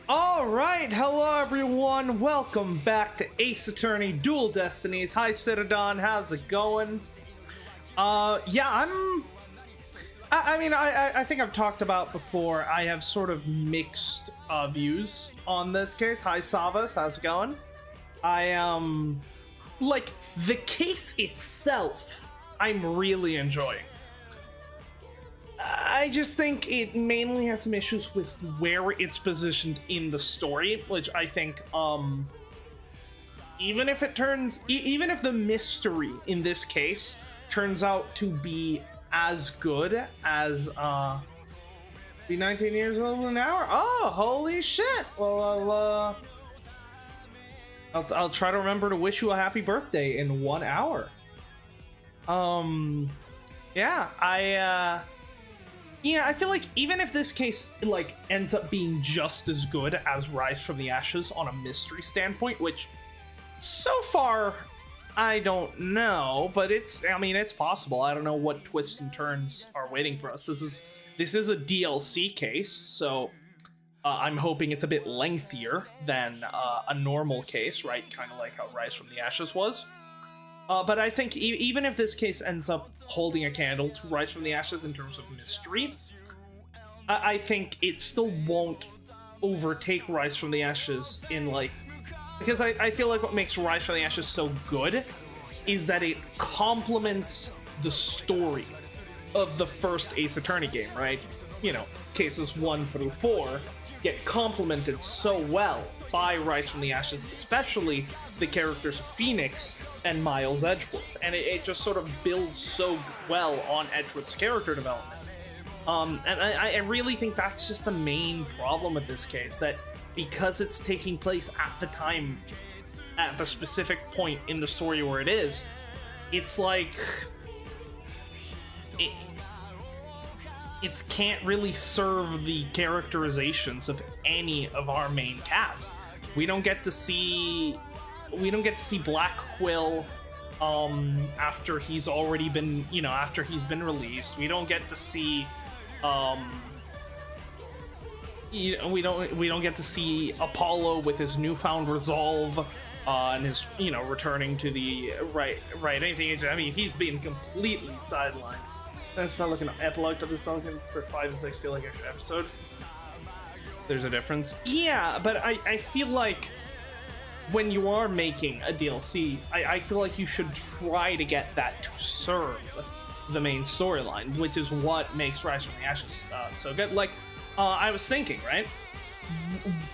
All right, hello everyone. Welcome back to Ace Attorney Dual Destinies. Hi Citadon, how's it going? Yeah, I think I've talked about before. I have sort of mixed views on this case. Hi Savas, how's it going? Like the case itself, I'm really enjoying. I just think it mainly has some issues with where it's positioned in the story, which I think, even if even if the mystery in this case turns out to be as good as, be 19 years old in an hour? Oh, holy shit! Well, I'll try to remember to wish you a happy birthday in 1 hour. Yeah, Yeah, I feel like even if this case like ends up being just as good as Rise from the Ashes on a mystery standpoint, which so far I don't know, but it's possible. I don't know what twists and turns are waiting for us. This is a DLC case, so I'm hoping it's a bit lengthier than a normal case, right? Kind of like how Rise from the Ashes was. But I think even if this case ends up holding a candle to Rise from the Ashes in terms of mystery, I think it still won't overtake Rise from the Ashes in because I feel like what makes Rise from the Ashes so good is that it complements the story of the first Ace Attorney game, right? You know, cases 1 through 4 get complemented so well by Rise from the Ashes, especially the characters of Phoenix and Miles Edgeworth, and it just sort of builds so well on Edgeworth's character development. And I really think that's just the main problem with this case, that because it's taking place at the specific point in the story where it is, it's like it can't really serve the characterizations of any of our main cast. We don't get to see Black Quill after he's already been, after he's been released. We don't get to see we don't get to see Apollo with his newfound resolve and his returning to the right anything. I mean, he's been completely sidelined. That's not looking at epilogue to the song for 5 and 6 feel like extra episode. There's a difference. Yeah, but I feel like when you are making a DLC, I feel like you should try to get that to serve the main storyline, which is what makes Rise from the Ashes so good. I was thinking, right?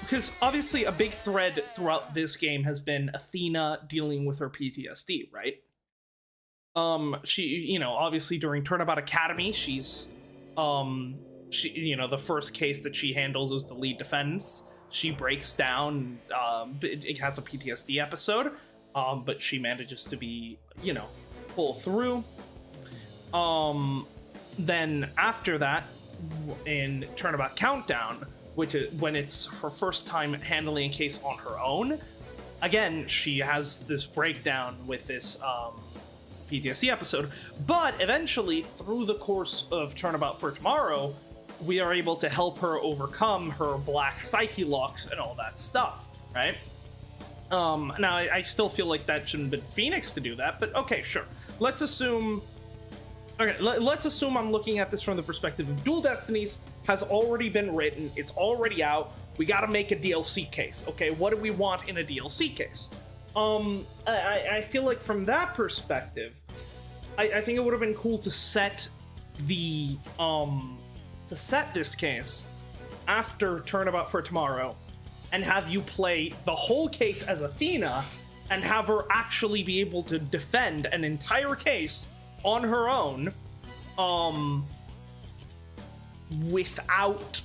Because obviously a big thread throughout this game has been Athena dealing with her PTSD, right? She, obviously during Turnabout Academy, she's, the first case that she handles is the lead defense. She breaks down, it has a PTSD episode, but she manages to be, pull through. Then after that, in Turnabout Countdown, which is when it's her first time handling a case on her own, again, she has this breakdown with this, PTSD episode, but eventually, through the course of Turnabout for Tomorrow, we are able to help her overcome her black psyche locks and all that stuff, right? Now, I still feel like that shouldn't have been Phoenix to do that, but okay, sure. Let's assume I'm looking at this from the perspective of Dual Destinies has already been written, it's already out, we gotta make a DLC case, okay? What do we want in a DLC case? I feel like from that perspective, I think it would have been cool to set this case after Turnabout for Tomorrow and have you play the whole case as Athena and have her actually be able to defend an entire case on her own, without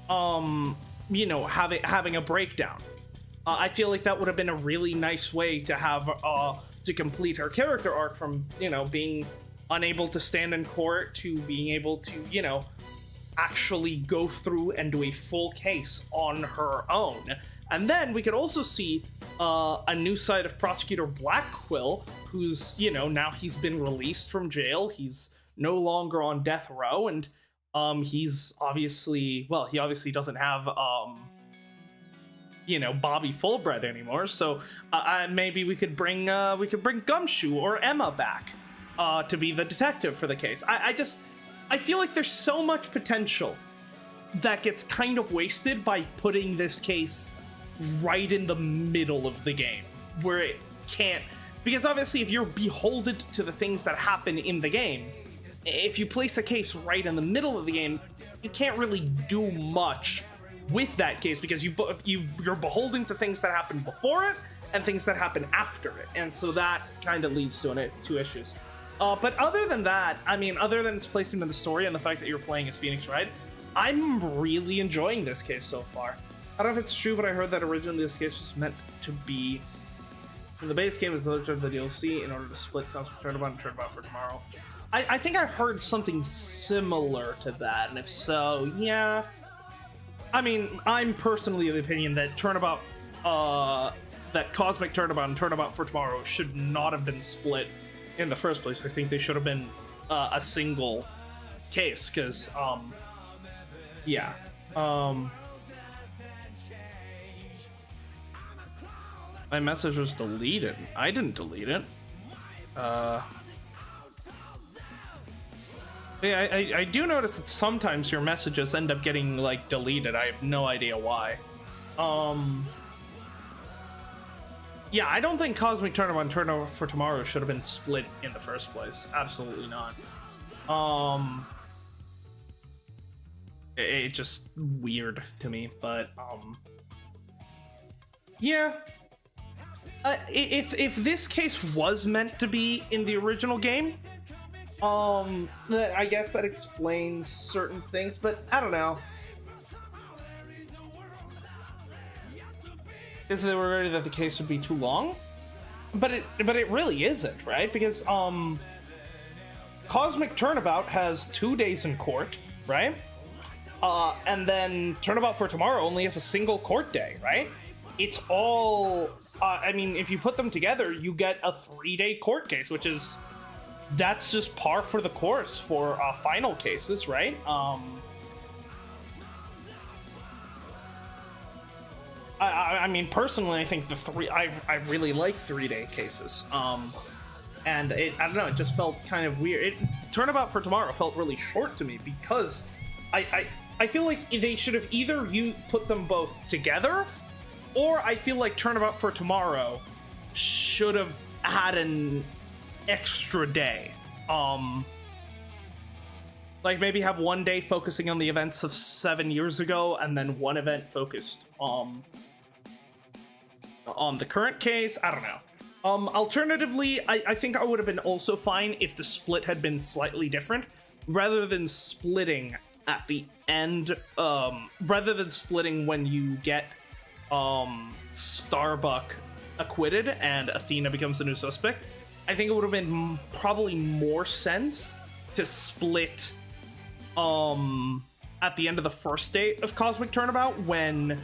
having a breakdown. I feel like that would have been a really nice way to have to complete her character arc from being unable to stand in court to being able to actually go through and do a full case on her own. And then we could also see a new side of Prosecutor Black Quill, who's now he's been released from jail, he's no longer on death row, and he obviously doesn't have Bobby Fulbright anymore. So maybe we could bring Gumshoe or Emma back to be the detective for the case. I feel like there's so much potential that gets kind of wasted by putting this case right in the middle of the game, where it can't, because obviously if you're beholden to the things that happen in the game, if you place a case right in the middle of the game, you can't really do much with that case, because you're beholden to things that happen before it and things that happen after it, and so that kind of leads to two issues. But other than that, other than its placement in the story and the fact that you're playing as Phoenix Wright, I'm really enjoying this case so far. I don't know if it's true, but I heard that originally this case was meant to be in the base game as the of the DLC in order to split Cosmic Turnabout and Turnabout for Tomorrow. I think I heard something similar to that, and if so, yeah. I'm personally of the opinion that that Cosmic Turnabout and Turnabout for Tomorrow should not have been split in the first place. I think they should have been a single case, because, yeah. My message was deleted. I didn't delete it. Yeah, I do notice that sometimes your messages end up getting, like, deleted. I have no idea why. Yeah, I don't think Cosmic Turnabout and Turnabout for Tomorrow should have been split in the first place. Absolutely not. It's just weird to me, but, yeah. If this case was meant to be in the original game, I guess that explains certain things, but I don't know. Because they were worried that the case would be too long, but it really isn't, right? Because Cosmic Turnabout has 2 days in court, right? And then Turnabout for Tomorrow only has a single court day, right? It's all, if you put them together, you get a 3-day court case, that's just par for the course for final cases, right? Personally, I think I really like 3-day cases. And I don't know, it just felt kind of weird. Turnabout for Tomorrow felt really short to me, because I feel like they should have either put them both together, or I feel like Turnabout for Tomorrow should have had an extra day. Like maybe have 1 day focusing on the events of 7 years ago, and then one event focused on the current case. I don't know. Alternatively, I think I would have been also fine if the split had been slightly different, rather than splitting at the end, rather than splitting when you get Starbuck acquitted and Athena becomes the new suspect. I think it would have been probably more sense to split at the end of the first day of Cosmic Turnabout, when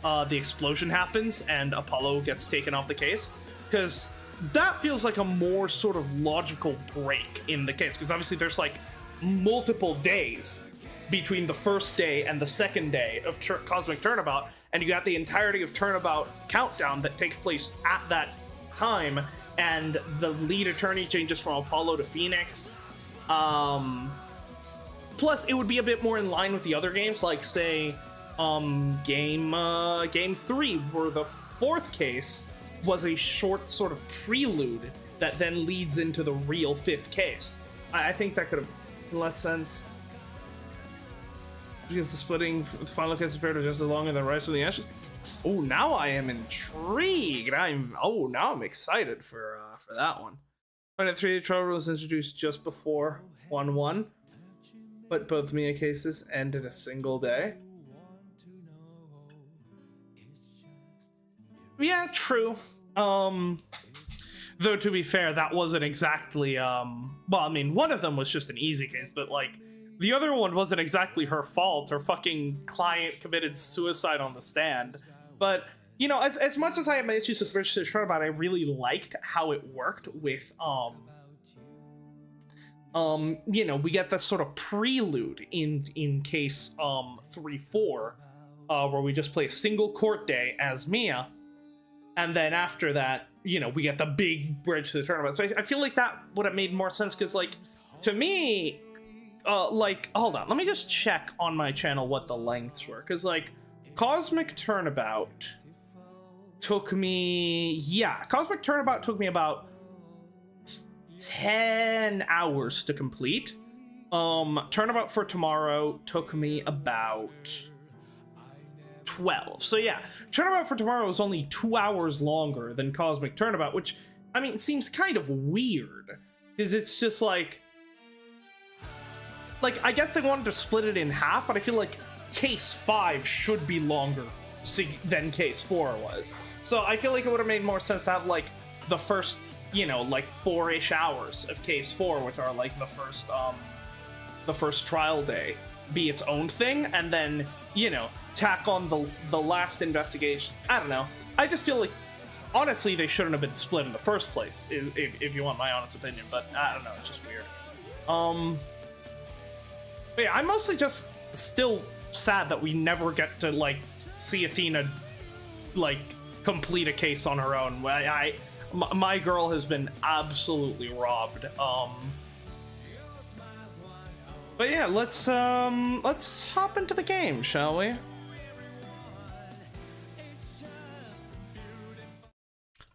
the explosion happens and Apollo gets taken off the case, because that feels like a more sort of logical break in the case, because obviously there's like multiple days between the first day and the second day of Cosmic Turnabout, and you got the entirety of Turnabout countdown that takes place at that time, and the lead attorney changes from Apollo to Phoenix. Plus, it would be a bit more in line with the other games, like, say, Game 3, where the fourth case was a short sort of prelude that then leads into the real fifth case. I think that could have made less sense. Because the splitting the final case appeared just as long as the Rise of the Ashes. Oh, now I am intrigued. Now I'm excited for that one. When the 3-day trial rule was introduced just before 1-1, but both Mia cases end in a single day. Yeah, true. Though to be fair, that wasn't exactly one of them was just an easy case, but like the other one wasn't exactly her fault. Her fucking client committed suicide on the stand. But, you know, as much as I have my issues with Richard Turnabout, I really liked how it worked with, we get this sort of prelude in case 3-4, where we just play a single court day as Mia, and then after that, you know, we get the big bridge to the tournament. So I feel like that would have made more sense, because, like, to me, like, hold on, let me just check on my channel what the lengths were, because, like, Cosmic Turnabout took me, Cosmic Turnabout took me about 10 hours to complete. Turnabout for Tomorrow took me about 12. So yeah, Turnabout for Tomorrow is only 2 hours longer than Cosmic Turnabout, which, I mean, seems kind of weird, because it's just like, I guess they wanted to split it in half, but I feel like Case 5 should be longer than Case 4 was. So I feel like it would have made more sense to have, like, the first, you know, like, 4-ish hours of Case 4, which are, like, the first trial day, be its own thing, and then, you know, tack on the last investigation. I don't know. I just feel like, honestly, they shouldn't have been split in the first place, if you want my honest opinion, but I don't know, it's just weird. But yeah, I'm mostly just still sad that we never get to, like, see Athena, like, complete a case on her own. My girl has been absolutely robbed. But yeah, let's hop into the game, shall we?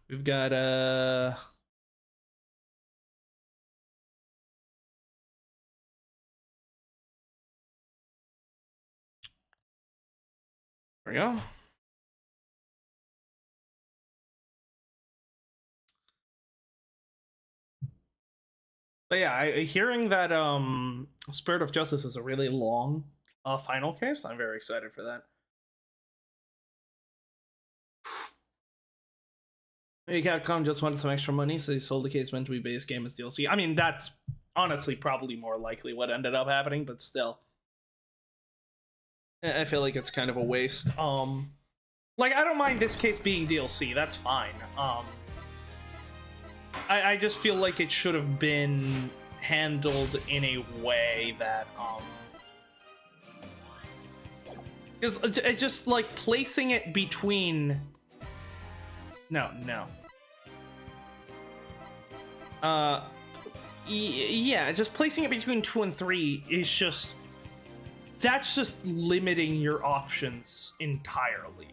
We've got there we go. But yeah, hearing that Spirit of Justice is a really long final case, I'm very excited for that. Capcom just wanted some extra money, so they sold the case meant to be base game as DLC. I mean, that's honestly probably more likely what ended up happening, but still, I feel like it's kind of a waste. Like, I don't mind this case being DLC, that's fine. I just feel like it should have been handled in a way that, because it's just, like, placing it between... No. Yeah, just placing it between 2 and 3 is just... That's just limiting your options entirely.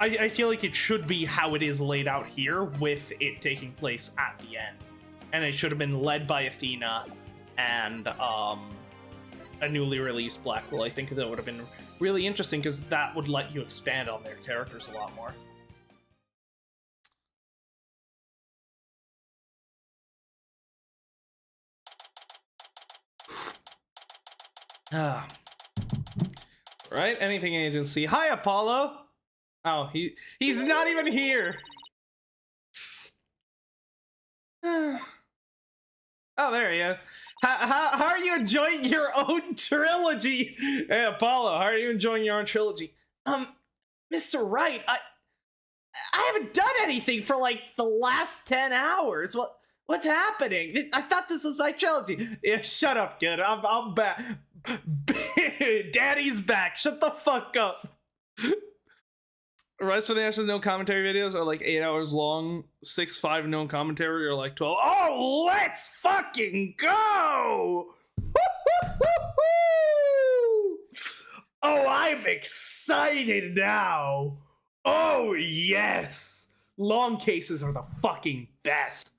I feel like it should be how it is laid out here, with it taking place at the end. And it should have been led by Athena and a newly released Blackwell. I think that would have been really interesting, because that would let you expand on their characters a lot more. Right? Anything agency. Hi, Apollo! Oh, he's not even here! Oh, there he is. How are you enjoying your own trilogy? Hey, Apollo, how are you enjoying your own trilogy? Mr. Wright, I haven't done anything for, like, the last 10 hours. What's happening? I thought this was my trilogy. Yeah, shut up, kid. I'm back. Daddy's back. Shut the fuck up. Rise for the Ashes no commentary videos are like 8 hours long. 6-5 no commentary are like 12. Oh, let's fucking go! Oh, I'm excited now. Oh, yes. Long cases are the fucking best.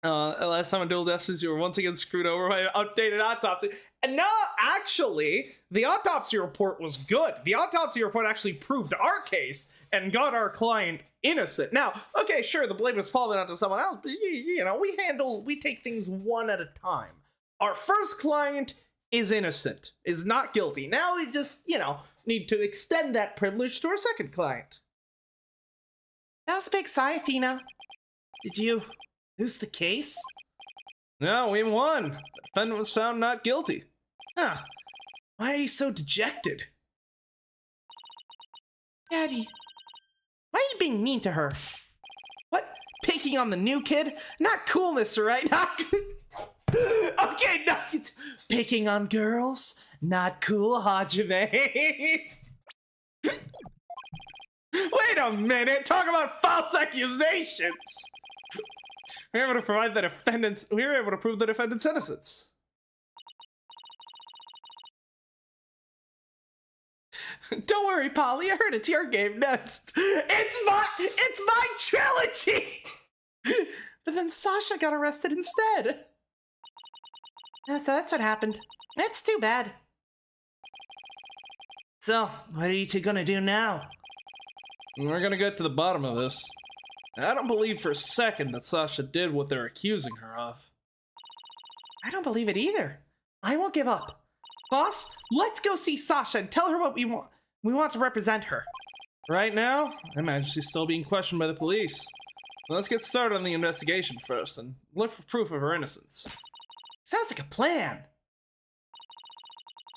Last time on Dual Destinies, you were once again screwed over by an updated autopsy. And no, actually, the autopsy report was good. The autopsy report actually proved our case and got our client innocent. Now, okay, sure, the blame was falling onto someone else, but, you know, we take things one at a time. Our first client is innocent, is not guilty. Now we just, you know, need to extend that privilege to our second client. That was a big sigh, Athena. Did you lose the case? No, we won. The defendant was found not guilty. Huh. Why are you so dejected? Daddy, why are you being mean to her? What? Picking on the new kid? Not cool, Mr. Right? Okay, no, picking on girls? Not cool, Hajime. Wait a minute, talk about false accusations. We were able to provide the defendants. We were able to prove the defendant's innocence. Don't worry, Polly. I heard it's your game next. It's my trilogy. But then Sasha got arrested instead. Yeah, so that's what happened. That's too bad. So, what are you two gonna do now? We're gonna get to the bottom of this. I don't believe for a second that Sasha did what they're accusing her of. I don't believe it either. I won't give up. Boss, let's go see Sasha and tell her what we want. We want to represent her. Right now, I imagine she's still being questioned by the police. Let's get started on the investigation first and look for proof of her innocence. Sounds like a plan.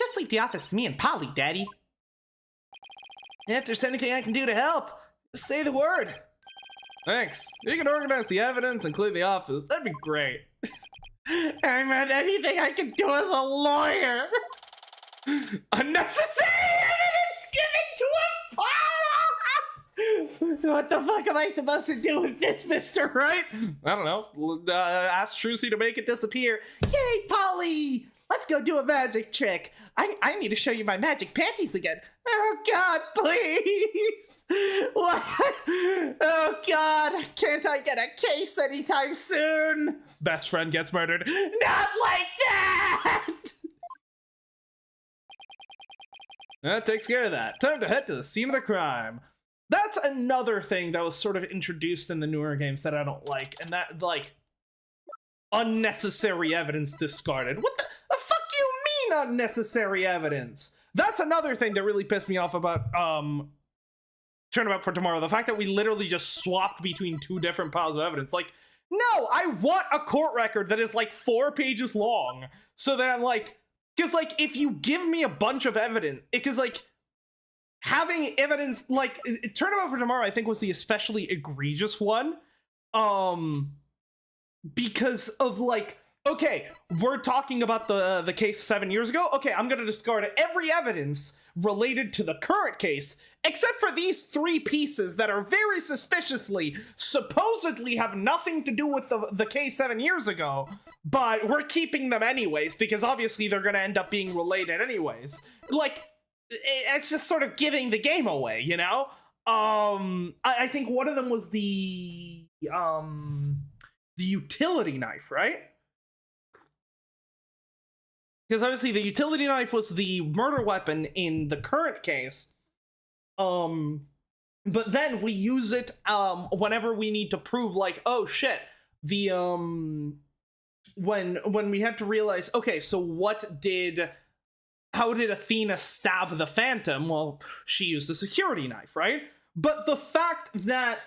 Just leave the office to me and Polly, Daddy. If there's anything I can do to help, just say the word. Thanks. You can organize the evidence and clean the office. That'd be great. I meant anything I can do as a lawyer. Unnecessary evidence given to a What the fuck am I supposed to do with this, mister? Right? I don't know. Ask Trucy to make it disappear. Yay, Polly! Let's go do a magic trick. I need to show you my magic panties again. Oh, God, please! What? Oh, God, can't I get a case anytime soon? Best friend gets murdered. Not like that! That takes care of that. Time to head to the scene of the crime. That's another thing that was sort of introduced in the newer games that I don't like, and that, like, unnecessary evidence discarded. What the fuck you mean unnecessary evidence? That's another thing that really pissed me off about Turnabout for Tomorrow. The fact that we literally just swapped between two different piles of evidence. Like, no, I want a court record that is like 4 pages long, so that I'm like, because like if you give me a bunch of evidence, because like having evidence, like Turnabout for Tomorrow I think was the especially egregious one, because of like, okay, we're talking about the case 7 years ago. Okay, I'm gonna discard every evidence related to the current case, except for these 3 pieces that are very suspiciously, supposedly have nothing to do with the case 7 years ago, but we're keeping them anyways, because obviously they're gonna end up being related anyways. Like, it's just sort of giving the game away, you know? I think one of them was the utility knife, right? Because obviously the utility knife was the murder weapon in the current case. But then we use it whenever we need to prove, like, oh shit, the when we had to realize, okay, so how did Athena stab the Phantom? Well, she used a security knife, right? But the fact that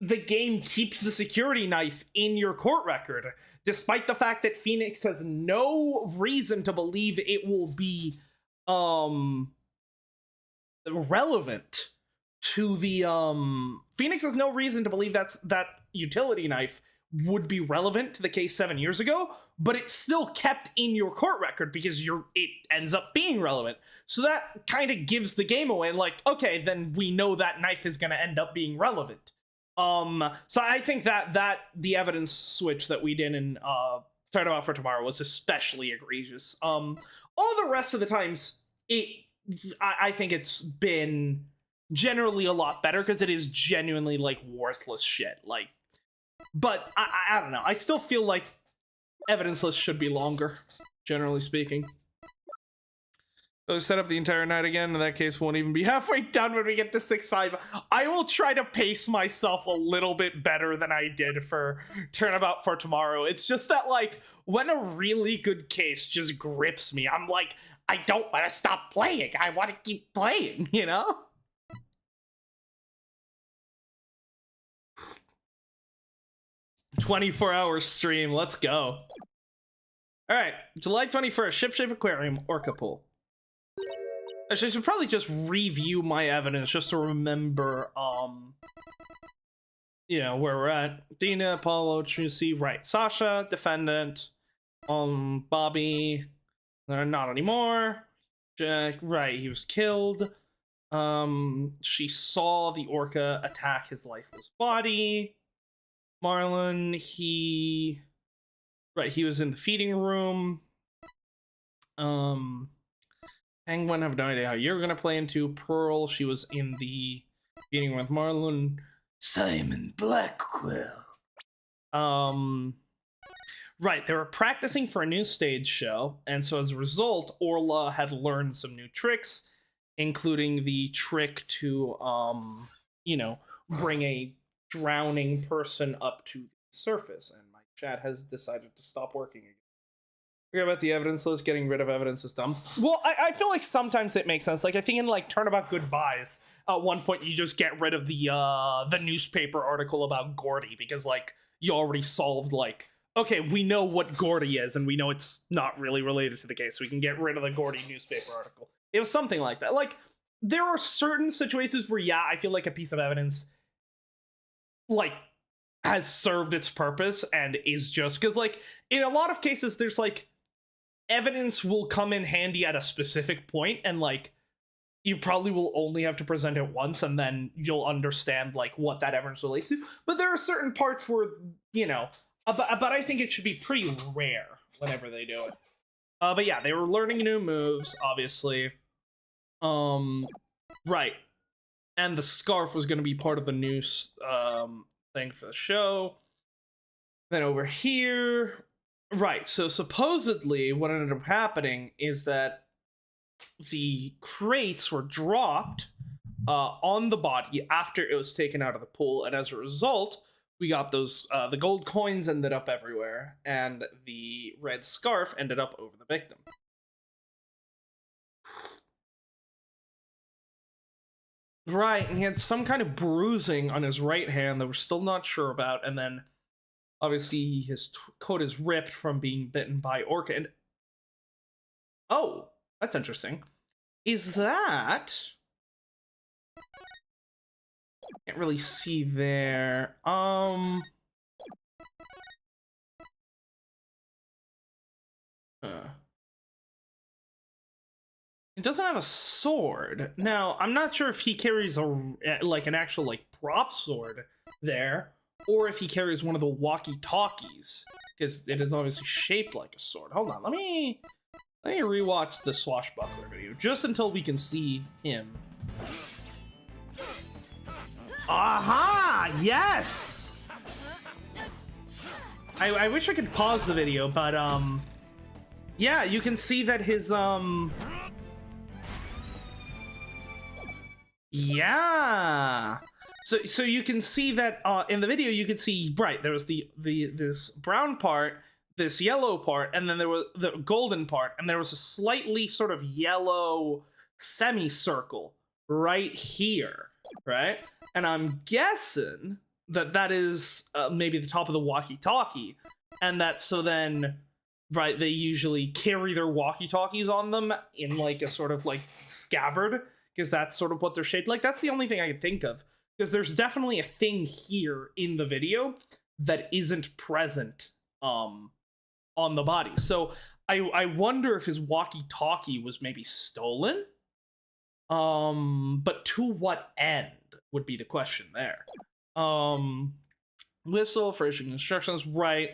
the game keeps the security knife in your court record, despite the fact that Phoenix has no reason to believe it will be relevant to the Phoenix has no reason to believe that utility knife would be relevant to the case 7 years ago, but it's still kept in your court record because it ends up being relevant. So that kind of gives the game away, and like, okay, then we know that knife is going to end up being relevant. So I think that the evidence switch that we did in Turnabout for Tomorrow was especially egregious. All the rest of the times, I think it's been generally a lot better because it is genuinely like worthless shit. Like, but I don't know. I still feel like evidence lists should be longer, generally speaking. So set up the entire night again. In that case, won't even be halfway done when we get to 6-5. I will try to pace myself a little bit better than I did for Turnabout for Tomorrow. It's just that, like, when a really good case just grips me, I'm like, I don't want to stop playing. I want to keep playing, you know? "24-hour stream, let's go." All right, July 21st, Shipshape Aquarium, Orca Pool. Actually, I should probably just review my evidence just to remember, you know, where we're at. Dina, Apollo, Trucy, right. Sasha, defendant. Bobby, not anymore. Right, he was killed. She saw the orca attack his lifeless body. Marlon, he was in the feeding room. Penguin, I have no idea how you're gonna play into. Pearl, she was in the feeding with Marlon. Simon Blackwell. Right, they were practicing for a new stage show, and so as a result, Orla had learned some new tricks, including the trick to, bring a drowning person up to the surface. And my chat has decided to stop working again. Forget about the evidence list. Getting rid of evidence is dumb. Well, I feel like sometimes it makes sense. Like, I think in, like, Turnabout Goodbyes, at one point you just get rid of the newspaper article about Gordy, because, like, you already solved, like, okay, we know what Gordy is, and we know it's not really related to the case, so we can get rid of the Gordy newspaper article. It was something like that. Like, there are certain situations where, yeah, I feel like a piece of evidence, like, has served its purpose and is just... Because, like, in a lot of cases, there's, like, evidence will come in handy at a specific point, and, like, you probably will only have to present it once, and then you'll understand, like, what that evidence relates to. But there are certain parts where, you know... But I think it should be pretty rare whenever they do it. But yeah, they were learning new moves, obviously. Right. And the scarf was going to be part of the new thing for the show. Then over here... Right, so supposedly what ended up happening is that the crates were dropped on the body after it was taken out of the pool, and as a result... We got those, the gold coins ended up everywhere, and the red scarf ended up over the victim. Right, and he had some kind of bruising on his right hand that we're still not sure about, and then, obviously, his coat is ripped from being bitten by Orca, and... Oh, that's interesting. Is that... Can't really see there. It doesn't have a sword. Now, I'm not sure if he carries an actual, like, prop sword there, or if he carries one of the walkie-talkies, because it is obviously shaped like a sword. Hold on, let me rewatch the Swashbuckler video, just until we can see him. Aha! Yes! I wish I could pause the video, but, yeah, you can see that his, yeah! So you can see that, in the video, you can see, right, there was this brown part, this yellow part, and then there was the golden part, and there was a slightly sort of yellow semicircle right here, right? And I'm guessing that is maybe the top of the walkie-talkie, and that so then, right, they usually carry their walkie-talkies on them in, like, a sort of, like, scabbard, because that's sort of what they're shaped like. That's the only thing I can think of, because there's definitely a thing here in the video that isn't present on the body. So I wonder if his walkie-talkie was maybe stolen, but to what end would be the question there. Whistle for issuing instructions, right.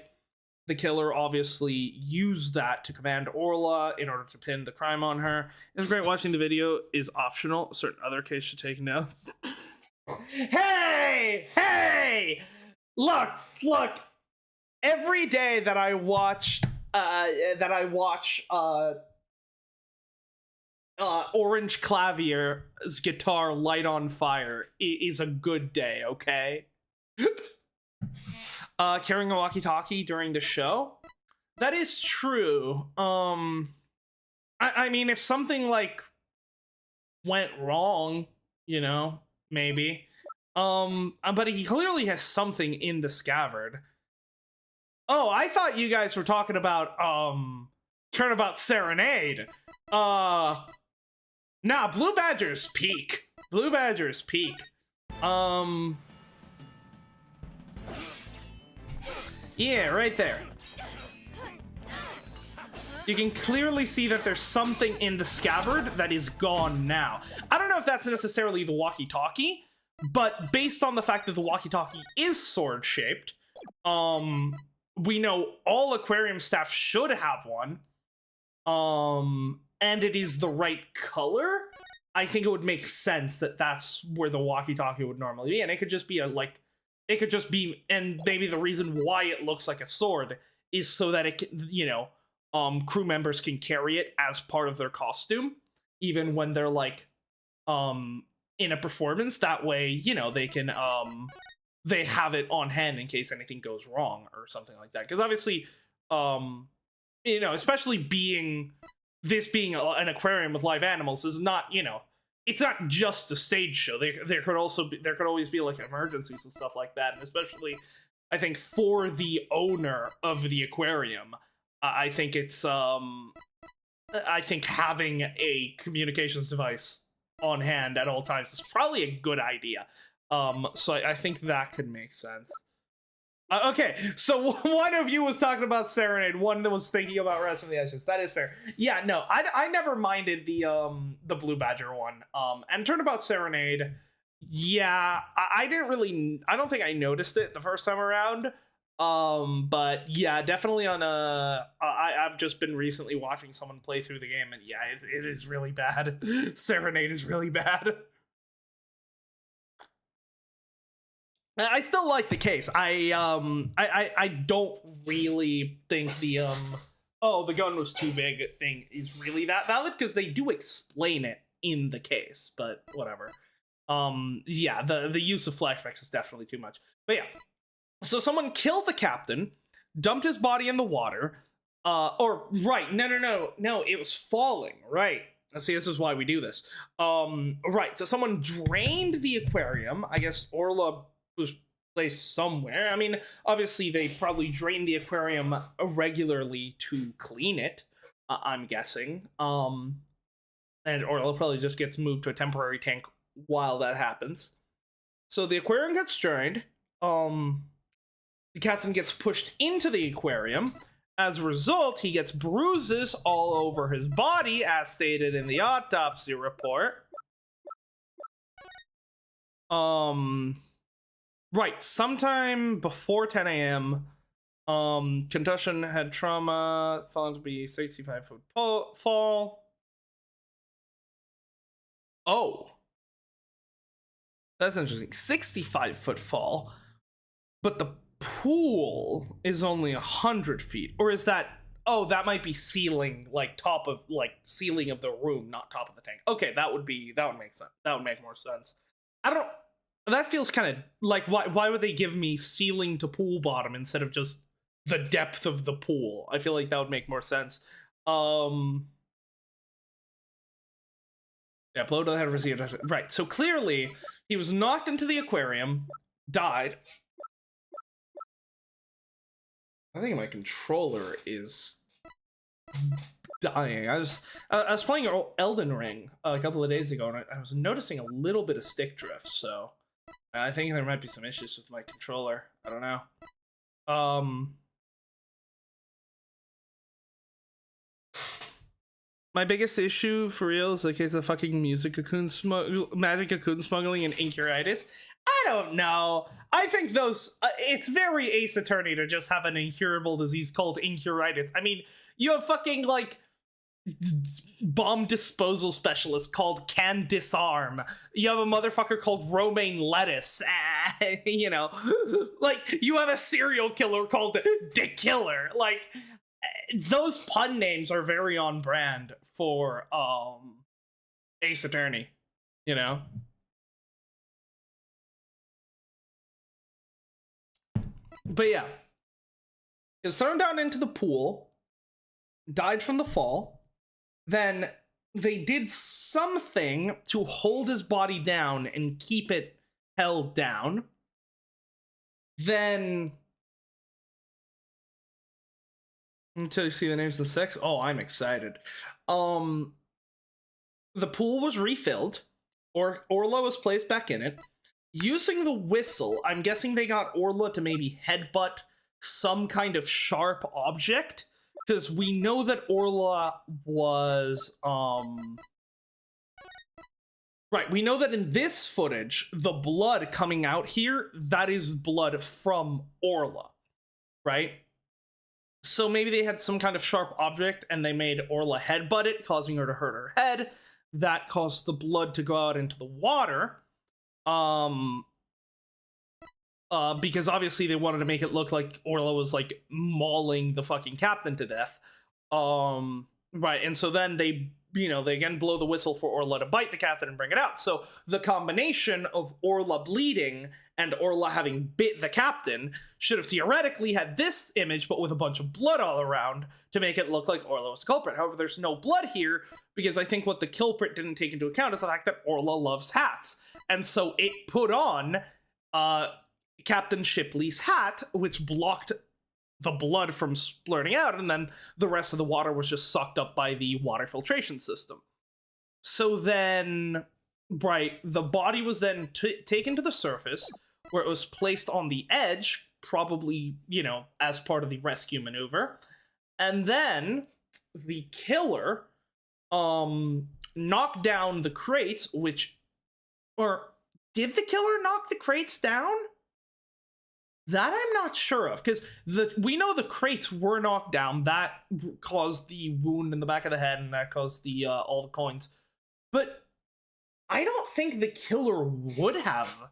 The killer obviously used that to command Orla in order to pin the crime on her. It's great watching the video is optional. A certain other case should take notes. Hey! Look! Every day that I watch Orange Clavier's guitar light on fire is a good day, okay? Carrying a walkie-talkie during the show? That is true. I mean, if something, like, went wrong, you know, maybe. But he clearly has something in the scabbard. Oh, I thought you guys were talking about, Turnabout Serenade. Nah, Blue Badger's peak. Yeah, right there. You can clearly see that there's something in the scabbard that is gone now. I don't know if that's necessarily the walkie-talkie, but based on the fact that the walkie-talkie is sword-shaped, we know all aquarium staff should have one, and it is the right color. I think it would make sense that that's where the walkie-talkie would normally be, and it could just be and maybe the reason why it looks like a sword is so that it can, you know, crew members can carry it as part of their costume, even when they're like, in a performance. That way, you know, they can, they have it on hand in case anything goes wrong or something like that. Because obviously, you know, especially being an aquarium with live animals is not, you know, it's not just a stage show. There could always be like emergencies and stuff like that, and especially, I think, for the owner of the aquarium, I think it's I think having a communications device on hand at all times is probably a good idea. So I think that could make sense. Okay, so one of you was talking about Serenade, one that was thinking about Rise from the Ashes. That is fair. Yeah, no, I never minded the Blue Badger one. And Turnabout Serenade, yeah, I don't think I noticed it the first time around. But yeah, definitely on I've just been recently watching someone play through the game, and yeah, it is really bad. Serenade is really bad. I still like the case. I don't really think the oh, the gun was too big thing is really that valid, because they do explain it in the case, but whatever. Yeah, the use of flashbacks is definitely too much. But yeah. So someone killed the captain, dumped his body in the water, no, it was falling, right. See, this is why we do this. Right, so someone drained the aquarium. I guess Orla was placed somewhere. I mean, obviously they probably drain the aquarium regularly to clean it, I'm guessing. And Orla probably just gets moved to a temporary tank while that happens. So the aquarium gets drained. The captain gets pushed into the aquarium. As a result, he gets bruises all over his body, as stated in the autopsy report. Right, sometime before 10 a.m., concussion, head trauma, found to be 65-foot fall. Oh. That's interesting. 65-foot fall. But the pool is only 100 feet. Or is that... Oh, that might be ceiling, like top of... Like, ceiling of the room, not top of the tank. Okay, that would make sense. That would make more sense. I don't... That feels kind of... Like, why would they give me ceiling to pool bottom instead of just the depth of the pool? I feel like that would make more sense. Yeah, blow to the head received... Right, so clearly, he was knocked into the aquarium, died... I think my controller is dying. I was playing Elden Ring a couple of days ago, and I was noticing a little bit of stick drift, so I think there might be some issues with my controller. I don't know. My biggest issue for real is the case of fucking magic cocoon smuggling and Incuritis. I don't know. I think those... it's very Ace Attorney to just have an incurable disease called Incuritis. I mean, you have fucking, like, bomb disposal specialist called Can Disarm. You have a motherfucker called Romaine Lettuce. You know, like, you have a serial killer called The Killer. Like, those pun names are very on brand for Ace Attorney, you know? But yeah, he was thrown down into the pool, died from the fall. Then they did something to hold his body down and keep it held down. Then, until you see the names of the sex. Oh, I'm excited. The pool was refilled, or Orla was placed back in it. Using the whistle, I'm guessing they got Orla to maybe headbutt some kind of sharp object because we know that Orla was right, we know that in this footage, the blood coming out here, that is blood from Orla, right? So maybe they had some kind of sharp object and they made Orla headbutt it, causing her to hurt her head. That caused the blood to go out into the water. Because obviously they wanted to make it look like Orla was like mauling the fucking captain to death. Right, and so then they again blow the whistle for Orla to bite the captain and bring it out. So the combination of Orla bleeding and Orla having bit the captain should have theoretically had this image, but with a bunch of blood all around to make it look like Orla was the culprit. However, there's no blood here because I think what the culprit didn't take into account is the fact that Orla loves hats. And so it put on Captain Shipley's hat, which blocked the blood from splurting out, and then the rest of the water was just sucked up by the water filtration system. So then, right, the body was then taken to the surface, where it was placed on the edge, probably, as part of the rescue maneuver. And then the killer knocked down the crates, or did the killer knock the crates down? That I'm not sure of, because we know the crates were knocked down. That caused the wound in the back of the head, and that caused the all the coins. But I don't think the killer would have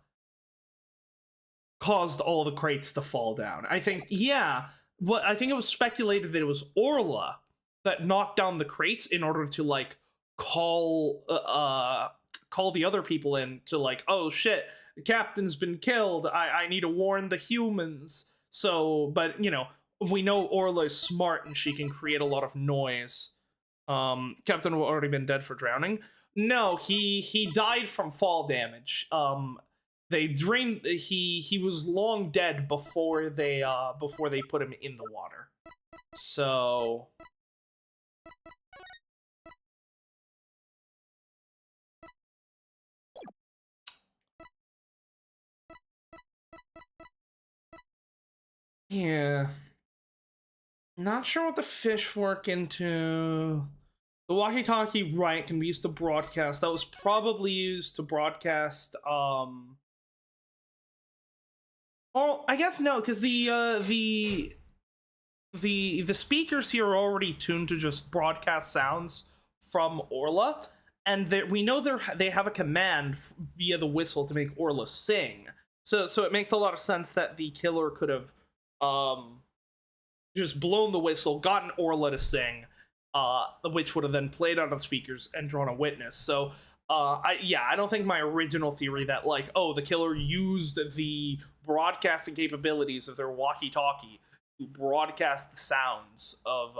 caused all the crates to fall down. I think, I think it was speculated that it was Orla that knocked down the crates in order to like call the other people in to like, oh shit, the captain's been killed. I need to warn the humans. So, but we know Orla is smart and she can create a lot of noise. Captain had already been dead for drowning. No, he died from fall damage. They drained. He was long dead before they put him in the water. So. Yeah. Not sure what the fish work into. The walkie-talkie, right, can be used to broadcast. That was probably used to broadcast, well, I guess no, because the speakers here are already tuned to just broadcast sounds from Orla, and we know they have a command via the whistle to make Orla sing. So it makes a lot of sense that the killer could have just blown the whistle, gotten Orla to sing, which would have then played out on speakers and drawn a witness. So I don't think my original theory that like, oh, the killer used the broadcasting capabilities of their walkie-talkie to broadcast the sounds from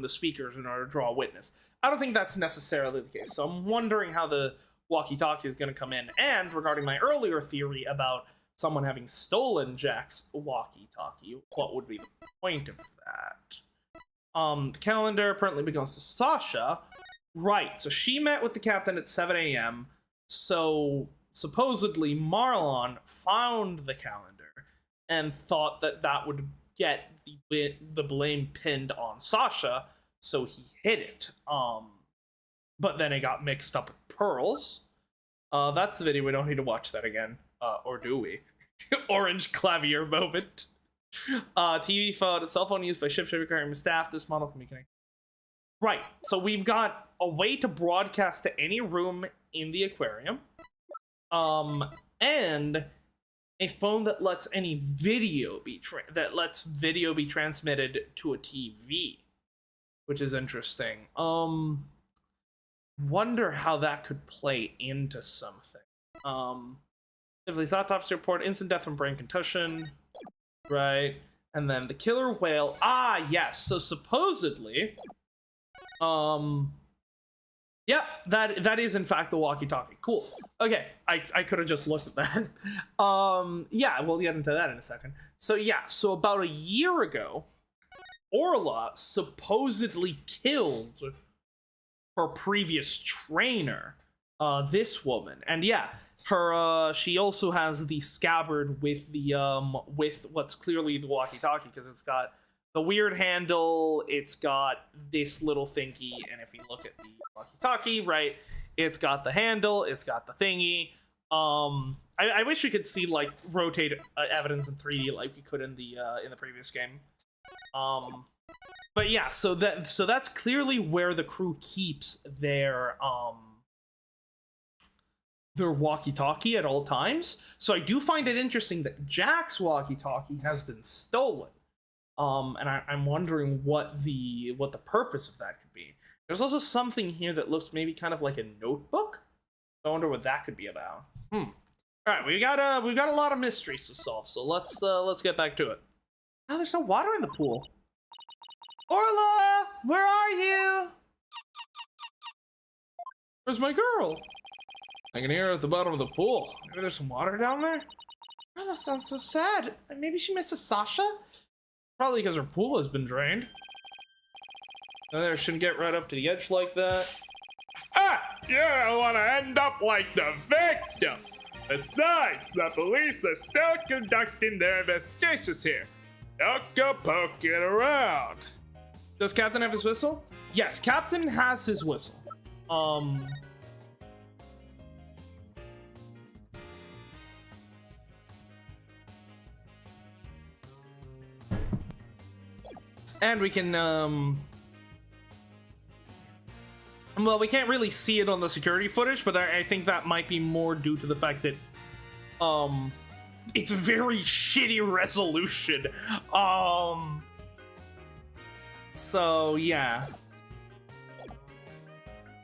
the speakers in order to draw a witness. I don't think that's necessarily the case. So I'm wondering how the walkie-talkie is going to come in. And regarding my earlier theory about someone having stolen Jack's walkie-talkie, what would be the point of that? The calendar apparently belongs to Sasha. Right, so she met with the captain at 7 a.m. So supposedly Marlon found the calendar and thought that would get the blame pinned on Sasha, so he hid it. But then it got mixed up with pearls. That's the video. We don't need to watch that again. Or do we? Orange clavier moment. TV phone, a cell phone used by ship requiring staff. This model can be connected. Right, so we've got a way to broadcast to any room in the aquarium. And a phone that lets any video be transmitted to a TV, which is interesting. Wonder how that could play into something. If autopsy report, instant death from brain contusion, right? And then the killer whale. Ah, yes. So supposedly, yep, that is in fact the walkie-talkie. Cool. Okay, I could have just looked at that. Yeah, we'll get into that in a second. So yeah, so about a year ago, Orla supposedly killed her previous trainer, this woman, and yeah, her she also has the scabbard with the with what's clearly the walkie-talkie because it's got the weird handle. It's got this little thingy, and if you look at the walkie-talkie, right, it's got the handle, it's got the thingy. I wish we could see like rotate evidence in 3D like we could in the previous game. But yeah, so that's clearly where the crew keeps their walkie-talkie at all times. So I do find it interesting that Jack's walkie-talkie has been stolen. And I'm wondering what the purpose of that could be. There's also something here that looks maybe kind of like a notebook. I wonder what that could be about. All right, we've got a lot of mysteries to solve. So let's get back to it. Oh, there's no water in the pool. Orla, where are you? Where's my girl? I can hear her at the bottom of the pool. Maybe there's some water down there? Oh, that sounds so sad. Maybe she misses Sasha? Probably because her pool has been drained. Oh, there, shouldn't get right up to the edge like that. Ah! You don't want to end up like the victim! Besides, the police are still conducting their investigations here. Don't go poking around. Does Captain have his whistle? Yes, Captain has his whistle. And we can, well, we can't really see it on the security footage, but I think that might be more due to the fact that, it's very shitty resolution. So, yeah.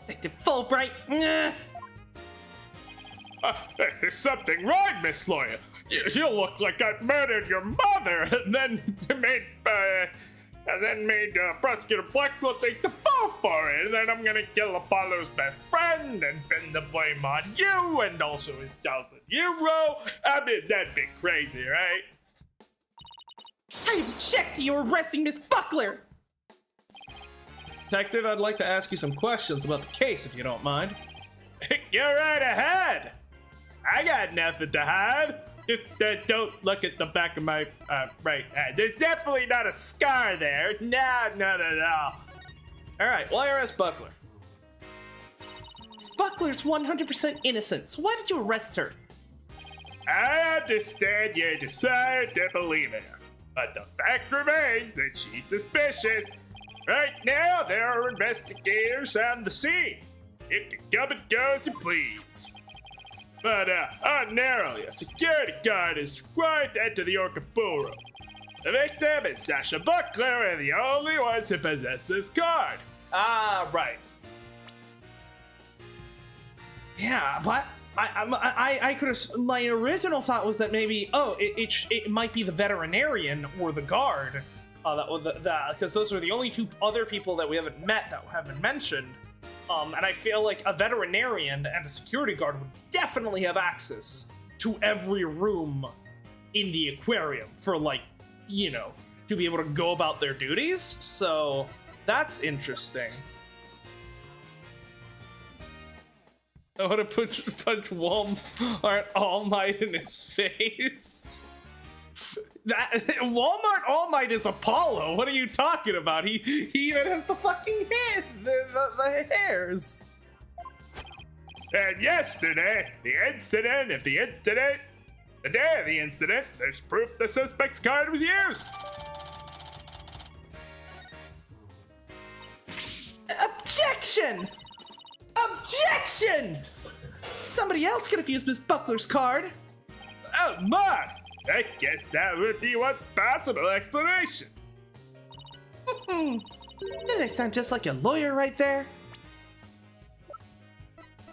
Detective Fulbright. There's something wrong, Miss Lawyer. You look like I murdered your mother and then made Prosecutor Blackwell take the fall for it. And then I'm gonna kill Apollo's best friend and pin the blame on you and also his childhood hero. I mean, that'd be crazy, right? I object to you arresting Miss Buckler! Detective, I'd like to ask you some questions about the case, if you don't mind. Go right ahead! I got nothing to hide. Just don't look at the back of my right hand. There's definitely not a scar there. No. Alright, why arrest Buckler? Miss Buckler's 100% innocent, so why did you arrest her? I understand your desire to believe in her, but the fact remains that she's suspicious. Right now, there are investigators on the scene. You can come and go as you please. But ordinarily, a security guard is required to enter the Orca pool room. The victim and Sasha Buckler are the only ones who possess this card. Ah, right. Yeah, but I could have. My original thought was that maybe it might be the veterinarian or the guard. Because those are the only two other people that we haven't met that have been mentioned. And I feel like a veterinarian and a security guard would definitely have access to every room in the aquarium for, like, you know, to be able to go about their duties. So that's interesting. I want to punch Walmart All Might in his face. That Walmart All Might is Apollo. What are you talking about? He even has the fucking hair, the hairs. And yesterday, the day of the incident, there's proof the suspect's card was used. Objection! Objection! Somebody else could have used Miss Buckler's card. Oh my! I guess that would be one possible explanation. Didn't I sound just like a lawyer right there?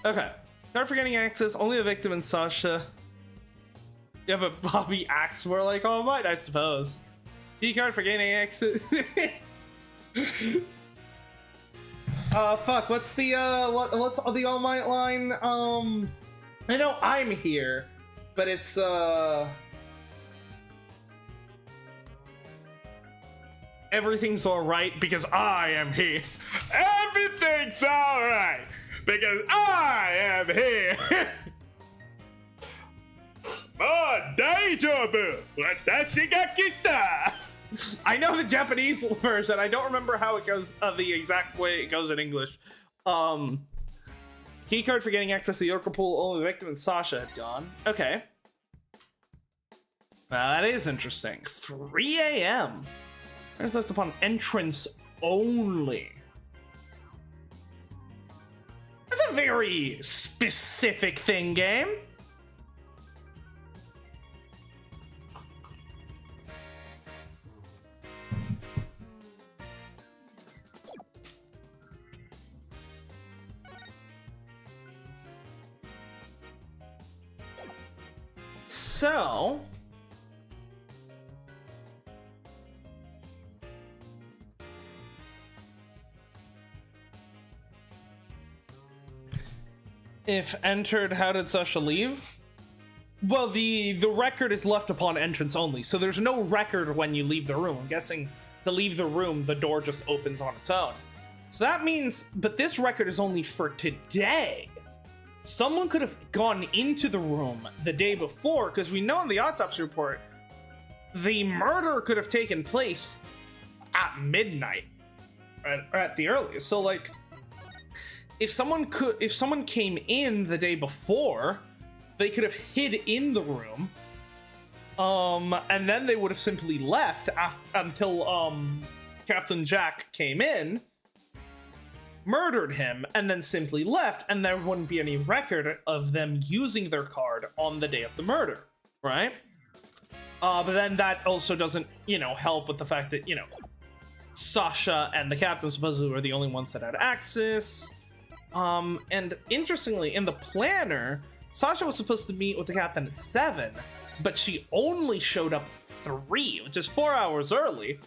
Okay. Card for getting access, only the victim and Sasha. Yeah, but Bobby acts more like All Might, I suppose. Key card for gaining access. Fuck, what's the what's the All Might line? I know I'm here, but it's everything's alright because I am here. Everything's alright because I am here. Oh, deja vu. Watashi ga kita. I know the Japanese version. I don't remember how it goes, the exact way it goes in English. Keycard for getting access to the Orca pool. Only the victim and Sasha had gone. Okay. That is interesting. 3 a.m. There's left upon entrance only. That's a very specific thing, game. So, if entered, how did Sasha leave? Well, the record is left upon entrance only, so there's no record when you leave the room. I'm guessing to leave the room, the door just opens on its own. So that means, but this record is only for today. Someone could have gone into the room the day before, because we know in the autopsy report, the murder could have taken place at midnight, or at the earliest. So, like, if someone came in the day before, they could have hid in the room, and then they would have simply left until Captain Jack came in, murdered him, and then simply left, and there wouldn't be any record of them using their card on the day of the murder, right? But then that also doesn't, help with the fact that, Sasha and the captain supposedly were the only ones that had access. And interestingly, in the planner, Sasha was supposed to meet with the captain at 7, but she only showed up 3, which is 4 hours early.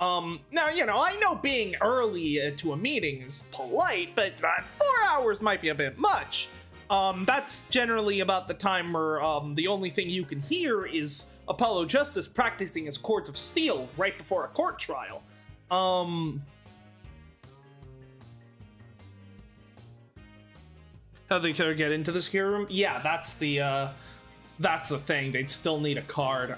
Now, I know being early to a meeting is polite, but 4 hours might be a bit much. That's generally about the time where the only thing you can hear is Apollo Justice practicing his chords of steel right before a court trial. How they could get into the secure room? Yeah, that's the thing. They'd still need a card.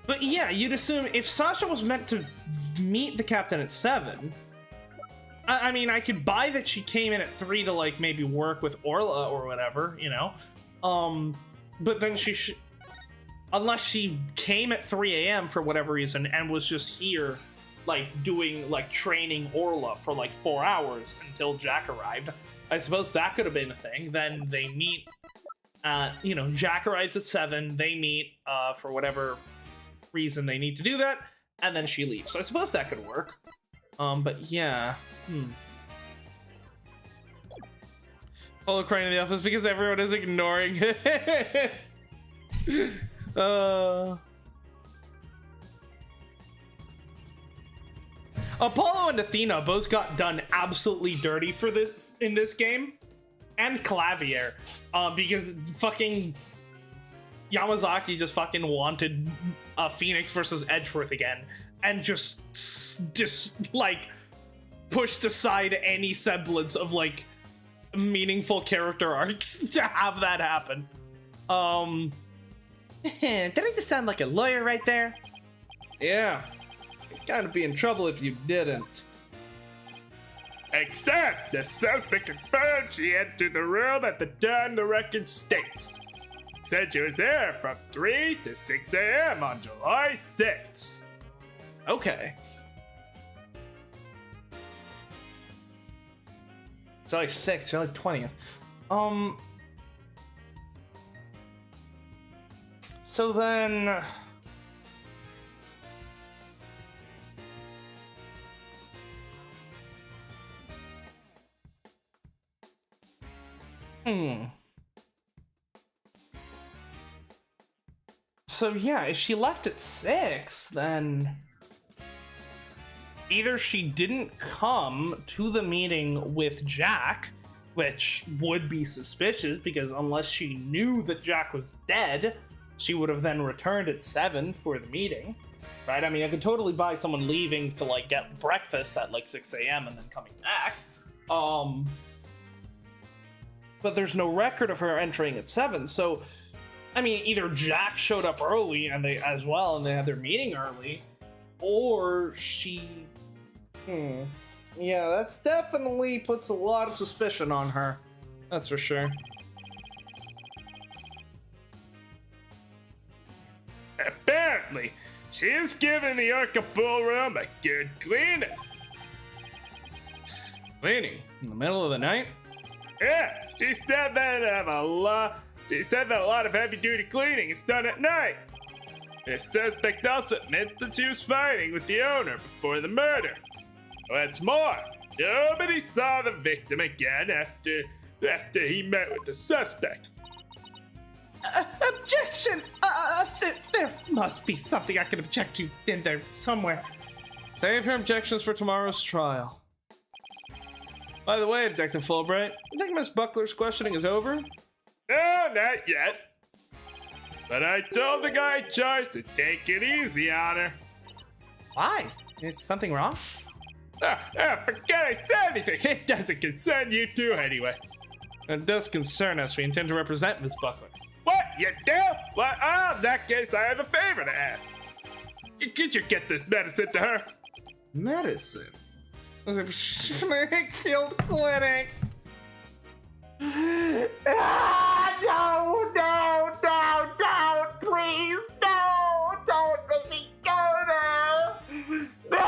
But yeah, you'd assume if Sasha was meant to meet the captain at 7, I mean, I could buy that she came in at 3 to, like, maybe work with Orla or whatever, but then unless she came at 3 a.m. for whatever reason and was just here, like, doing, like, training Orla for, like, 4 hours until Jack arrived, I suppose that could have been a thing. Then they meet, Jack arrives at 7, they meet, for whatever reason they need to do that, and then she leaves. So I suppose that could work. But yeah. Follow crying in the office because everyone is ignoring it. Apollo and Athena both got done absolutely dirty for this in this game, and Clavier, because fucking Yamazaki just fucking wanted Phoenix versus Edgeworth again, and just like pushed aside any semblance of like meaningful character arcs to have that happen. Did I just sound like a lawyer right there? Yeah. You'd kind of be in trouble if you didn't. Except the suspect confirmed she entered the room at the time the record states. Said she was there from 3 to 6 a.m. on July 6th. Okay. July 6th, July 20th. So then... So yeah, if she left at 6, then either she didn't come to the meeting with Jack, which would be suspicious because unless she knew that Jack was dead, she would have then returned at 7 for the meeting, right? I mean, I could totally buy someone leaving to like get breakfast at like 6 a.m. and then coming back. but there's no record of her entering at 7. So, I mean, either Jack showed up early and they as well, and they had their meeting early, or she. Yeah, that's definitely puts a lot of suspicion on her. That's for sure. Apparently, she is giving the Orca ballroom a good cleaning. Cleaning in the middle of the night? Yeah, she said that a lot of heavy-duty cleaning is done at night. The suspect also admits that she was fighting with the owner before the murder. What's more, nobody saw the victim again after he met with the suspect. Objection! There must be something I can object to in there somewhere. Save your objections for tomorrow's trial. By the way, Detective Fulbright, I think Miss Buckler's questioning is over? No, not yet. But I told the guy in charge to take it easy on her. Why? Is something wrong? Forget I said anything. It doesn't concern you two anyway. It does concern us. We intend to represent Miss Buckler. What? You do? Well, in that case, I have a favor to ask. Could you get this medicine to her? Medicine? Was it the Hickfield Clinic? No, don't, please, don't make me go there. No,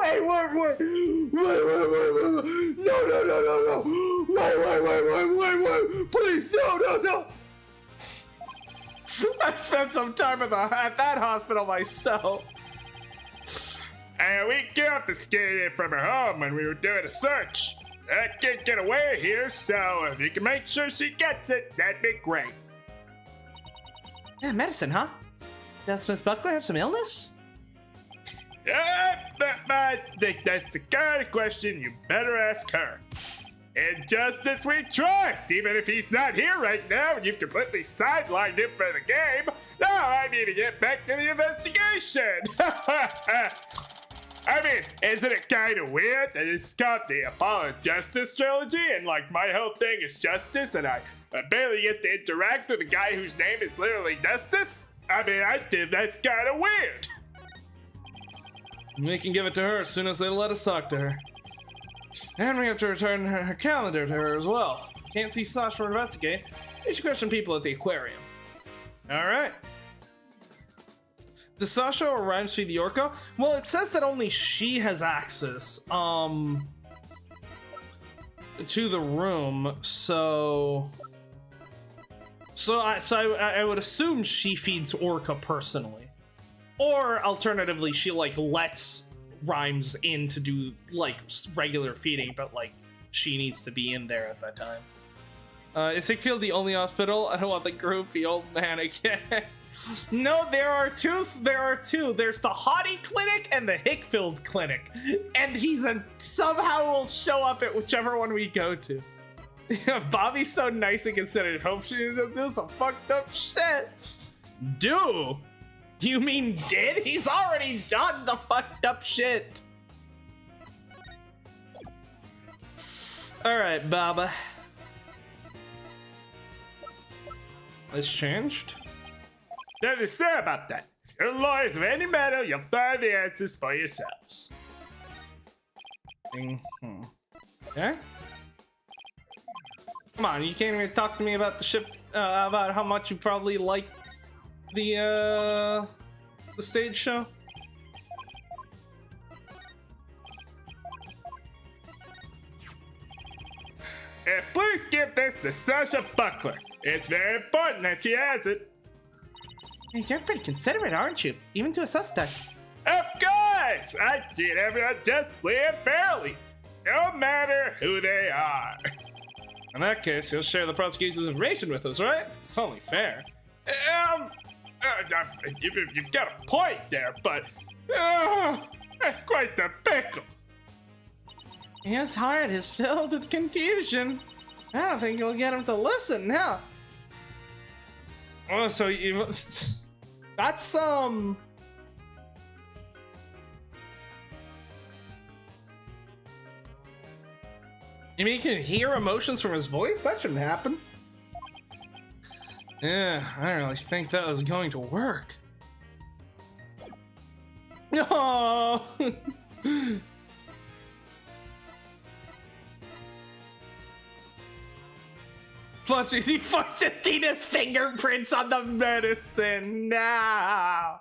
wait, no, wait, please, no. I spent some time at that hospital myself. We confiscated it from her home when we were doing a search. I can't get away here, so if you can make sure she gets it, that'd be great. Yeah, medicine, huh? Does Miss Buckler have some illness? I think that's the kind of question you better ask her. In justice we trust, even if he's not here right now and you've completely sidelined him for the game. Now I need to get back to the investigation. I mean, isn't it kind of weird that it's called the Apollo Justice Trilogy and like my whole thing is justice and I barely get to interact with a guy whose name is literally Justice? I mean, I think that's kind of weird. We can give it to her as soon as they let us talk to her. And we have to return her calendar to her as well. If you can't see Sasha or investigate, you should question people at the aquarium. Alright. Does Sasha or Rhymes feed the Orca? Well, it says that only she has access, to the room, so I would assume she feeds Orca personally. Or alternatively, she like lets Rhymes in to do like regular feeding, but like she needs to be in there at that time. Is Hickfield the only hospital? I don't want the groupie old man again. No, there are two. There's the Hottie Clinic and the Hickfield Clinic, and somehow will show up at whichever one we go to. Bobby's so nice and considerate. Hope she didn't do some fucked up shit. Do? You mean did? He's already done the fucked up shit. Alright, Baba. It's changed? Nothing to say about that. If you're lawyers of any metal, you'll find the answers for yourselves. Okay. Come on, you can't even talk to me about the ship, about how much you probably like the stage show? Please give this to Sasha Buckler. It's very important that she has it. Hey, you're pretty considerate, aren't you? Even to a suspect. Of course! I treat everyone justly and fairly, no matter who they are. In that case, you'll share the prosecution's information with us, right? It's only fair. You've got a point there, but that's quite the pickle. His heart is filled with confusion. I don't think you'll get him to listen now. Oh, so you... That's, You mean you can hear emotions from his voice? That shouldn't happen. Yeah, I don't really think that was going to work. No. Plus, you see fucks Athena's fingerprints on the medicine now.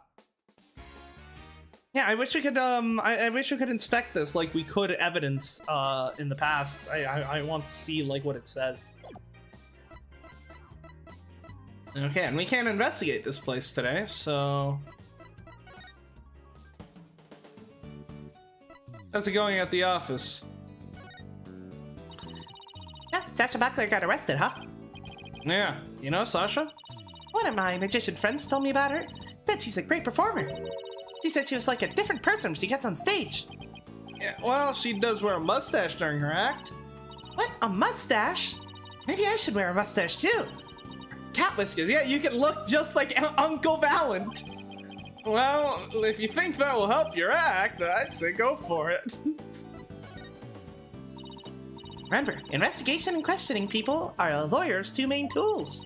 Yeah, I wish we could. I wish we could inspect this like we could evidence in the past. I want to see like what it says. Okay, and we can't investigate this place today, so. How's it going at the office? Yeah, Sasha Buckler got arrested, huh? Yeah, you know Sasha? One of my magician friends told me about her. Said she's a great performer. She said she was like a different person when she gets on stage. Yeah, well, she does wear a mustache during her act. What? A mustache? Maybe I should wear a mustache too. Cat whiskers, yeah, you can look just like Uncle Valent. Well, if you think that will help your act, I'd say go for it. Remember, investigation and questioning people are a lawyer's two main tools.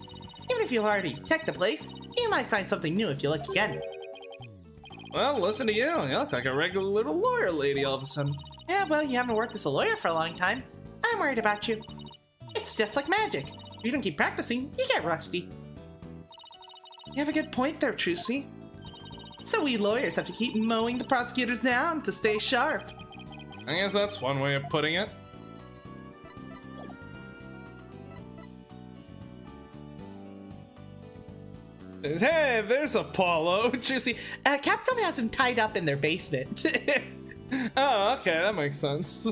Even if you've already checked the place, you might find something new if you look again. Well, listen to you. You look like a regular little lawyer lady all of a sudden. Yeah, well, you haven't worked as a lawyer for a long time. I'm worried about you. It's just like magic. If you don't keep practicing, you get rusty. You have a good point there, Trucy. So we lawyers have to keep mowing the prosecutors down to stay sharp. I guess that's one way of putting it. Hey, there's Apollo. Trucy, Capcom has him tied up in their basement. Oh, okay, that makes sense.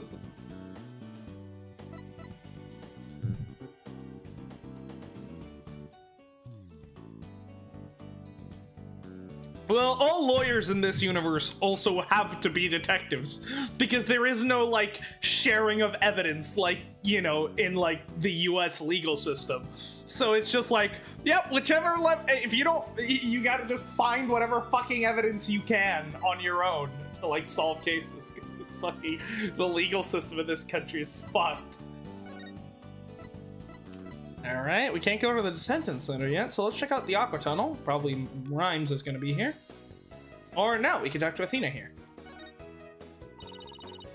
Well, all lawyers in this universe also have to be detectives, because there is no, like, sharing of evidence, like, you know, in, like, the US legal system. So it's just like, yep, whichever, if you don't, you gotta just find whatever fucking evidence you can on your own to, like, solve cases, because it's fucking, the legal system in this country is fucked. Alright, we can't go to the detention center yet, so let's check out the Aqua Tunnel. Probably Rhymes is gonna be here. Or no, we can talk to Athena here.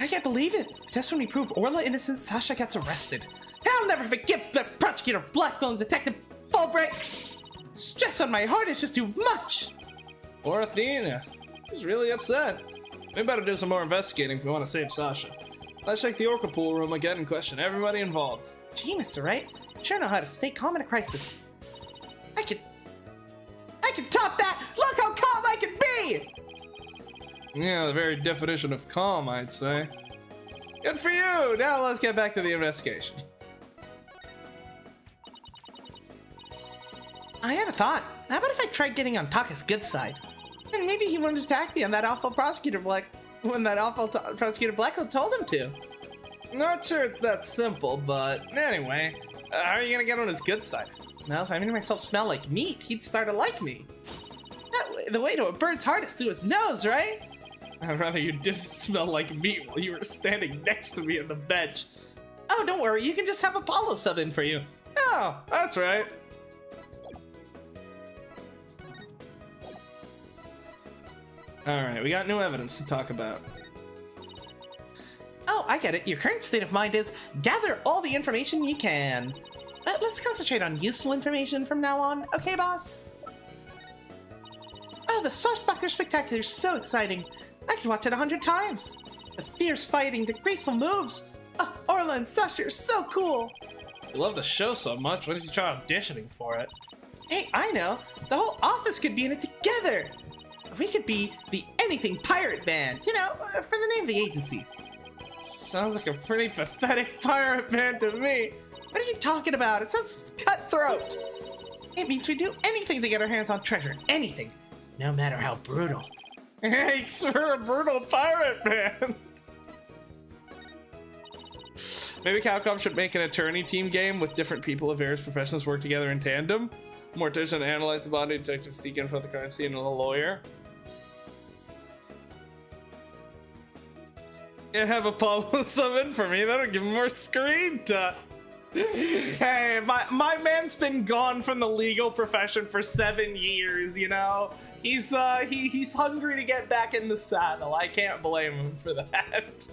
I can't believe it. Just when we prove Orla innocent, Sasha gets arrested. I'll never forget the prosecutor blackmailing Detective Fulbright. Stress on my heart is just too much. Or Athena. She's really upset. We better do some more investigating if we want to save Sasha. Let's check the Orca pool room again and question everybody involved. Gee, Mr. Wright. Sure know how to stay calm in a crisis. I can top that! Look how calm I can be! Yeah, the very definition of calm, I'd say. Good for you! Now let's get back to the investigation. I had a thought. How about if I tried getting on Taka's good side? And maybe he wouldn't attack me on that awful prosecutor when that awful prosecutor Blackwell told him to. Not sure it's that simple, but anyway. How are you gonna get on his good side? Well, if I made myself smell like meat, he'd start to like me. The way to a bird's heart is through his nose, right? I'd rather you didn't smell like meat while you were standing next to me on the bench. Oh, don't worry, you can just have Apollo sub in for you. Oh, that's right. Alright, we got new evidence to talk about. Oh, I get it. Your current state of mind is gather all the information you can. Let's concentrate on useful information from now on, okay, boss? Oh, the Swashbuckler Spectacular is so exciting. I could watch it 100 times. The fierce fighting, the graceful moves. Oh, Orla and Sasha are so cool. You love the show so much, why didn't you try auditioning for it? Hey, I know. The whole office could be in it together. We could be the Anything Pirate Band, you know, for the name of the agency. Sounds like a pretty pathetic pirate band to me. What are you talking about? It sounds cutthroat. It means we do anything to get our hands on treasure. Anything. No matter how brutal. Thanks for a brutal pirate band. Maybe Capcom should make an attorney team game with different people of various professions work together in tandem. Mortician analyze the body, detective seek info of the currency, and a lawyer. And have Apollo sub in for me. That'll give him more screen time. Hey, my man's been gone from the legal profession for 7 years, you know? He's hungry to get back in the saddle. I can't blame him for that.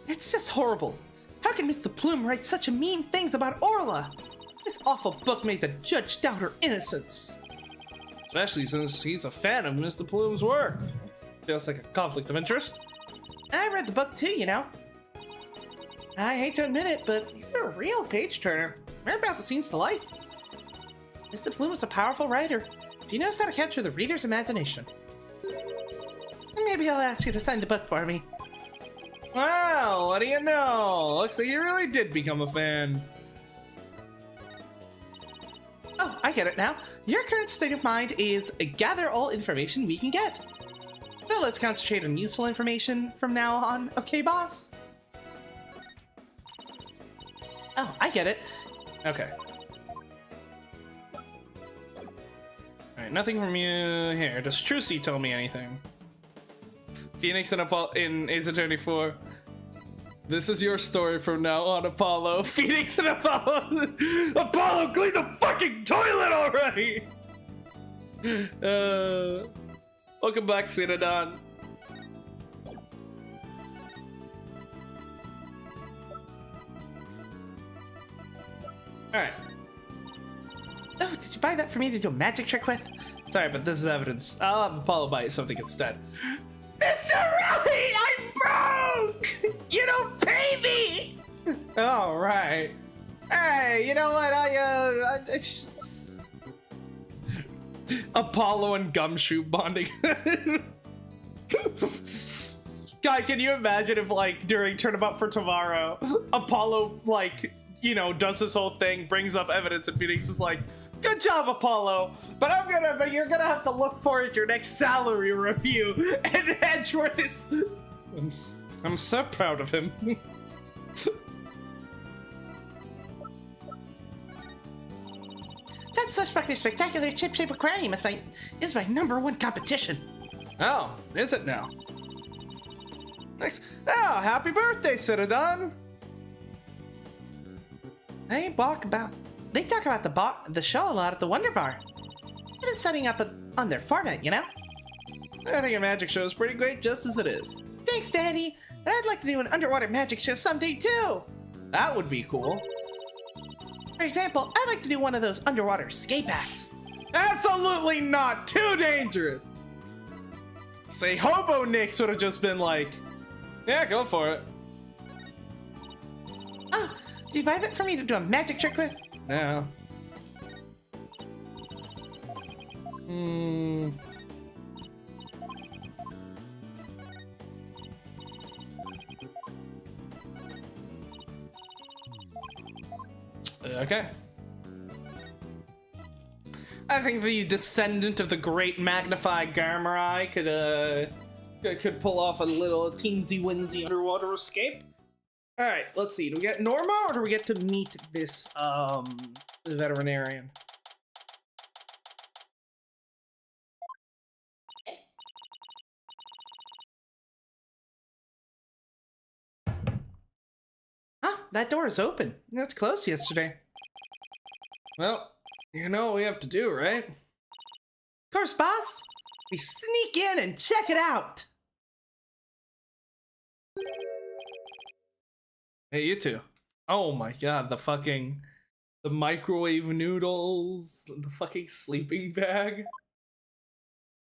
It's just horrible. How can Mr. Plume write such mean things about Orla? This awful book made the judge doubt her innocence. Especially since he's a fan of Mr. Plume's work. Feels like a conflict of interest. I read the book too, you know. I hate to admit it, but he's a real page turner. Read about the scenes to life. Mr. Plume is a powerful writer. He knows how to capture the reader's imagination. Maybe I'll ask you to sign the book for me. Wow, what do you know? Looks like you really did become a fan. Oh, I get it now. Your current state of mind is gather all information we can get. Well, let's concentrate on useful information from now on, okay, boss? Oh, I get it. Okay. Alright, nothing from you here. Does Trucy tell me anything? Phoenix and Apollo in Ace Attorney 4. This is your story from now on, Apollo. Phoenix and Apollo. Apollo, clean the fucking toilet already! Welcome back, Cynodon. Alright. Oh, did you buy that for me to do a magic trick with? Sorry, but this is evidence. I'll have Apollo buy you something instead. Mr. Rowley, I'm broke! You don't pay me! All right. Hey, you know what? Apollo and Gumshoe bonding. Guy, can you imagine if, like, during Turnabout for Tomorrow, Apollo, like, you know, does this whole thing, brings up evidence, and Phoenix is like, good job, Apollo, but you're gonna have to look forward to your next salary review. And Edgeworth is, I'm so proud of him. That suspect is spectacular chip-shaped aquarium is my #1 competition. Oh, is it now? Thanks. Oh, happy birthday, Cynodon. They talk about the show a lot at the Wonder Bar. I've been setting up on their format, you know? I think your magic show is pretty great just as it is. Thanks, Daddy. But I'd like to do an underwater magic show someday too. That would be cool. For example, I'd like to do one of those underwater escape acts. Absolutely not! Too dangerous! Say Hobo Nix would have just been like, yeah, go for it. Oh, do you buy it for me to do a magic trick with? No. Okay. I think the descendant of the great magnified Garmarai could pull off a little teensy-winsy underwater escape. All right, let's see. Do we get Norma, or do we get to meet this veterinarian? Ah, that door is open. It was closed yesterday. Well, you know what we have to do, right? Of course, boss. We sneak in and check it out. Hey, you two. Oh my god, the microwave noodles, the fucking sleeping bag.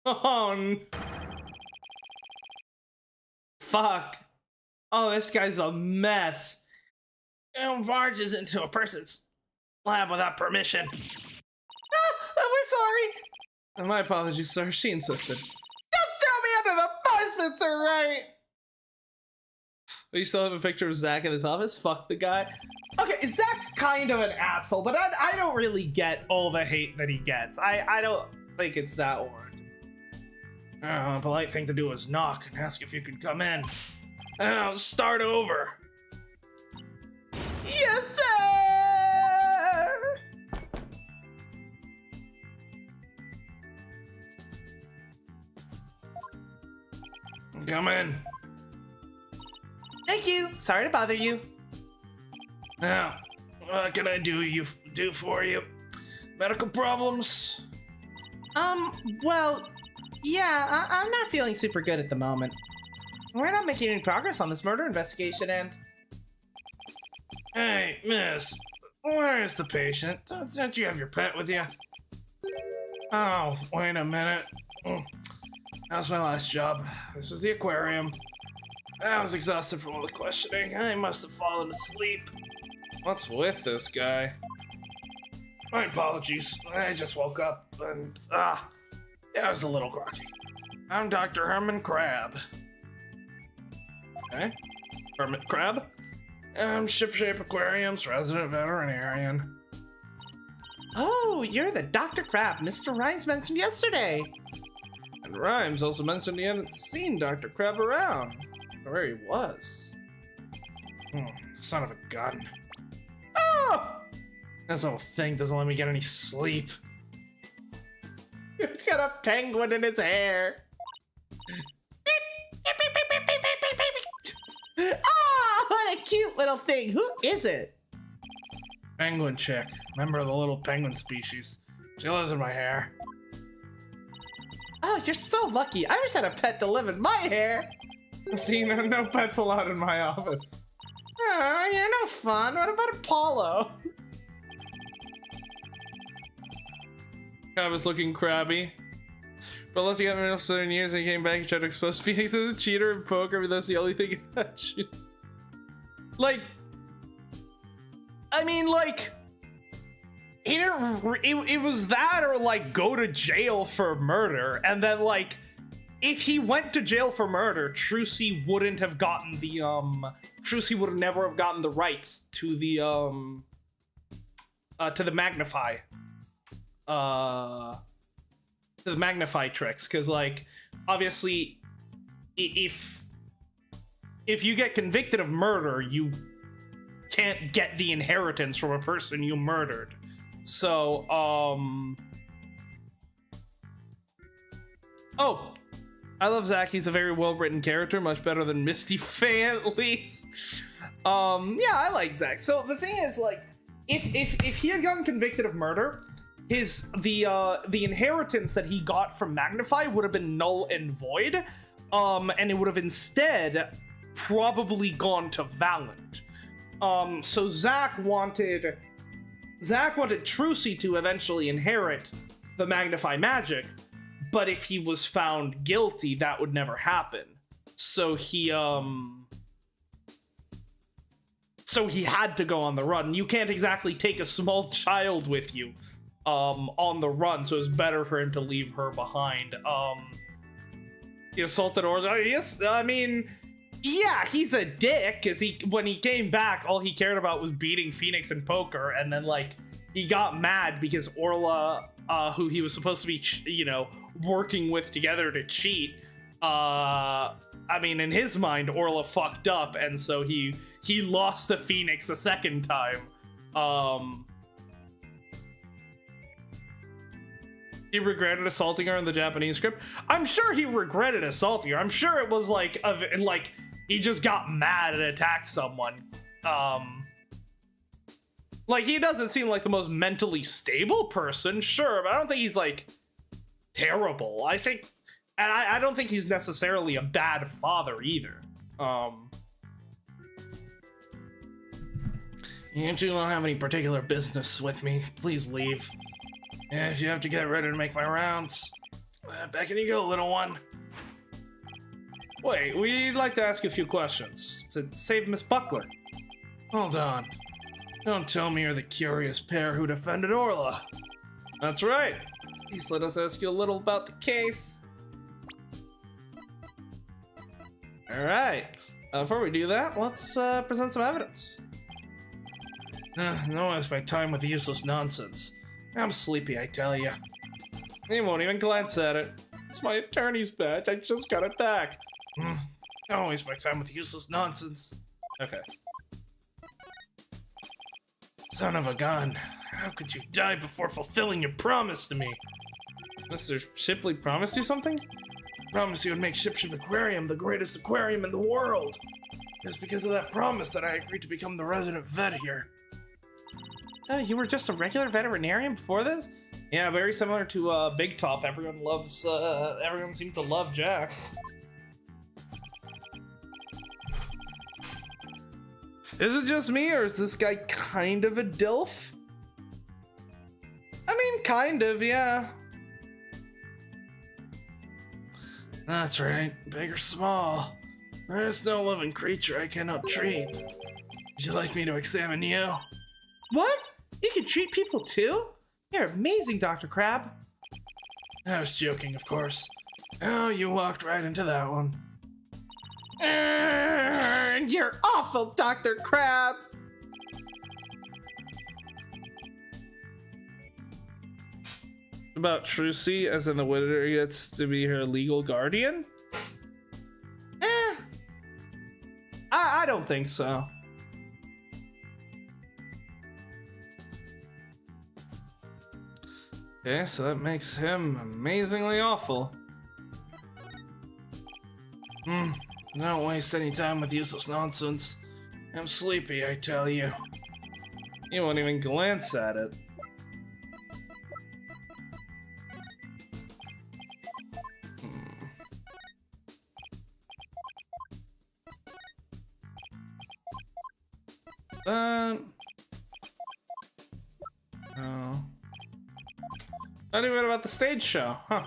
Oh, fuck. Oh, this guy's a mess. Barges into a person's lab without permission. Ah, we're sorry. My apologies, sir. She insisted. Don't throw me under the bus, Mr. Wright. You still have a picture of Zach in his office? Fuck the guy. Okay, Zach's kind of an asshole, but I don't really get all the hate that he gets. I don't think it's that warranted. A polite thing to do is knock and ask if you can come in. I'll start over. Yes, sir! Come in. Thank you. Sorry to bother you. Now, what can I do for you? Medical problems? Well, yeah, I'm not feeling super good at the moment. We're not making any progress on this murder investigation, and... Hey, miss, where is the patient? Don't you have your pet with you? Oh, wait a minute. That was my last job. This is the aquarium. I was exhausted from all the questioning. I must have fallen asleep. What's with this guy? My apologies. I just woke up and, yeah, I was a little groggy. I'm Dr. Herman Crab. Okay. Hermit Crab? I'm Shipshape Aquarium's resident veterinarian. Oh, you're the Dr. Crab Mr. Rhymes mentioned yesterday. And Rhymes also mentioned he hadn't seen Dr. Crab around, or where he was. Son of a gun. Oh! This whole thing doesn't let me get any sleep. He's got a penguin in his hair. Oh, what a cute little thing. Who is it? Penguin chick, member of the little penguin species. She lives in my hair. Oh, you're so lucky. I wish I had a pet to live in my hair. No pets allowed in my office. Oh, you're no fun. What about Apollo? I was looking crabby. But unless you got enough 7 years and he came back and tried to expose Phoenix as a cheater in poker, but that's the only thing that should... Like... I mean, like... He didn't... It was that or, like, go to jail for murder, and then, like... If he went to jail for murder, Trucy wouldn't have gotten the, Trucy would never have gotten the rights to the magnify. To the magnify tricks, because, like, obviously, if you get convicted of murder, you can't get the inheritance from a person you murdered. So, Oh! I love Zach. He's a very well-written character, much better than Misty Faye, at least. Yeah, I like Zach. So the thing is, like, if he had gotten convicted of murder, the inheritance that he got from Magnify would have been null and void, and it would have instead probably gone to Valent. So Zach wanted Trucy to eventually inherit the Magnify magic. But if he was found guilty, that would never happen. So he had to go on the run. You can't exactly take a small child with you, on the run, so it's better for him to leave her behind. He assaulted Orca. Yes, I mean, yeah, he's a dick, because when he came back, all he cared about was beating Phoenix in poker, and then, like, he got mad because Orla, who he was supposed to be, working with together to cheat, I mean, in his mind, Orla fucked up, and so he lost to Phoenix a second time. He regretted assaulting her in the Japanese script. I'm sure he regretted assaulting her. I'm sure it was like he just got mad and attacked someone. Like, he doesn't seem like the most mentally stable person, sure, but I don't think he's, like, terrible. I think, and I don't think he's necessarily a bad father either. You two don't have any particular business with me. Please leave. If you have to get ready to make my rounds, back in you go, little one. Wait, we'd like to ask a few questions to save Miss Buckler. Hold on. Don't tell me you're the curious pair who defended Orla. That's right. Please let us ask you a little about the case. Alright. Before we do that, let's present some evidence. No waste my time with useless nonsense. I'm sleepy, I tell ya. He won't even glance at it. It's my attorney's badge. I just got it back. Don't waste my time with useless nonsense. Okay. Son of a gun. How could you die before fulfilling your promise to me? Mr. Shipley promised you something? Promised he would make Ship Aquarium the greatest aquarium in the world. It's because of that promise that I agreed to become the resident vet here. You were just a regular veterinarian before this? Yeah, very similar to Big Top. Everyone seems to love Jack. Is it just me, or is this guy kind of a DILF? I mean, kind of, yeah. That's right, big or small. There is no living creature I cannot treat. Would you like me to examine you? What? You can treat people too? You're amazing, Dr. Crab. I was joking, of course. Oh, you walked right into that one. You're awful, Dr. Crab. About Trucy, as in the winner gets to be her legal guardian? I don't think so. Okay, so that makes him amazingly awful. Don't waste any time with useless nonsense. I'm sleepy, I tell you. You won't even glance at it. Oh. Not even about the stage show, huh?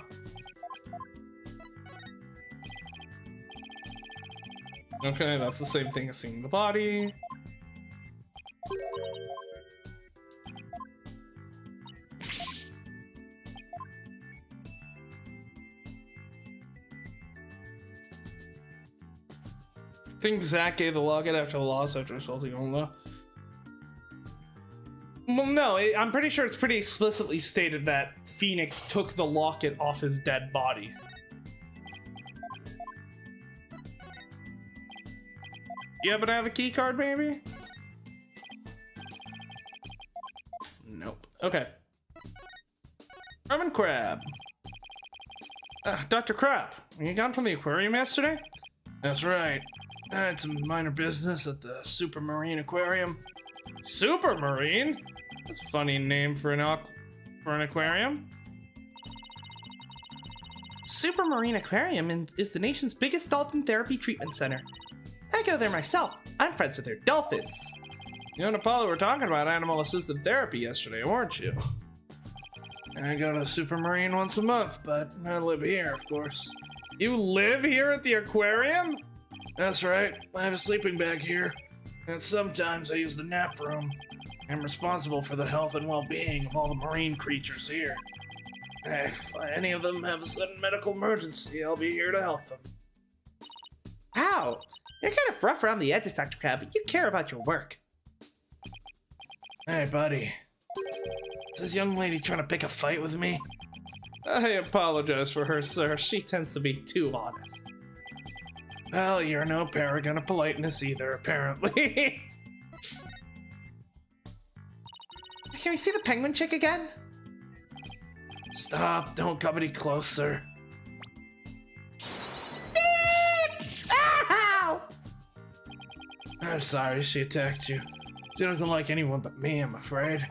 Okay, that's the same thing as seeing the body. I think Zach gave the locket after the loss after assaulting Ola. Well, no, I'm pretty sure it's pretty explicitly stated that Phoenix took the locket off his dead body. Yeah, but I have a key card, maybe? Nope. Okay. Herman Crab. Dr. Crab, were you gone from the aquarium yesterday? That's right. I had some minor business at the Supermarine Aquarium. Supermarine? That's a funny name for an aquarium. Supermarine Aquarium is the nation's biggest dolphin therapy treatment center. I go there myself. I'm friends with their dolphins. You and Apollo were talking about animal-assisted therapy yesterday, weren't you? I go to Supermarine once a month, but I live here, of course. You live here at the aquarium? That's right. I have a sleeping bag here, and sometimes I use the nap room. I'm responsible for the health and well-being of all the marine creatures here. If any of them have a sudden medical emergency, I'll be here to help them. Wow, you're kind of rough around the edges, Dr. Crab, but you care about your work. Hey, buddy. Is this young lady trying to pick a fight with me? I apologize for her, sir. She tends to be too honest. Well, you're no paragon of politeness either, apparently. Can we see the penguin chick again? Stop, don't come any closer. Ow! I'm sorry she attacked you. She doesn't like anyone but me, I'm afraid.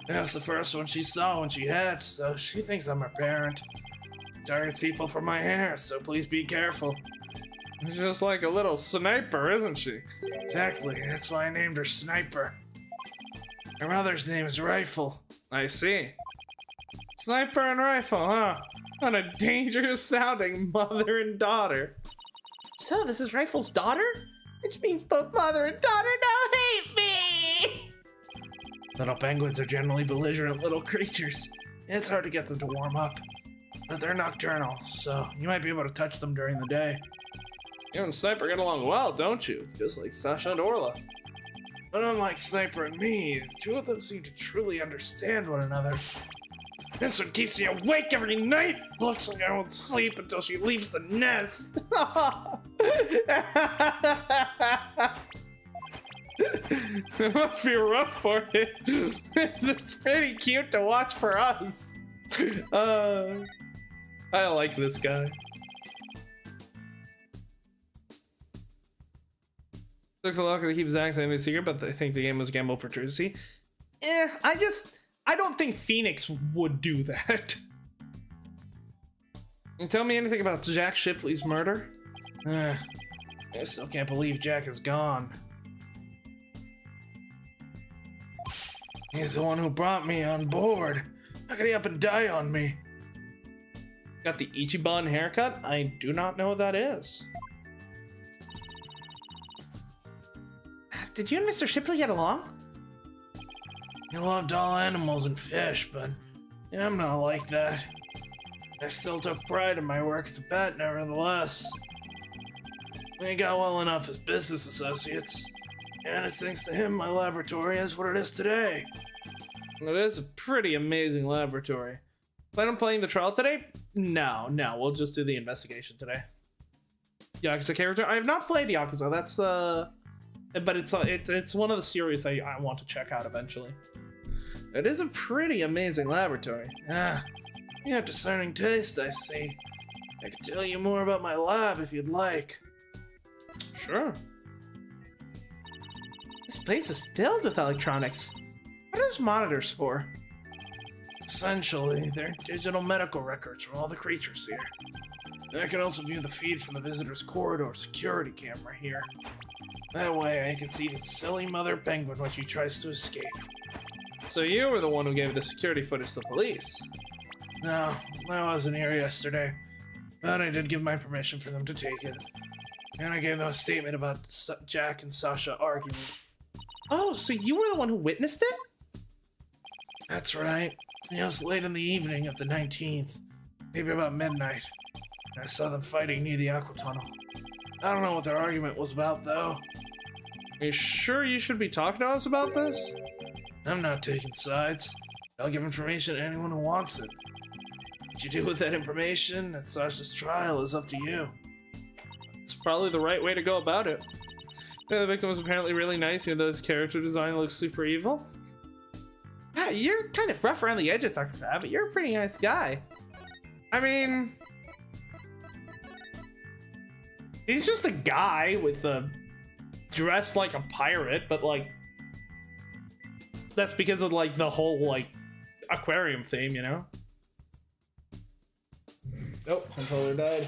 That's the first one she saw when she hatched, so she thinks I'm her parent. She targets people for my hair, so please be careful. She's just like a little sniper, isn't she? Exactly, that's why I named her Sniper. Her mother's name is Rifle. I see. Sniper and Rifle, huh? What a dangerous sounding mother and daughter. So this is Rifle's daughter? Which means both mother and daughter now hate me! Little penguins are generally belligerent little creatures. It's hard to get them to warm up. But they're nocturnal, so you might be able to touch them during the day. You and Sniper get along well, don't you? Just like Sasha and Orla. But unlike Sniper and me, the two of them seem to truly understand one another. This one keeps me awake every night. Looks like I won't sleep until she leaves the nest. It must be rough for it. It's pretty cute to watch for us. I like this guy. Looks a lot to keep Zach saying a secret, but I think the game was a gamble for trucy. I don't think Phoenix would do that. Can you tell me anything about Jack Shipley's murder? I still can't believe Jack is gone. He's the one who brought me on board. How could he up and die on me? Got the Ichiban haircut? I do not know what that is. Did you and Mr. Shipley get along? I loved all animals and fish, but yeah, I'm not like that. I still took pride in my work as a pet, nevertheless. We got well enough as business associates, and it's thanks to him my laboratory is what it is today. It is a pretty amazing laboratory. Plan on playing the trial today? No, we'll just do the investigation today. Yakuza character? I have not played Yakuza, that's but it's one of the series I want to check out eventually. It is a pretty amazing laboratory. You have discerning taste, I see. I can tell you more about my lab if you'd like. Sure. This place is filled with electronics. What are those monitors for? Essentially, they're digital medical records from all the creatures here. I can also view the feed from the visitor's corridor security camera here. That way I can see the silly mother penguin when she tries to escape. So you were the one who gave the security footage to the police? No, I wasn't here yesterday. But I did give my permission for them to take it. And I gave them a statement about Jack and Sasha arguing. Oh, so you were the one who witnessed it? That's right. It was late in the evening of the 19th. Maybe about midnight. I saw them fighting near the aqua tunnel. I don't know what their argument was about, though. Are you sure you should be talking to us about this? I'm not taking sides. I'll give information to anyone who wants it. What you do with that information at Sasha's trial is up to you. It's probably the right way to go about it. Yeah, the victim was apparently really nice, even though his character design looks super evil. Yeah, you're kind of rough around the edges, Dr. Fab, but you're a pretty nice guy. I mean, he's just a guy with a dressed like a pirate, but like that's because of like the whole like aquarium theme, you know? Oh, controller died.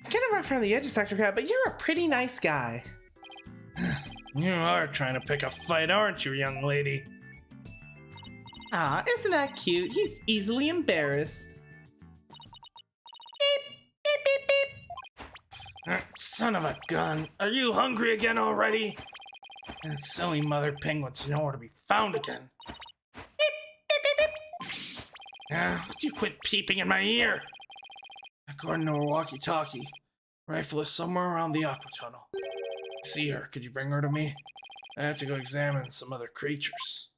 Kind of rough around the edges, Dr. Crab, but you're a pretty nice guy. You are trying to pick a fight, aren't you, young lady? Ah, isn't that cute? He's easily embarrassed. Beep, beep, beep, beep. Son of a gun. Are you hungry again already? That silly mother penguin's nowhere to be found again. Beep, beep, beep, beep. Would you quit peeping in my ear? According to a walkie-talkie, rifle is somewhere around the aqua tunnel. See her. Could you bring her to me? I have to go examine some other creatures.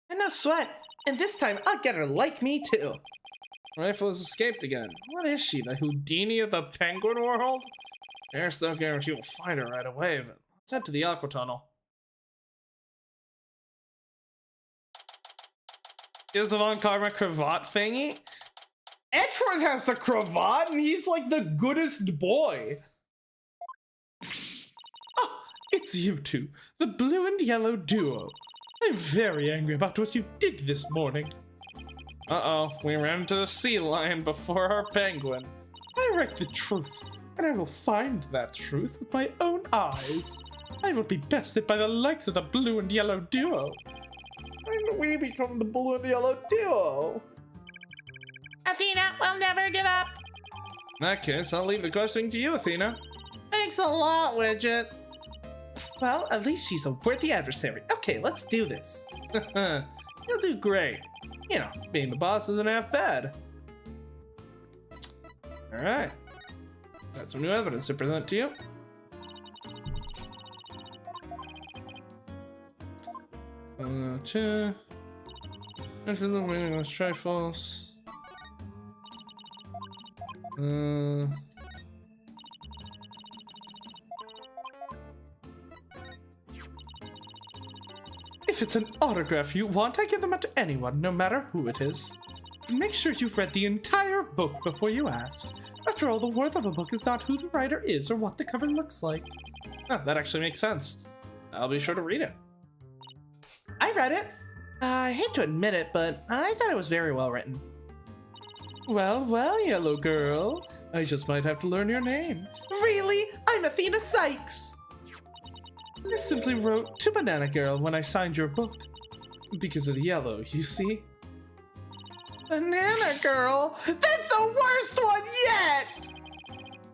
And no sweat. And this time, I'll get her like me, too. Rifle has escaped again. What is she, the Houdini of the penguin world? There's no guarantee we'll find her right away, but let's head to the aqua tunnel. Is the Von Karma cravat thingy? Edgeworth has the cravat, and he's like the goodest boy. Oh, it's you two, the blue and yellow duo. I'm very angry about what you did this morning. Uh-oh, we ran into the sea lion before our penguin. I write the truth, and I will find that truth with my own eyes. I will be bested by the likes of the blue and yellow duo. When we become the blue and yellow duo? Athena will never give up. In that case, I'll leave the questioning to you, Athena. Thanks a lot, Widget. Well, at least she's a worthy adversary. Okay, let's do this. You'll do great. You know, being the boss isn't half bad. Alright. Got some new evidence to present to you. Next is the waiting on Triforce. If it's an autograph you want, I give them out to anyone, no matter who it is. But make sure you've read the entire book before you ask. After all, the worth of a book is not who the writer is or what the cover looks like. Huh, that actually makes sense. I'll be sure to read it. I read it. I hate to admit it, but I thought it was very well written. Well, well, yellow girl. I just might have to learn your name. Really? I'm Athena Sykes! I simply wrote to Banana Girl when I signed your book. Because of the yellow, you see? Banana Girl? That's the worst one yet!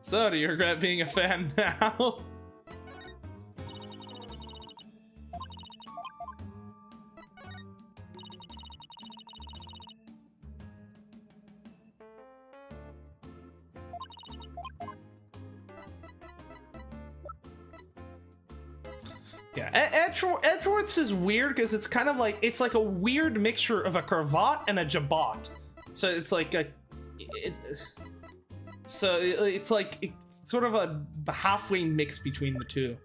So, do you regret being a fan now? Yeah, Edgeworth's is weird because it's kind of like, it's like a weird mixture of a cravat and a jabot. So it's like a, it's like it's sort of a halfway mix between the two.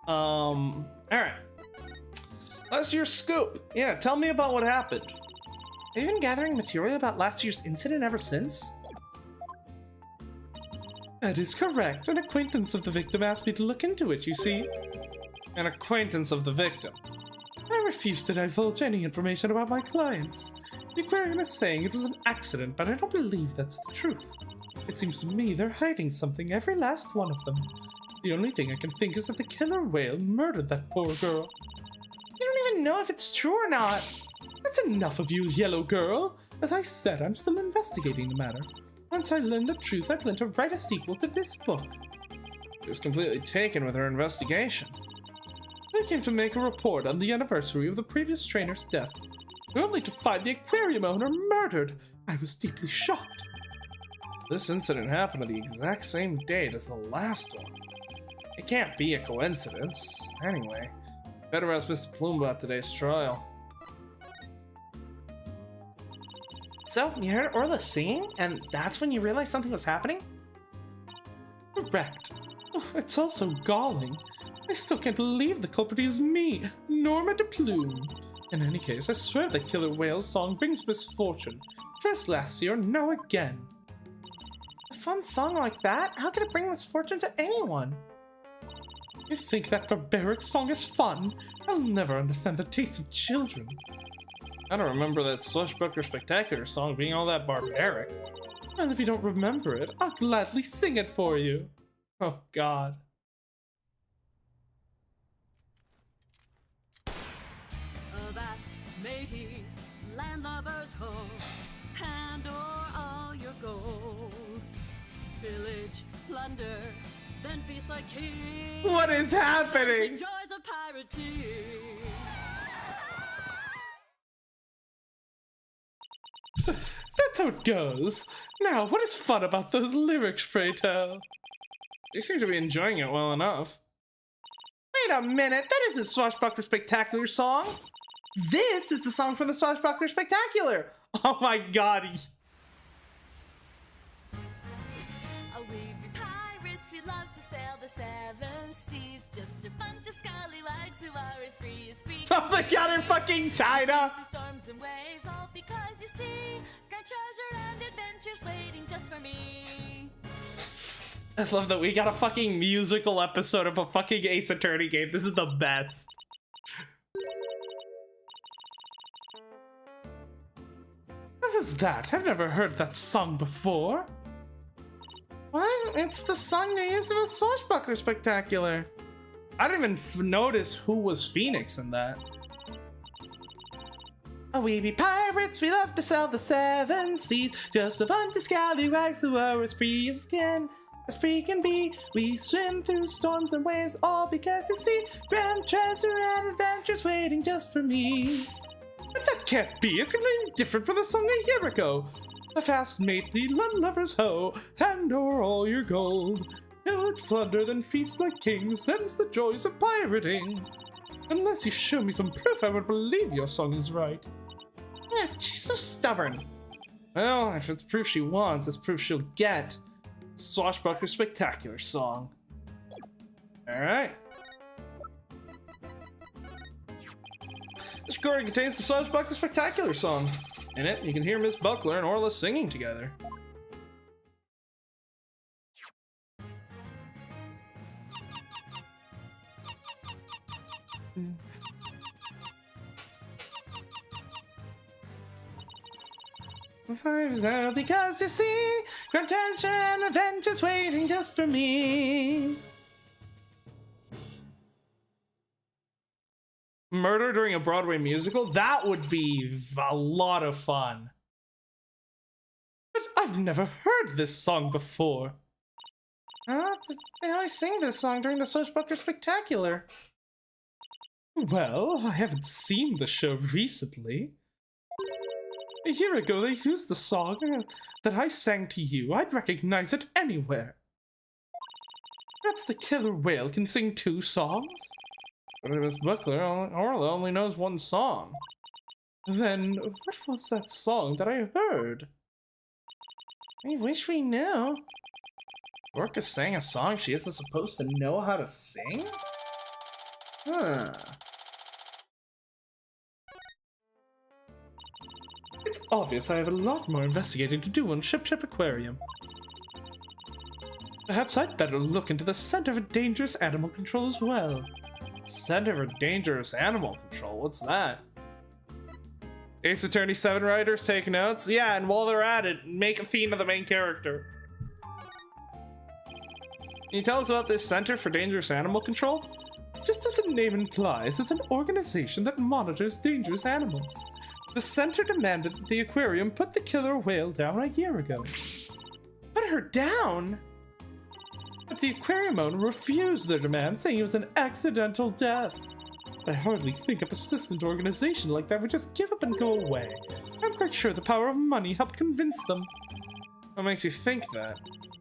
All right, that's your scoop. Yeah, tell me about what happened. Have you been gathering material about last year's incident ever since? That is correct. An acquaintance of the victim asked me to look into it, you see. An acquaintance of the victim. I refuse to divulge any information about my clients. The aquarium is saying it was an accident, but I don't believe that's the truth. It seems to me they're hiding something, every last one of them. The only thing I can think is that the killer whale murdered that poor girl. You don't even know if it's true or not. That's enough of you, yellow girl. As I said, I'm still investigating the matter. Once I learn the truth, I plan to write a sequel to this book. She was completely taken with her investigation. I came to make a report on the anniversary of the previous trainer's death, only to find the aquarium owner murdered. I was deeply shocked. This incident happened on the exact same date as the last one. It can't be a coincidence. Anyway, better ask Mr. Plume about today's trial. So, you heard Orla singing, and that's when you realized something was happening? Correct. Oh, it's all so galling. I still can't believe the culprit is me, Norma de Plume. In any case, I swear that Killer Whale's song brings misfortune. First last year, now again. A fun song like that? How could it bring misfortune to anyone? You think that barbaric song is fun? I'll never understand the taste of children. I don't remember that Swashbuckler Spectacular song being all that barbaric. And if you don't remember it, I'll gladly sing it for you. Oh, God. Avast, mateys, landlubbers ho, hand o'er all your gold. Pillage, plunder, then feast like kings. What is happening? Joys of pirating. That's how it goes. Now, what is fun about those lyrics, pray tell? You seem to be enjoying it well enough. Wait a minute, that isn't Swashbuckler Spectacular song. This is the song from the Swashbuckler Spectacular. Oh my god. Oh, we be pirates, we love to sail the seven seas. Just a bunch of scallywags who are as free as free. Oh, they got her fucking tied up. Through storms and waves, all because you see great treasure and adventures waiting just for me. I love that we got a fucking musical episode of a fucking Ace Attorney game. This is the best. What was that? I've never heard that song before. What? It's the song they used in the Swashbuckler Spectacular. I didn't even notice who was Phoenix in that. Oh, we be pirates, we love to sail the seven seas. Just a bunch of scallywags who are as free as skin. as free can be. We swim through storms and waves, all because you see grand treasure and adventures waiting just for me. But that can't be. It's completely different from the song a year ago. A fast mate, the lovers ho, hand o'er all your gold. Pillage, plunder, then feast like kings. Them's the joys of pirating. Unless you show me some proof, I would believe your song is right. Yeah, she's so stubborn. Well, if it's proof she wants, it's proof she'll get. Swashbuckler Spectacular song. Alright. This recording contains the Swashbuckler Spectacular song. In it, you can hear Miss Buckler and Orla singing together. Five's out because you see grand treasure and adventures waiting just for me. Murder during a Broadway musical? That would be a lot of fun. But I've never heard this song before. They always sing this song during the Swashbuckler Spectacular. Well, I haven't seen the show recently. A year ago, they used the song that I sang to you. I'd recognize it anywhere. Perhaps the killer whale can sing 2 songs? But Miss Buckler, Orla only knows 1 song. Then, what was that song that I heard? I wish we knew. Orca sang a song she isn't supposed to know how to sing? Huh. It's obvious I have a lot more investigating to do on Ship Aquarium. Perhaps I'd better look into the Center for Dangerous Animal Control as well. Center for Dangerous Animal Control? What's that? Ace Attorney 7 writers take notes? Yeah, and while they're at it, make Athena the main character. Can you tell us about this Center for Dangerous Animal Control? Just as the name implies, it's an organization that monitors dangerous animals. The center demanded that the aquarium put the killer whale down a year ago. Put her down? But the aquarium owner refused their demand, saying it was an accidental death. I hardly think a persistent organization like that would just give up and go away. I'm quite sure the power of money helped convince them. What makes you think that?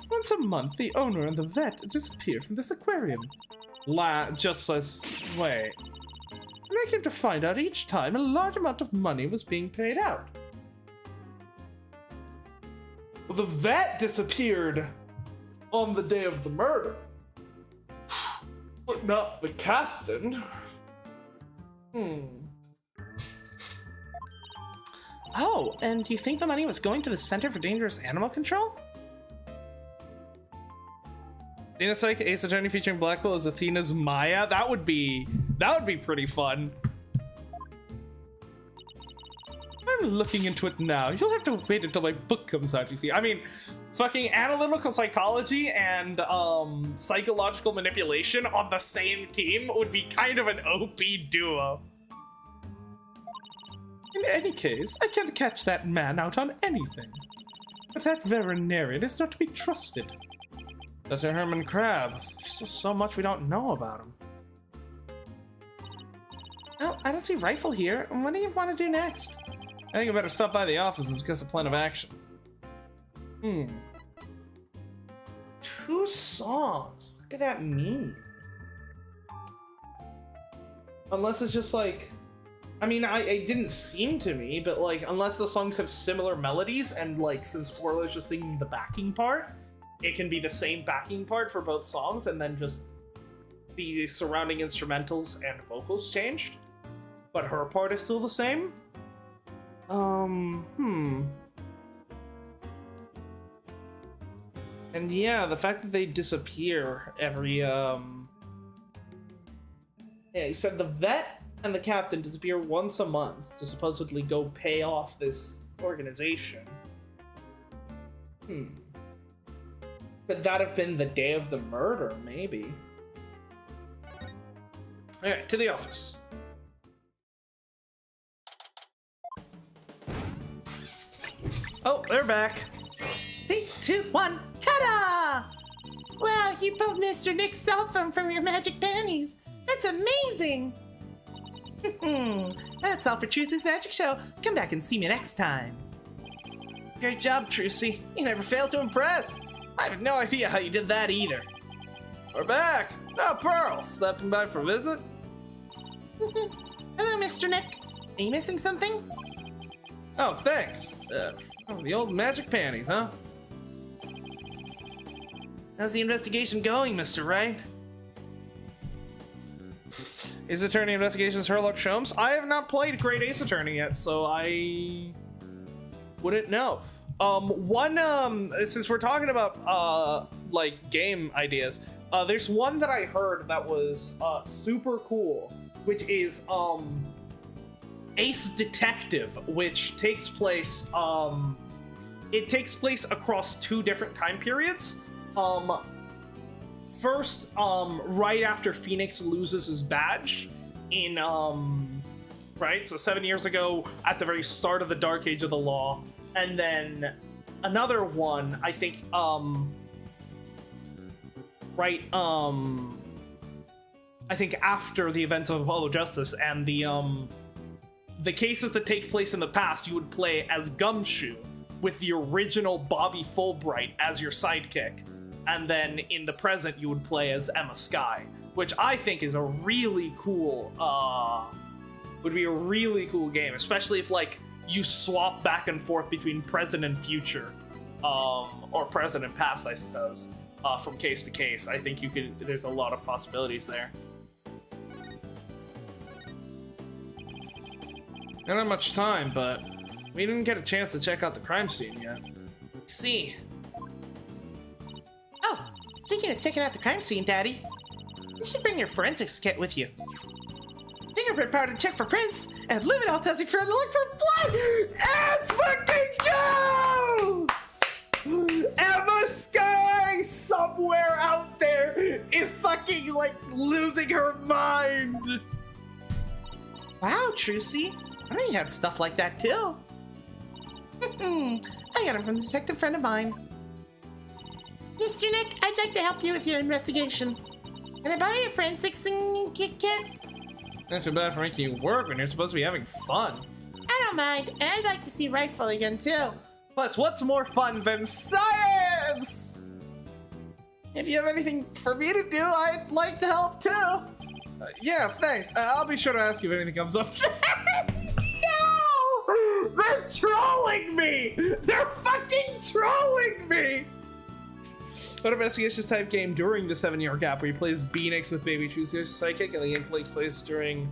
Once a month, the owner and the vet disappear from this aquarium. Wait. And I came to find out each time a large amount of money was being paid out. Well, the vet disappeared on the day of the murder. But not the captain. Oh, and do you think the money was going to the Center for Dangerous Animal Control? Athena Psyche, Ace Attorney featuring Blackwell as Athena's Maya. That would be pretty fun. I'm looking into it now. You'll have to wait until my book comes out, you see. I mean, fucking analytical psychology and psychological manipulation on the same team would be kind of an OP duo. In any case, I can't catch that man out on anything. But that veterinarian is not to be trusted. Dr. Herman Crab. There's just so much we don't know about him. Oh, I don't see Rifle here. What do you want to do next? I think I better stop by the office and discuss a plan of action. 2 songs? What could that mean? Unless it's just like... I mean, it didn't seem to me, but like, unless the songs have similar melodies, and like, since Orla's just singing the backing part, it can be the same backing part for both songs, and then just the surrounding instrumentals and vocals changed. But her part is still the same? And yeah, the fact that they disappear every, Yeah, he said the vet and the captain disappear once a month to supposedly go pay off this organization. Could that have been the day of the murder, maybe? Alright, to the office. Oh, they're back. 3, 2, 1, ta-da! Wow, you pulled Mr. Nick's cell phone from your magic panties. That's amazing. That's all for Trucy's Magic Show. Come back and see me next time. Great job, Trucy. You never fail to impress. I have no idea how you did that either. We're back. Oh, Pearl, stepping by for a visit. Hello, Mr. Nick. Are you missing something? Oh, thanks. The old magic panties, huh? How's the investigation going, Mr. Wright? Ace Attorney Investigations Herlock Sholmes. I have not played Great Ace Attorney yet, so I wouldn't know. Since we're talking about like game ideas, there's one that I heard that was super cool, which is Ace Detective, which takes place it takes place across 2 different time periods. First, right after Phoenix loses his badge in right, so 7 years ago at the very start of the Dark Age of the Law, and then another one, I think, right, I think after the events of Apollo Justice, and the cases that take place in the past, you would play as Gumshoe with the original Bobby Fulbright as your sidekick, and then in the present you would play as Emma Skye, which I think is a really cool, would be a really cool game, especially if like you swap back and forth between present and future, or present and past, I suppose, from case to case. I think you could. There's a lot of possibilities there. I don't have much time, but we didn't get a chance to check out the crime scene yet. See. Oh, speaking of checking out the crime scene, Daddy, you should bring your forensics kit with you. Fingerprint powder to check for prints, and luminol testing for the look for blood. Let's fucking go! Emma Skye somewhere out there is fucking like losing her mind. Wow, Trucy, I know you had stuff like that too. I got it from a detective friend of mine. Mr. Nick, I'd like to help you with your investigation. Can I borrow your forensics kit? That's too bad for making you work when you're supposed to be having fun. I don't mind, and I'd like to see Rifle again too. Plus, what's more fun than science? If you have anything for me to do, I'd like to help too. Yeah, thanks. I'll be sure to ask you if anything comes up. No! They're trolling me! They're fucking trolling me! An investigations type game during the 7-year gap where he plays Phoenix with Baby Trucy's psychic, and the game takes place during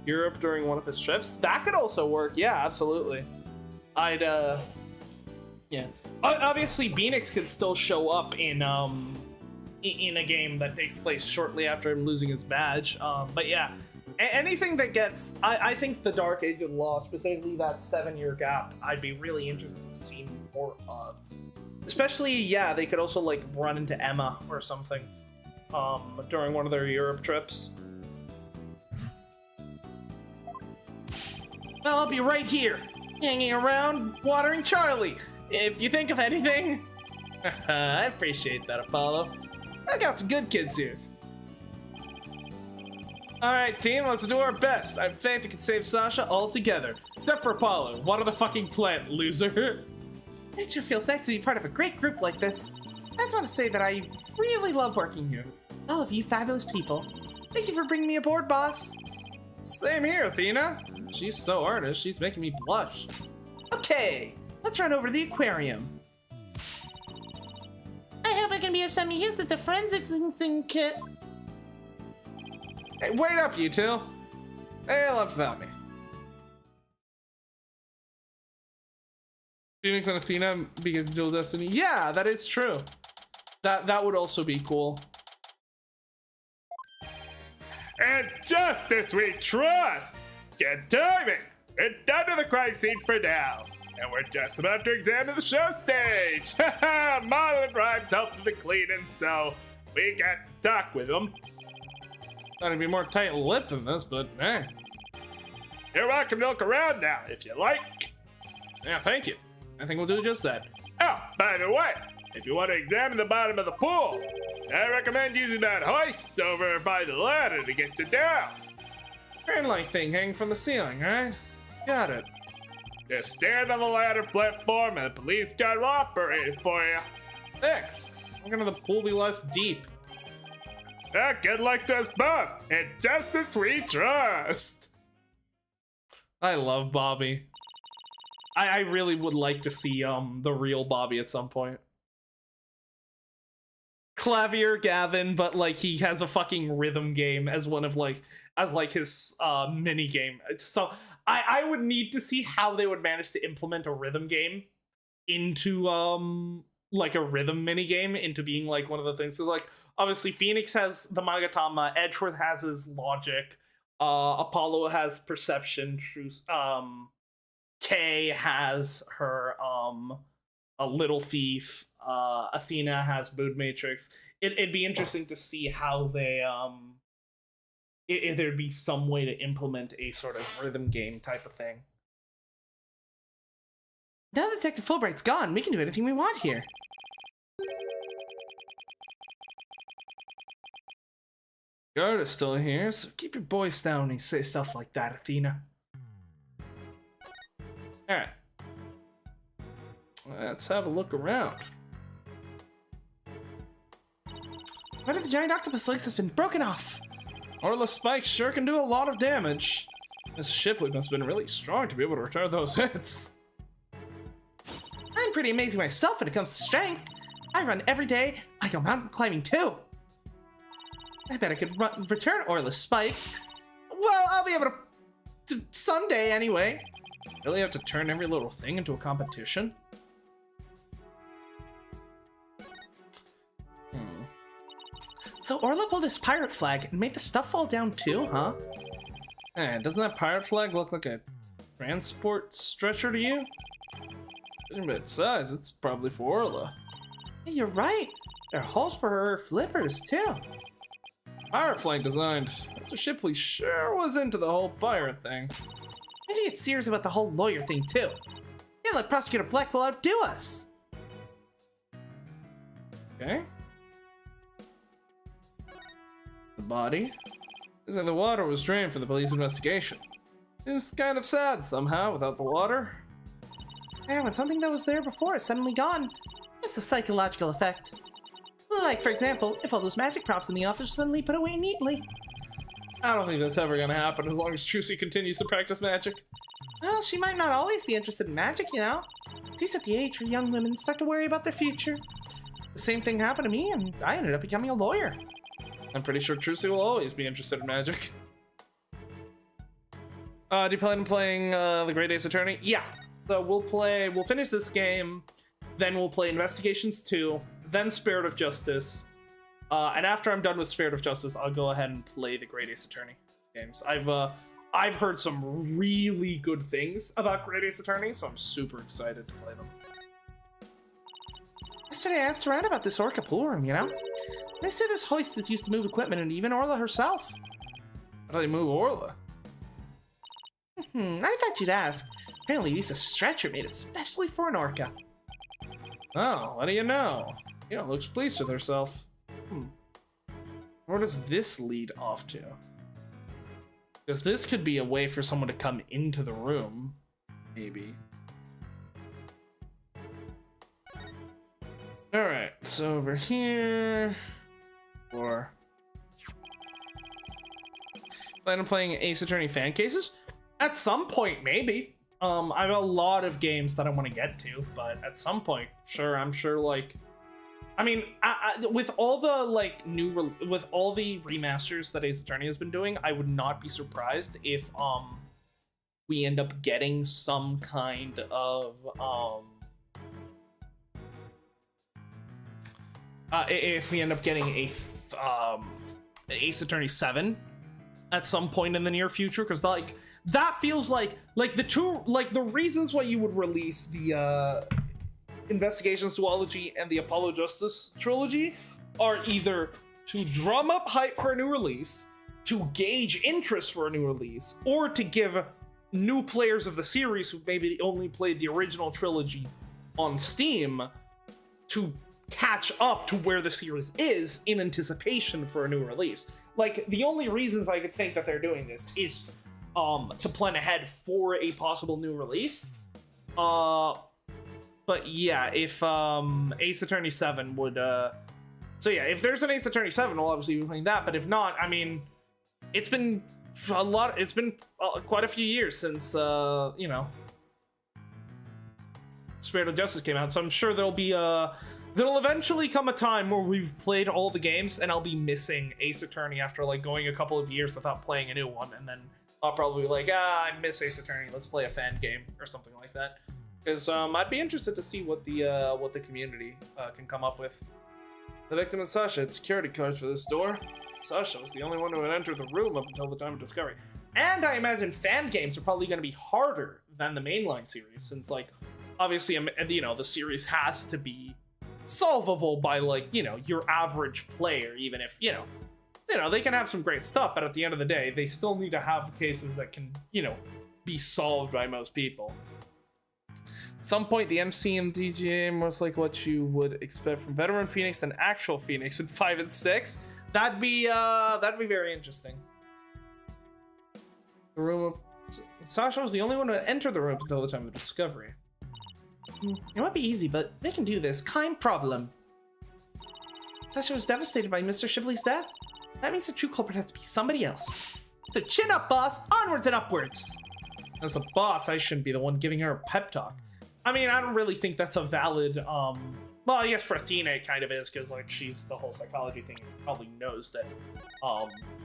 Europe during one of his trips. That could also work. Yeah, absolutely. Yeah. Obviously, Phoenix could still show up in a game that takes place shortly after him losing his badge. But yeah, anything that gets, I think the Dark Age of the Law, specifically that 7-year gap, I'd be really interested in seeing more of. Especially, yeah, they could also like run into Emma or something during one of their Europe trips. I'll be right here, hanging around, watering Charlie. If you think of anything. I appreciate that, Apollo. I got some good kids here. Alright, team, let's do our best. I have faith we can save Sasha all together. Except for Apollo. Water the fucking plant, loser. It sure feels nice to be part of a great group like this. I just want to say that I really love working here. All of you fabulous people. Thank you for bringing me aboard, boss. Same here, Athena. She's so earnest, she's making me blush. Okay, let's run over to the aquarium. I hope I can be of some use at the forensics kit. Hey, wait up, you two. They left without me. Phoenix and Athena because dual destiny. Yeah, that is true. That would also be cool. And just as we trust, good timing. We're done to the crime scene for now. And we're just about to examine the show stage. Model and Rhymes helped with the cleaning, so we got to talk with them. Thought it'd be more tight-lipped than this, but eh. You're welcome to look around now, if you like. Yeah, thank you. I think we'll do just that. Oh, by the way, if you want to examine the bottom of the pool, I recommend using that hoist over by the ladder to get you down. Crane-like thing hanging from the ceiling, right? Got it. Just stand on the ladder platform and the police car will operate it for you. Thanks. I'm gonna the pool be less deep. Good luck to us both, and justice we trust. I love Bobby. I really would like to see the real Bobby at some point. Clavier Gavin, but like he has a fucking rhythm game as one of like his mini game. So I would need to see how they would manage to implement a rhythm game into like a rhythm mini game into being like one of the things. So like obviously Phoenix has the Magatama, Edgeworth has his logic, Apollo has perception, Kay has her a little thief, Athena has mood matrix. It'd be interesting to see how they if there'd be some way to implement a sort of rhythm game type of thing. Now that Detective Fulbright's gone, we can do anything we want here. Guard is still here, so keep your voice down when you say stuff like that, Athena. Alright. Let's have a look around. One of the giant octopus legs has been broken off. Orla's spikes sure can do a lot of damage. This Shipley must have been really strong to be able to return those hits. I'm pretty amazing myself when it comes to strength. I run every day. I go mountain climbing too. I bet I could return Orla's spike. Well, I'll be able to someday anyway. Really have to turn every little thing into a competition? So Orla pulled this pirate flag and made the stuff fall down too, huh? Hey, doesn't that pirate flag look like a transport stretcher to you? Judging by its size, it's probably for Orla. Hey, you're right. There are holes for her flippers too. Pirate flag designed. Mr. Shipley sure was into the whole pirate thing. Maybe get serious about the whole lawyer thing too. Can't let Prosecutor Blackwell outdo us. Okay. The body. Looks like the water was drained for the police investigation. Seems kind of sad somehow without the water. Yeah, when something that was there before is suddenly gone, it's a psychological effect. Like, for example, if all those magic props in the office suddenly put away neatly. I don't think that's ever gonna happen as long as Trucy continues to practice magic. Well, she might not always be interested in magic, you know? She's at the age where young women start to worry about their future. The same thing happened to me, and I ended up becoming a lawyer. I'm pretty sure Trucy will always be interested in magic. Do you plan on playing the Great Ace Attorney? Yeah. So we'll finish this game, then we'll play Investigations 2, then Spirit of Justice. And after I'm done with Spirit of Justice, I'll go ahead and play the Great Ace Attorney games. I've heard some really good things about Great Ace Attorney, so I'm super excited to play them. Yesterday I asked around about this Orca pool room, you know? They say this hoist is used to move equipment, and even Orla herself. How do they move Orla? I thought you'd ask. Apparently, they use a stretcher made especially for an Orca. Oh, what do you know? You know, looks pleased with herself. Where does this lead off to? Because this could be a way for someone to come into the room, maybe. Alright, so over here... Or... Plan on playing Ace Attorney fan cases? At some point, maybe. I have a lot of games that I want to get to, but at some point, sure, I'm sure, like... I mean, with all the, like, with all the remasters that Ace Attorney has been doing, I would not be surprised if, we end up getting some kind of, if we end up getting a, Ace Attorney 7 at some point in the near future, because, like, that feels like the reasons why you would release the, Investigations Duology and the Apollo Justice trilogy are either to drum up hype for a new release, to gauge interest for a new release, or to give new players of the series who maybe only played the original trilogy on Steam to catch up to where the series is in anticipation for a new release. Like, the only reasons I could think that they're doing this is to plan ahead for a possible new release. But yeah, if Ace Attorney 7 would so yeah, if there's an Ace Attorney 7, we'll obviously be playing that, but if not, I mean, it's been quite a few years since you know, Spirit of Justice came out, so I'm sure there'll eventually come a time where we've played all the games and I'll be missing Ace Attorney after like going a couple of years without playing a new one, and then I'll probably be like, I miss Ace Attorney, let's play a fan game or something like that. Because I'd be interested to see what the community can come up with. The victim and Sasha had security cards for this door. Sasha was the only one who had entered the room up until the time of discovery. And I imagine fan games are probably going to be harder than the mainline series, since, like, obviously, you know, the series has to be solvable by, like, you know, your average player, even if, you know, they can have some great stuff, but at the end of the day, they still need to have cases that can, you know, be solved by most people. At some point, the MC and DGA most like what you would expect from veteran Phoenix than actual Phoenix in 5 and 6. That'd be very interesting. The room of Sasha was the only one who had entered the room until the time of discovery. It might be easy, but they can do this. Kind problem. Sasha was devastated by Mr. Shibley's death. That means the true culprit has to be somebody else. So chin up, boss. Onwards and upwards. As the boss, I shouldn't be the one giving her a pep talk. I mean, I don't really think that's a valid, well, I guess for Athena it kind of is, because, like, she's the whole psychology thing, and probably knows that,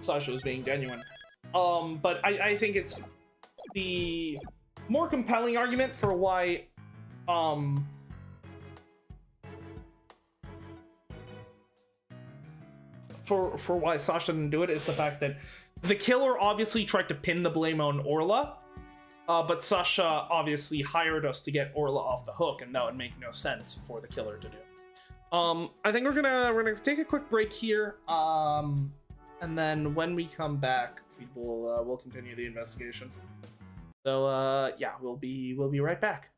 Sasha is being genuine. But I think it's the more compelling argument for why, for why Sasha didn't do it is the fact that the killer obviously tried to pin the blame on Orla, but Sasha obviously hired us to get Orla off the hook, and that would make no sense for the killer to do. I think we're gonna take a quick break here, and then when we come back, we'll continue the investigation. So yeah, we'll be right back.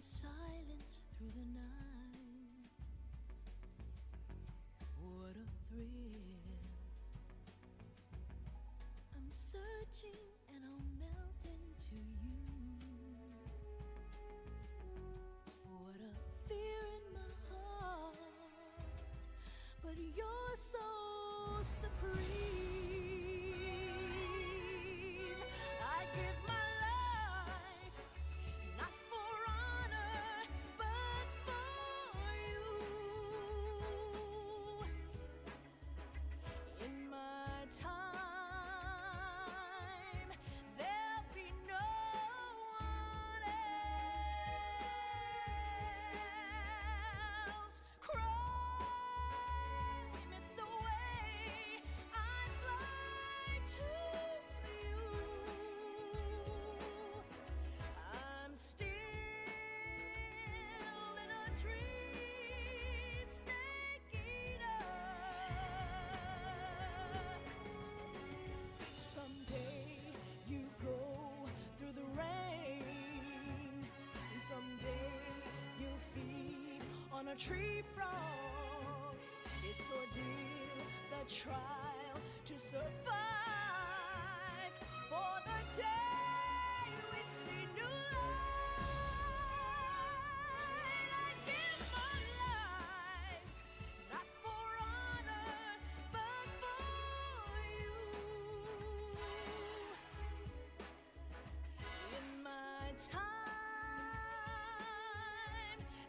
silence through the night. What a thrill. I'm searching and I'll melt into you. What a fear in my heart, but you're so supreme. I give my life, not for honor, but for you. In my time, there'll be no one else. Crime, it's the way I fly to you. I'm still in a dream, snake eater. Someday you go through the rain, and someday you'll feed on a tree frog. It's ordeal, the trial to survive for the day we see new light. I give my life, not for honor, but for you. In my time,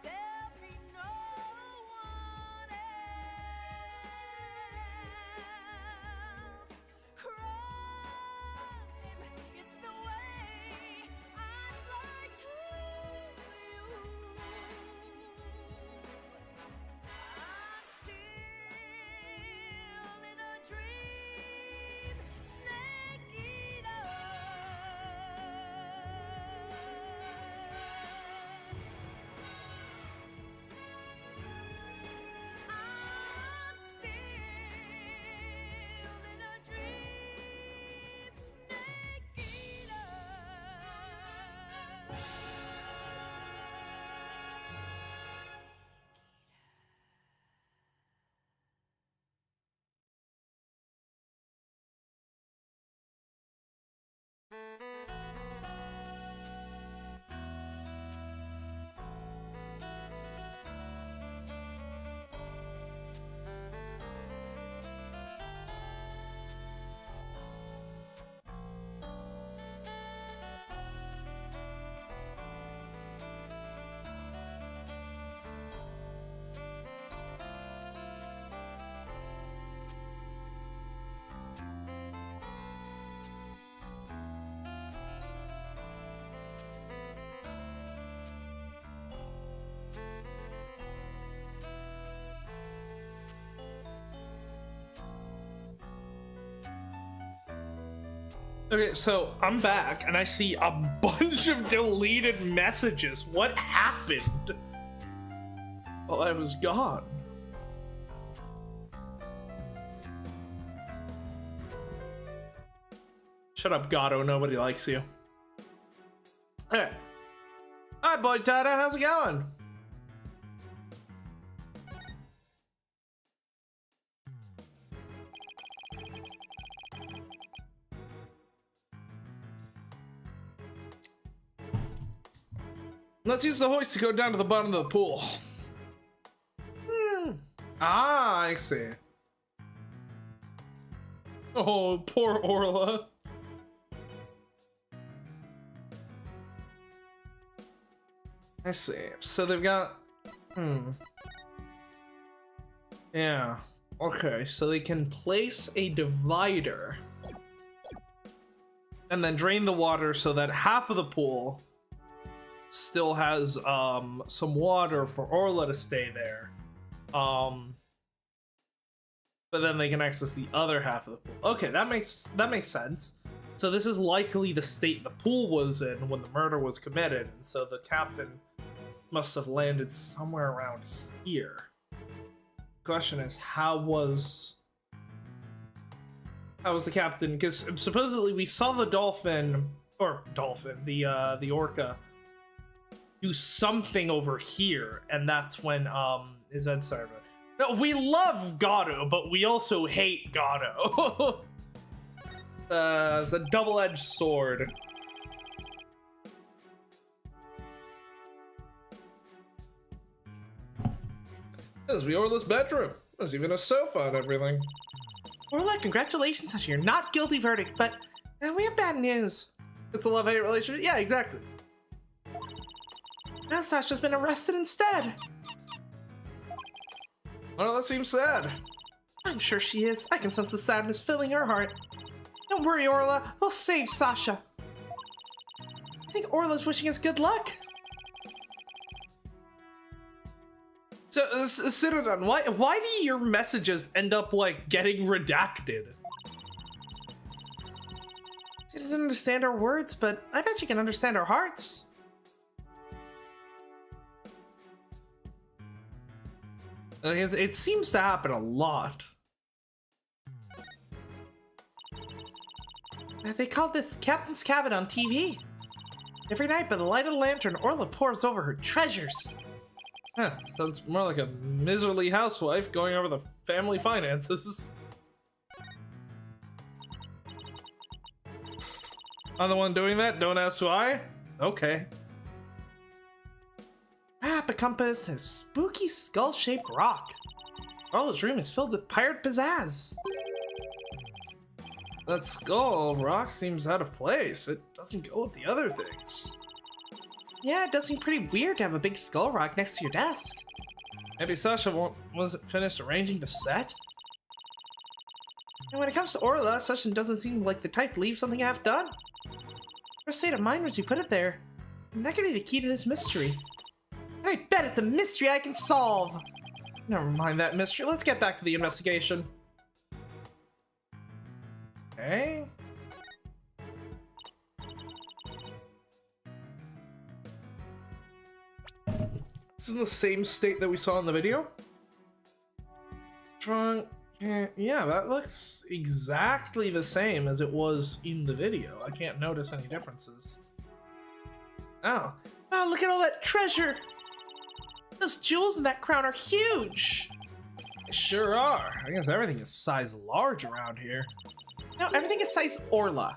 there'll be no one else. Crime, it's the way I fly to you. I'm still in a dream, snake eater. I'm still in a dream, snake eater. Okay, so I'm back and I see a bunch of deleted messages. What happened while I was gone? Shut up, Gato. Nobody likes you. Alright. Hi, boy Tata. How's it going? Let's use the hoist to go down to the bottom of the pool. Ah, I see. Oh, poor Orla. I see. So they've got... Yeah. Okay, so they can place a divider. And then drain the water so that half of the pool still has some water for Orla to stay there. But then they can access the other half of the pool. Okay, that makes sense. So this is likely the state the pool was in when the murder was committed, and so the captain must have landed somewhere around here. Question is, how was the captain? Because supposedly we saw the the orca do something over here, and that's when is that server? No, we love Gato, but we also hate Gato. It's a double-edged sword. This is Orla's bedroom. There's even a sofa and everything. Orla, congratulations on your not guilty verdict, but we have bad news. It's a love-hate relationship? Yeah, exactly. Now Sasha's been arrested instead. Oh, that seems sad. I'm sure she is. I can sense the sadness filling her heart. Don't worry, Orla. We'll save Sasha. I think Orla's wishing us good luck. So, Citadon, why do your messages end up, like, getting redacted? She doesn't understand our words, but I bet she can understand our hearts. It seems to happen a lot. They call this Captain's Cabin on TV. Every night by the light of the lantern, Orla pores over her treasures. Huh, sounds more like a miserly housewife going over the family finances. I'm the one doing that? Don't ask why? Okay. Map, a compass, and a spooky skull-shaped rock. Orla's room is filled with pirate pizzazz. That skull rock seems out of place. It doesn't go with the other things. Yeah, it does seem pretty weird to have a big skull rock next to your desk. Maybe Sasha wasn't finished arranging the set? And when it comes to Orla, Sasha doesn't seem like the type to leave something half done. Her state of mind was you put it there. And that could be the key to this mystery. And I bet it's a mystery I can solve! Never mind that mystery, let's get back to the investigation. Okay. This is in the same state that we saw in the video. Trunk. Yeah, that looks exactly the same as it was in the video. I can't notice any differences. Oh. Oh, look at all that treasure! Those jewels in that crown are huge! They sure are. I guess everything is size large around here. No, everything is size Orla.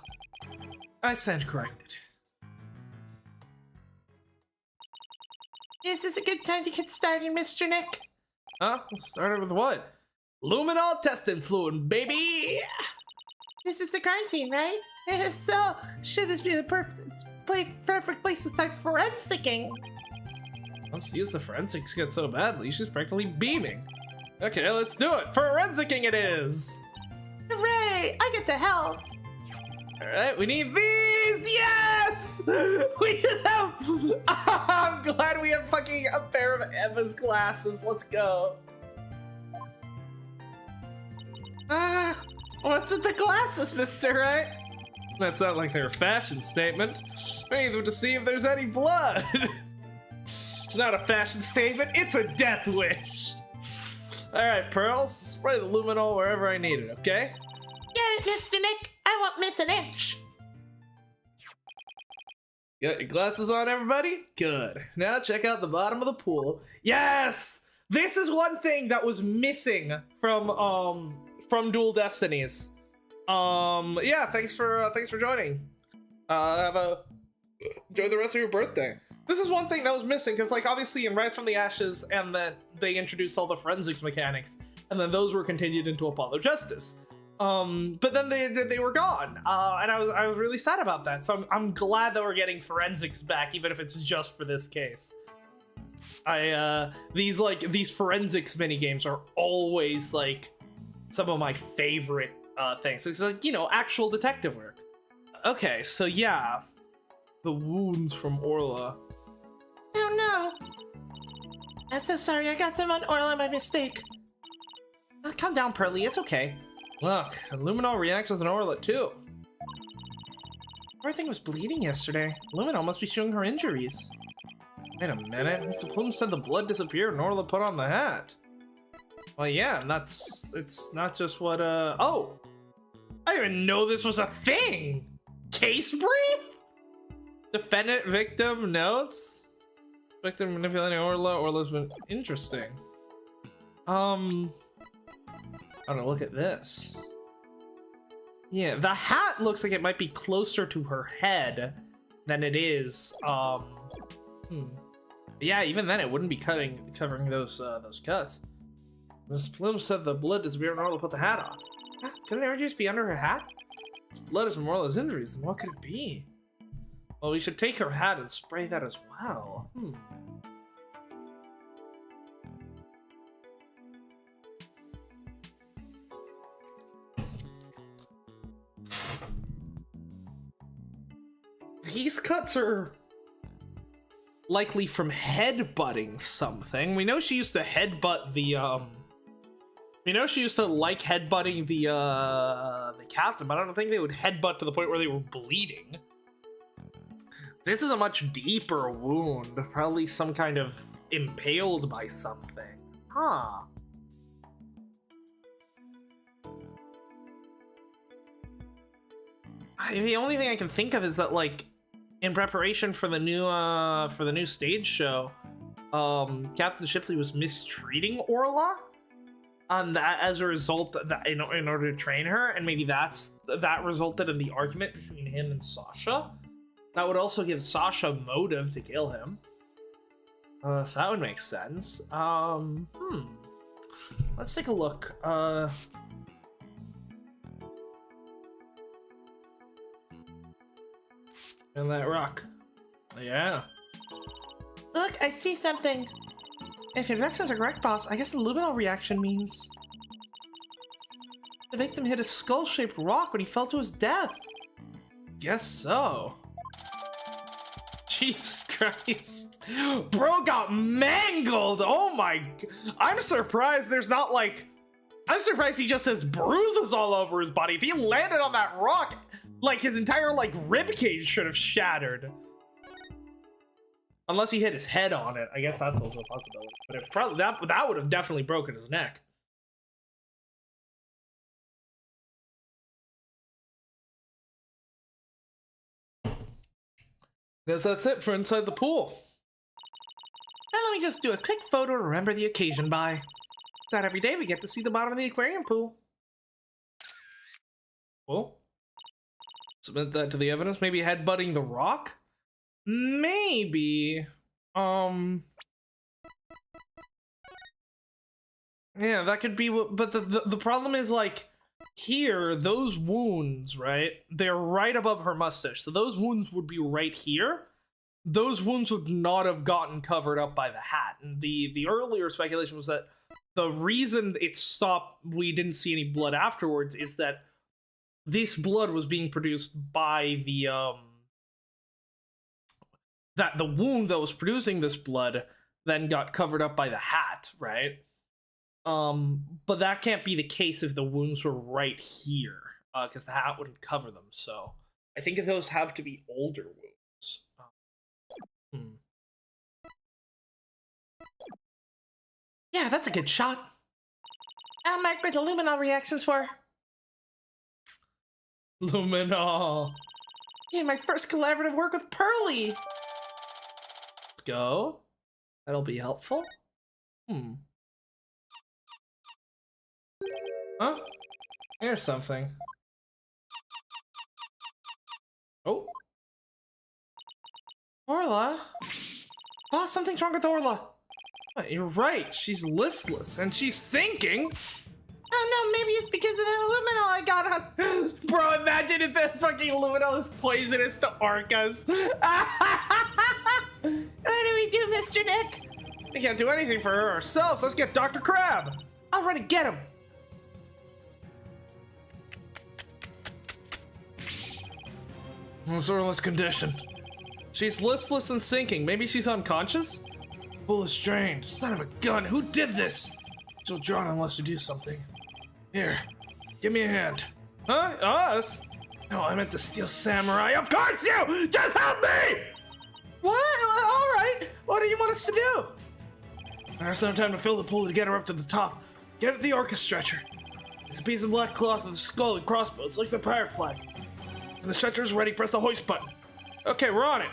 I stand corrected. Is this a good time to get started, Mr. Nick? Huh? Started with what? Luminol testing fluid, baby! This is the crime scene, right? So, should this be the perfect place to start forensicking? Once you use the forensics get so badly, she's practically beaming. Okay, let's do it! Forensicking it is! Hooray! I get to help! Alright, we need these! Yes! We just have... I'm glad we have fucking a pair of Emma's glasses. Let's go. What's with the glasses, mister, right? That's not like their fashion statement. We need them to see if there's any blood. It's not a fashion statement, it's a death wish. Alright, Pearls, spray the luminol wherever I need it, okay? Get it, Mr. Nick. I won't miss an inch. Got your glasses on, everybody? Good. Now check out the bottom of the pool. Yes! This is one thing that was missing from Dual Destinies. Yeah, thanks for joining. Enjoy the rest of your birthday. This is one thing that was missing, because, like, obviously in Rise from the Ashes, and then they introduced all the forensics mechanics, and then those were continued into Apollo Justice. But then they were gone, and I was really sad about that. So I'm glad that we're getting forensics back, even if it's just for this case. These forensics mini games are always like some of my favorite things. It's like, you know, actual detective work. Okay, so yeah, the wounds from Orla. Oh no! I'm so sorry. I got some on Orla by mistake. Calm down, Pearly. It's okay. Look, Luminol reacts as an Orla too. Everything was bleeding yesterday. Luminol must be showing her injuries. Wait a minute, Mr. Plume said the blood disappeared and Orla put on the hat. Well, yeah, and it's not just what, oh! I didn't even know this was a thing! Case brief? Defendant victim notes? Victim manipulating Orla. Orla's been interesting. I don't know, look at this. Yeah, the hat looks like it might be closer to her head than it is. Yeah, even then it wouldn't be covering those cuts. This Bloom said the blood disappeared when Orla put the hat on. Could it ever just be under her hat? Blood is from Orla's injuries, then what could it be? Well, we should take her hat and spray that as well. These cuts are likely from headbutting something. We know she used to headbutt the we know she used to like headbutting the captain, but I don't think they would headbutt to the point where they were bleeding. This is a much deeper wound, probably some kind of impaled by something. Huh. The only thing I can think of is that, like, in preparation for the new stage show, Captain Shipley was mistreating Orla, as a result that in order to train her, and maybe that resulted in the argument between him and Sasha. That would also give Sasha motive to kill him. So that would make sense. Let's take a look. And that rock. Yeah. Look, I see something. If your directions are correct, boss, I guess the luminal reaction means the victim hit a skull-shaped rock when he fell to his death. Guess so. Jesus Christ. Bro got mangled. Oh my. I'm surprised there's not like. I'm surprised he just has bruises all over his body. If he landed on that rock, like his entire like rib cage should have shattered. Unless he hit his head on it. I guess that's also a possibility. But if probably that would have definitely broken his neck. Guess that's it for inside the pool. And let me just do a quick photo to remember the occasion by. It's not every day we get to see the bottom of the aquarium pool. Well, submit that to the evidence. Maybe headbutting the rock? Maybe. Yeah, that could be what, but the problem is, like, here, those wounds, right? They're right above her mustache. So those wounds would be right here. Those wounds would not have gotten covered up by the hat. And the earlier speculation was that the reason it stopped, we didn't see any blood afterwards, is that this blood was being produced by the that the wound that was producing this blood then got covered up by the hat, right? But that can't be the case if the wounds were right here, because the hat wouldn't cover them. So I think if those have to be older wounds. Yeah, that's a good shot. I'll mark with the luminol reactions for luminol. Yeah, my first collaborative work with Pearly. Let's go. That'll be helpful. Huh? Here's something. Oh. Orla? Oh, something's wrong with Orla. You're right, she's listless and she's sinking. Oh no, maybe it's because of the luminol I got on. Bro, imagine if that fucking luminol is poisonous to orcas. What do we do, Mr. Nick? We can't do anything for her ourselves. Let's get Dr. Crab. I'll run and get him. What's Orla's condition? She's listless and sinking. Maybe she's unconscious? Bull is strained. Son of a gun. Who did this? She'll drown unless you do something. Here, give me a hand. Huh? Us? No, I meant the Steel Samurai. Of course you! Just help me! What? All right. What do you want us to do? There's no time to fill the pool to get her up to the top. Get at the Orca stretcher. It's a piece of black cloth with a skull and crossbones, like the pirate flag. When the stretcher's ready, press the hoist button. Okay, we're on it.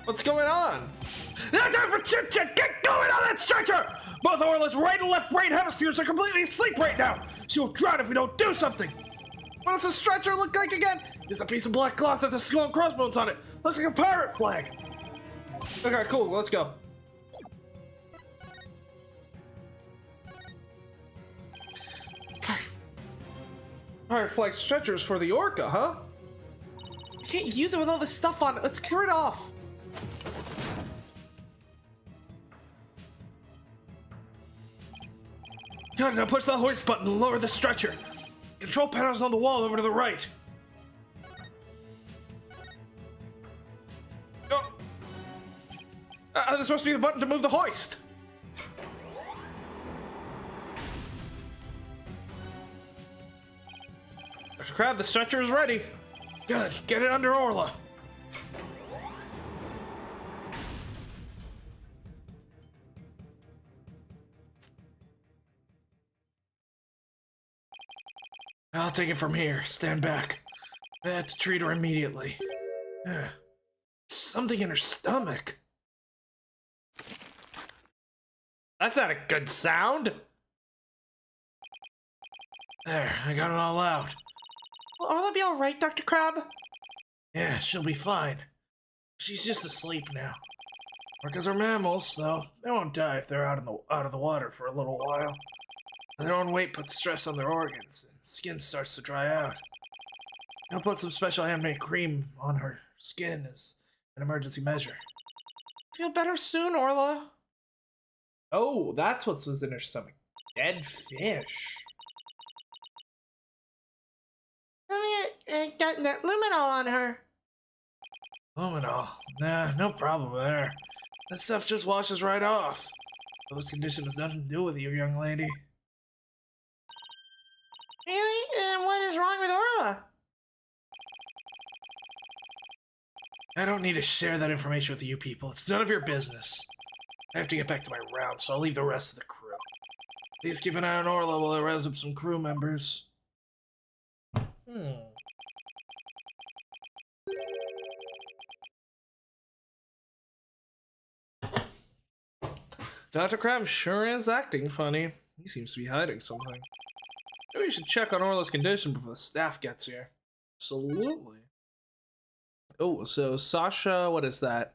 What's going on? No time for chit-chat! Get going on that stretcher! Both Orla's right and left brain hemispheres are completely asleep right now! She will drown if we don't do something! What does the stretcher look like again? It's a piece of black cloth with a skull and crossbones on it! Looks like a pirate flag! Okay, cool, let's go. Pirate flag stretchers for the Orca, huh? I can't use it with all this stuff on it. Let's clear it off. Good, now push the hoist button and lower the stretcher. Control panel's on the wall over to the right. Oh. This must be the button to move the hoist. Dr. Crab, the stretcher is ready. Good, get it under Orla. I'll take it from here. Stand back. I have to treat her immediately. Something in her stomach. That's not a good sound. There, I got it all out. Will Orla be all right, Dr. Crab? Yeah, she'll be fine. She's just asleep now. Orcas are mammals, so they won't die if they're out of the water for a little while. Their own weight puts stress on their organs, and skin starts to dry out. I'll put some special handmade cream on her skin as an emergency measure. Feel better soon, Orla. Oh, that's what's in her stomach. Dead fish. Got that luminol on her. Luminol? Nah, no problem there. That stuff just washes right off. This condition has nothing to do with you, young lady. Really? And what is wrong with Orla? I don't need to share that information with you people. It's none of your business. I have to get back to my round, so I'll leave the rest of the crew. Please keep an eye on Orla while I rouse up some crew members. Dr. Crab sure is acting funny. He seems to be hiding something. Maybe we should check on Orla's condition before the staff gets here. Absolutely. Oh, so Sasha, what is that?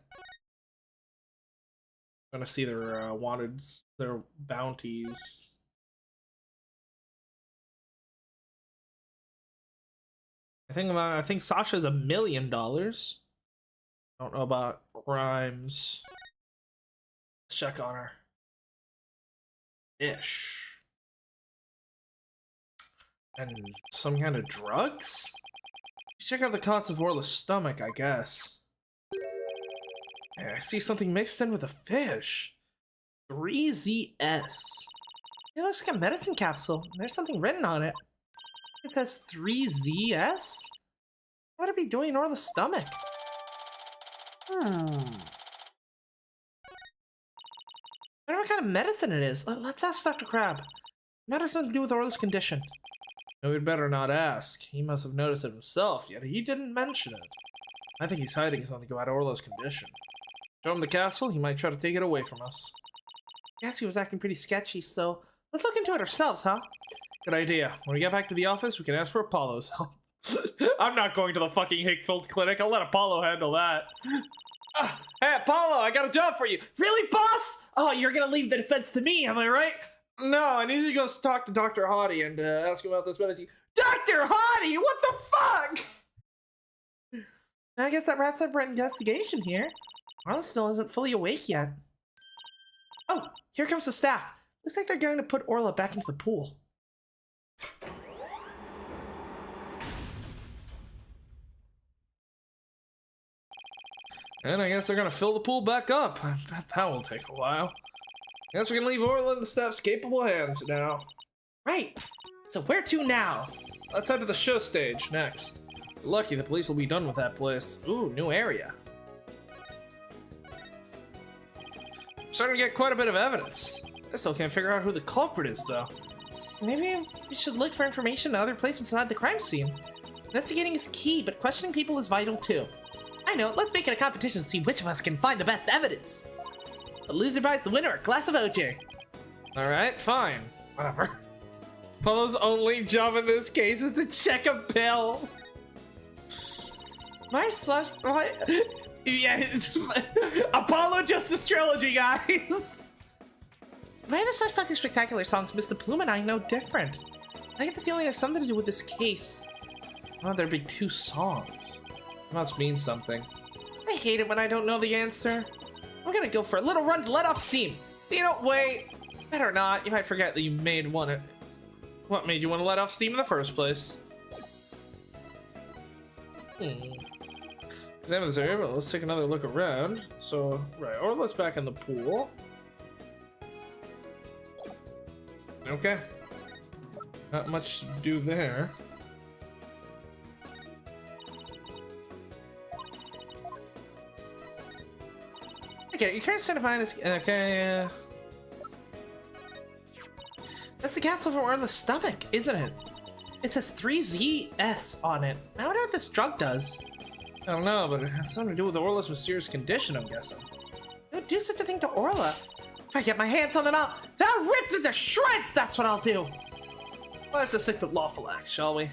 I'm gonna see their wanted, their bounties. I think Sasha's $1 million. Don't know about Rhymes. Let's check on her. Ish. And some kind of drugs? Check out the contents of Orla's stomach, I guess. Yeah, I see something mixed in with a fish. 3ZS. It looks like a medicine capsule. There's something written on it. It says 3ZS? What would it be doing in Orla's stomach? I wonder what kind of medicine it is. Let's ask Dr. Crab. It might have something to do with Orla's condition. No, we'd better not ask. He must have noticed it himself, yet he didn't mention it. I think he's hiding something about Orla's condition. Show him the castle, he might try to take it away from us. Guess he was acting pretty sketchy, so let's look into it ourselves, huh? Good idea. When we get back to the office, we can ask for Apollo's help. I'm not going to the fucking Hickfield clinic. I'll let Apollo handle that. Hey, Apollo, I got a job for you. Really, boss? Oh, you're gonna leave the defense to me, am I right? No, I need to go talk to Dr. Hottie and ask him about this medicine. Dr. Hottie, what the fuck? I guess that wraps up our investigation here. Orla still isn't fully awake yet. Oh, here comes the staff. Looks like they're going to put Orla back into the pool. And I guess they're gonna fill the pool back up. I bet that will take a while. Guess we can leave Orla in the staff's capable hands now. Right. So where to now? Let's head to the show stage next. Lucky the police will be done with that place. Ooh, new area. I'm starting to get quite a bit of evidence. I still can't figure out who the culprit is, though. Maybe we should look for information in other places beside the crime scene. Investigating is key, but questioning people is vital too. I know, let's make it a competition to see which of us can find the best evidence. The loser buys the winner a glass of OJ. Alright, fine. Whatever. Apollo's only job in this case is to check a pill. My slush... What? Yeah, Apollo Justice Trilogy, guys! Why are the Slushbucket Spectacular songs Mr. Plume and I no different? I get the feeling it has something to do with this case. Why would there be 2 songs? It must mean something. I hate it when I don't know the answer. I'm gonna go for a little run to let off steam. You know, wait. Better not. You might forget that you made one. What made you want to let off steam in the first place? Examine this area, but let's take another look around. So, right, Orla's back in the pool. Okay. Not much to do there. Okay, your current state of mind is... Okay, That's the capsule from Orla's stomach, isn't it? It says 3ZS on it. I wonder what this drug does. I don't know, but it has something to do with Orla's mysterious condition, I'm guessing. I would do such a thing to Orla. If I get my hands on them, I'll rip them to shreds! That's what I'll do! Let's just stick to lawful acts, shall we?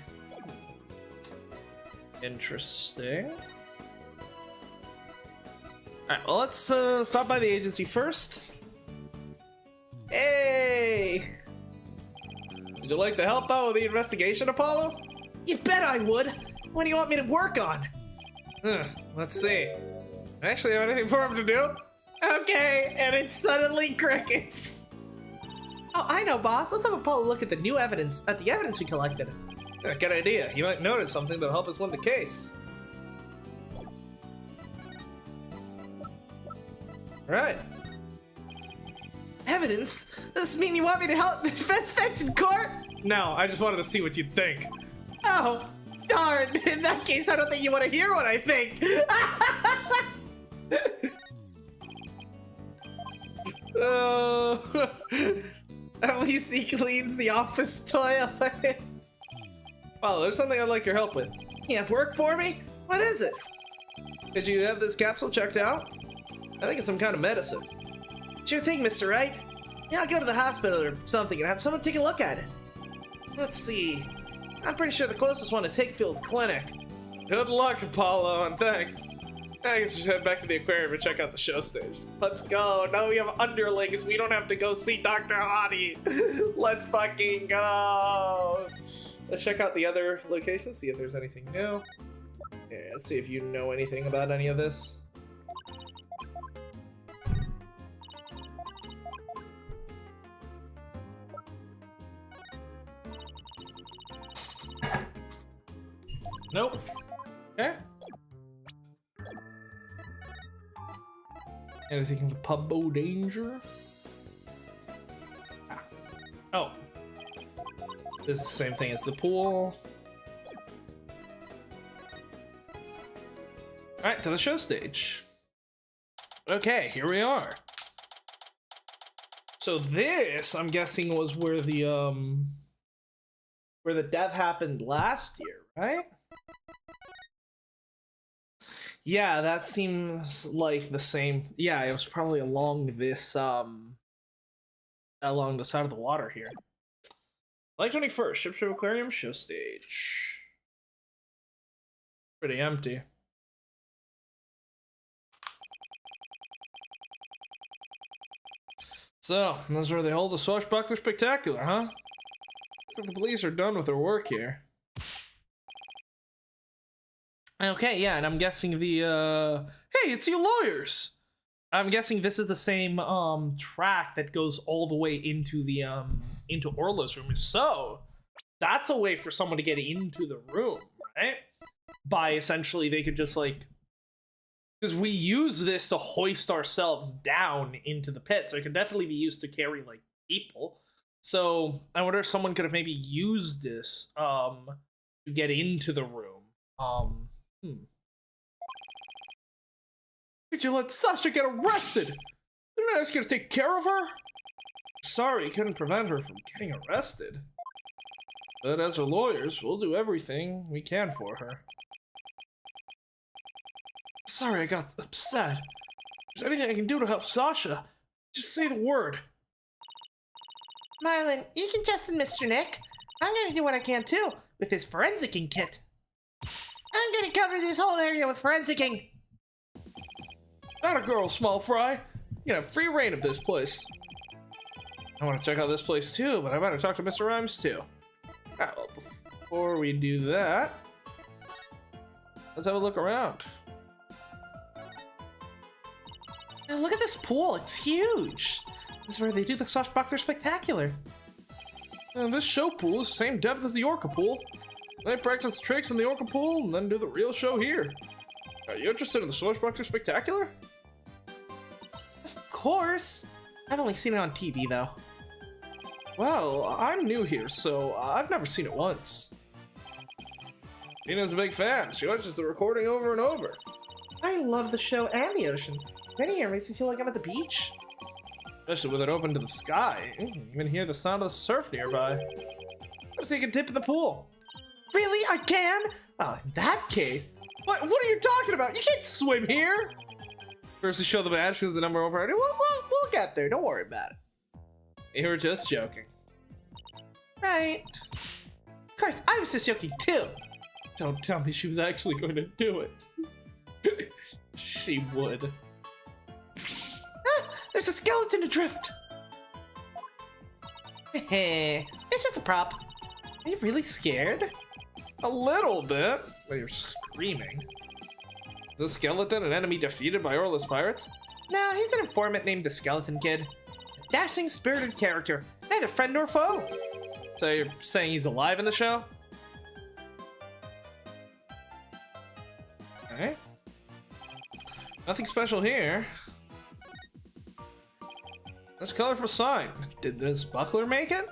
Interesting. Alright, well, let's stop by the agency first. Hey! Would you like to help out with the investigation, Apollo? You bet I would! What do you want me to work on? Let's see. I actually have anything for him to do? Okay, and it's suddenly crickets. Oh, I know, boss. Let's have Apollo look at the new evidence, we collected. Yeah, good idea. You might notice something that'll help us win the case. Right. Evidence? Does this mean you want me to help the investigation court? No, I just wanted to see what you'd think. Oh, darn. In that case, I don't think you want to hear what I think. At least he cleans the office toilet. Well, there's something I'd like your help with. You have work for me? What is it? Did you have this capsule checked out? I think it's some kind of medicine. Sure thing, Mr. Wright. Yeah, I'll go to the hospital or something and have someone take a look at it. Let's see. I'm pretty sure the closest one is Hickfield Clinic. Good luck, Apollo, and thanks. I guess we should head back to the aquarium and check out the show stage. Let's go. Now we have underlings. We don't have to go see Dr. Hottie. Let's fucking go. Let's check out the other locations, see if there's anything new. Yeah, let's see if you know anything about any of this. Nope. Okay. Anything in the pubbo danger? Ah. Oh. This is the same thing as the pool. Alright, to the show stage. Okay, here we are. So this, I'm guessing, was where the death happened last year, right? Yeah, that seems like the same. Yeah, it was probably along this, along the side of the water here. July 21st, Ship to Aquarium, show stage. Pretty empty. So, that's where they hold the Swashbuckler Spectacular, huh? Looks like the police are done with their work here. Okay, yeah, and I'm guessing the, hey, it's you lawyers! I'm guessing this is the same, track that goes all the way into the, into Orla's room. So, that's a way for someone to get into the room, right? By essentially, they could just, like, because we use this to hoist ourselves down into the pit, so it can definitely be used to carry, like, people. So, I wonder if someone could have maybe used this, to get into the room. Did you let Sasha get arrested? Didn't I ask you to take care of her? Sorry, couldn't prevent her from getting arrested. But as her lawyers, we'll do everything we can for her. sorry I got upset. If there's anything I can do to help Sasha, just say the word. Marlon, you can trust in Mr. Nick. I'm gonna do what I can too, with his forensicing kit. I'm gonna cover this whole area with forensicing. Not a girl, small fry. You have free reign of this place. I want to check out this place too, but I better talk to Mr. Rhymes too. Alright, well, before we do that, let's have a look around. Now look at this pool, it's huge. This is where they do the Swashbuckler Spectacular. And this show pool is the same depth as the Orca pool. They practice the tricks in the Orca pool and then do the real show here. Are you interested in the Swashbuckler Spectacular? Of course. I've only seen it on TV though. Well, I'm new here, so I've never seen it once. Tina's a big fan. She watches the recording over and over. I love the show and the ocean. Getting here makes me feel like I'm at the beach. Especially with it open to the sky. You can even hear the sound of the surf nearby. Let's take a dip in the pool. Really? I can? Well, in that case... What are you talking about? You can't swim here! First, we show the badge because the number one priority. We'll get there, don't worry about it. You were just joking. Right. Of course, I was just joking too. Don't tell me she was actually going to do it. She would. Ah, there's a skeleton adrift. Heh, it's just a prop. Are you really scared? A little bit. Well, you're screaming. Is the skeleton an enemy defeated by Orla's pirates? No, he's an informant named the Skeleton Kid. A dashing, spirited character, neither friend nor foe. So you're saying he's alive in the show? Alright. Nothing special here. This colorful sign. Did this buckler make it?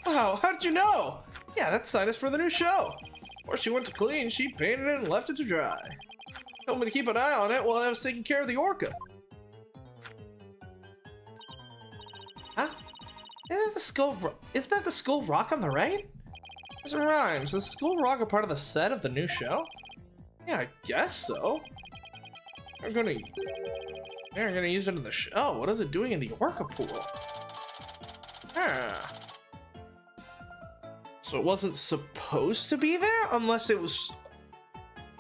Wow, how did you know? Yeah, that sign is for the new show. Or she went to clean, she painted it and left it to dry. Told me to keep an eye on it while I was taking care of the Orca. Huh? Isn't that the Skull Rock on the right? Mr. Rhymes, is Skull Rock a part of the set of the new show? Yeah, I guess so. They're gonna use it in the show. What is it doing in the Orca pool? Ah. So it wasn't supposed to be there unless it was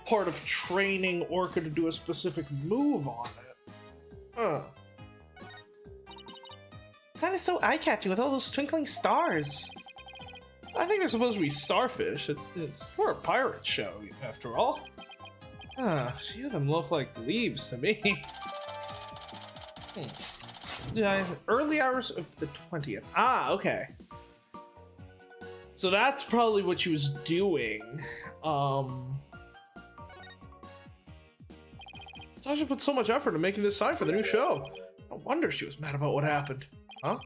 part of training Orca to do a specific move on it. Huh. The sign is so eye-catching with all those twinkling stars. I think they're supposed to be starfish. It's for a pirate show, after all. Ah, a few of them look like leaves to me. Early hours of the 20th. Ah, okay. So that's probably what she was doing. Sasha put so much effort into making this sign for the new show. No wonder she was mad about what happened. Huh?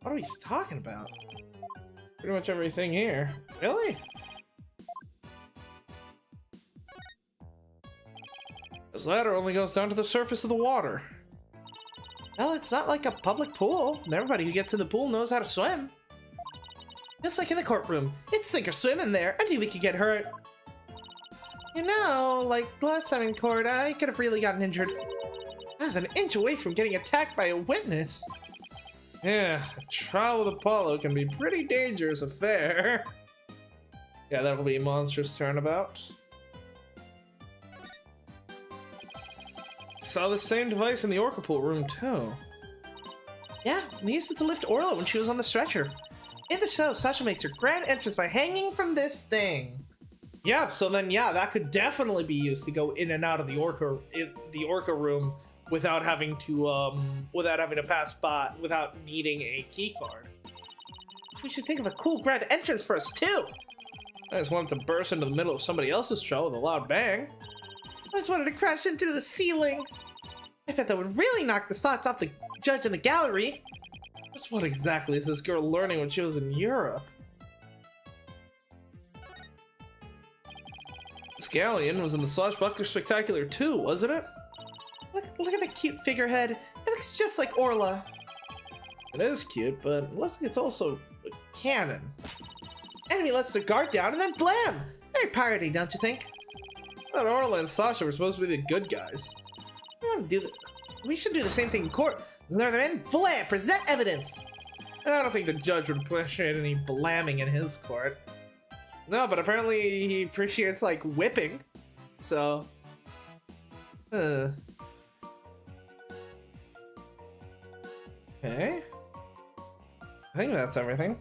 What are we talking about? Pretty much everything here. Really? This ladder only goes down to the surface of the water. Well, it's not like a public pool. Everybody who gets in the pool knows how to swim. Just like in the courtroom. It's sink or swim in there. Anybody could get hurt. You know, like last time in court, I could have really gotten injured. I was an inch away from getting attacked by a witness. Yeah, a trial with Apollo can be a pretty dangerous affair. Yeah, that'll be Monster's turnabout. Saw the same device in the Orca pool room too. Yeah, we used it to lift Orla when she was on the stretcher. In the show, Sasha makes her grand entrance by hanging from this thing. Yeah, so then yeah, that could definitely be used to go in and out of the Orca room without having to pass by, without needing a key card. We should think of a cool grand entrance for us too. I just wanted to burst into the middle of somebody else's show with a loud bang. I just wanted to crash into the ceiling. I bet that would really knock the socks off the judge in the gallery. Just what exactly is this girl learning when she was in Europe? This galleon was in the Swashbuckler Spectacular too, wasn't it? Look at the cute figurehead. It looks just like Orla. It is cute, but it looks like it's also a cannon. Enemy lets their guard down and then blam! Very piratey, don't you think? thought Orla and Sasha were supposed to be the good guys. We should do the same thing in court. Lure them in, blam, present evidence. I don't think the judge would appreciate any blamming in his court. No, but apparently he appreciates, like, whipping. So... Okay. I think that's everything.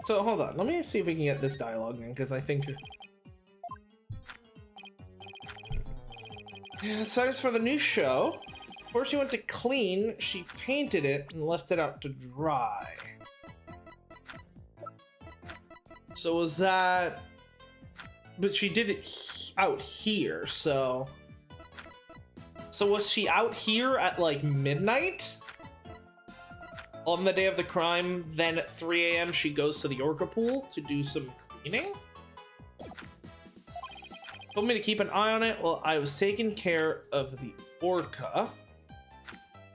So, hold on. Let me see if we can get this dialogue in, because I think... Yeah, so it's for the new show. Before she went to clean, she painted it and left it out to dry. So was that... But she did it out here, so... So was she out here at, like, midnight? On the day of the crime, then at 3 a.m. she goes to the Orca pool to do some cleaning? Told me to keep an eye on it while I was taking care of the Orca.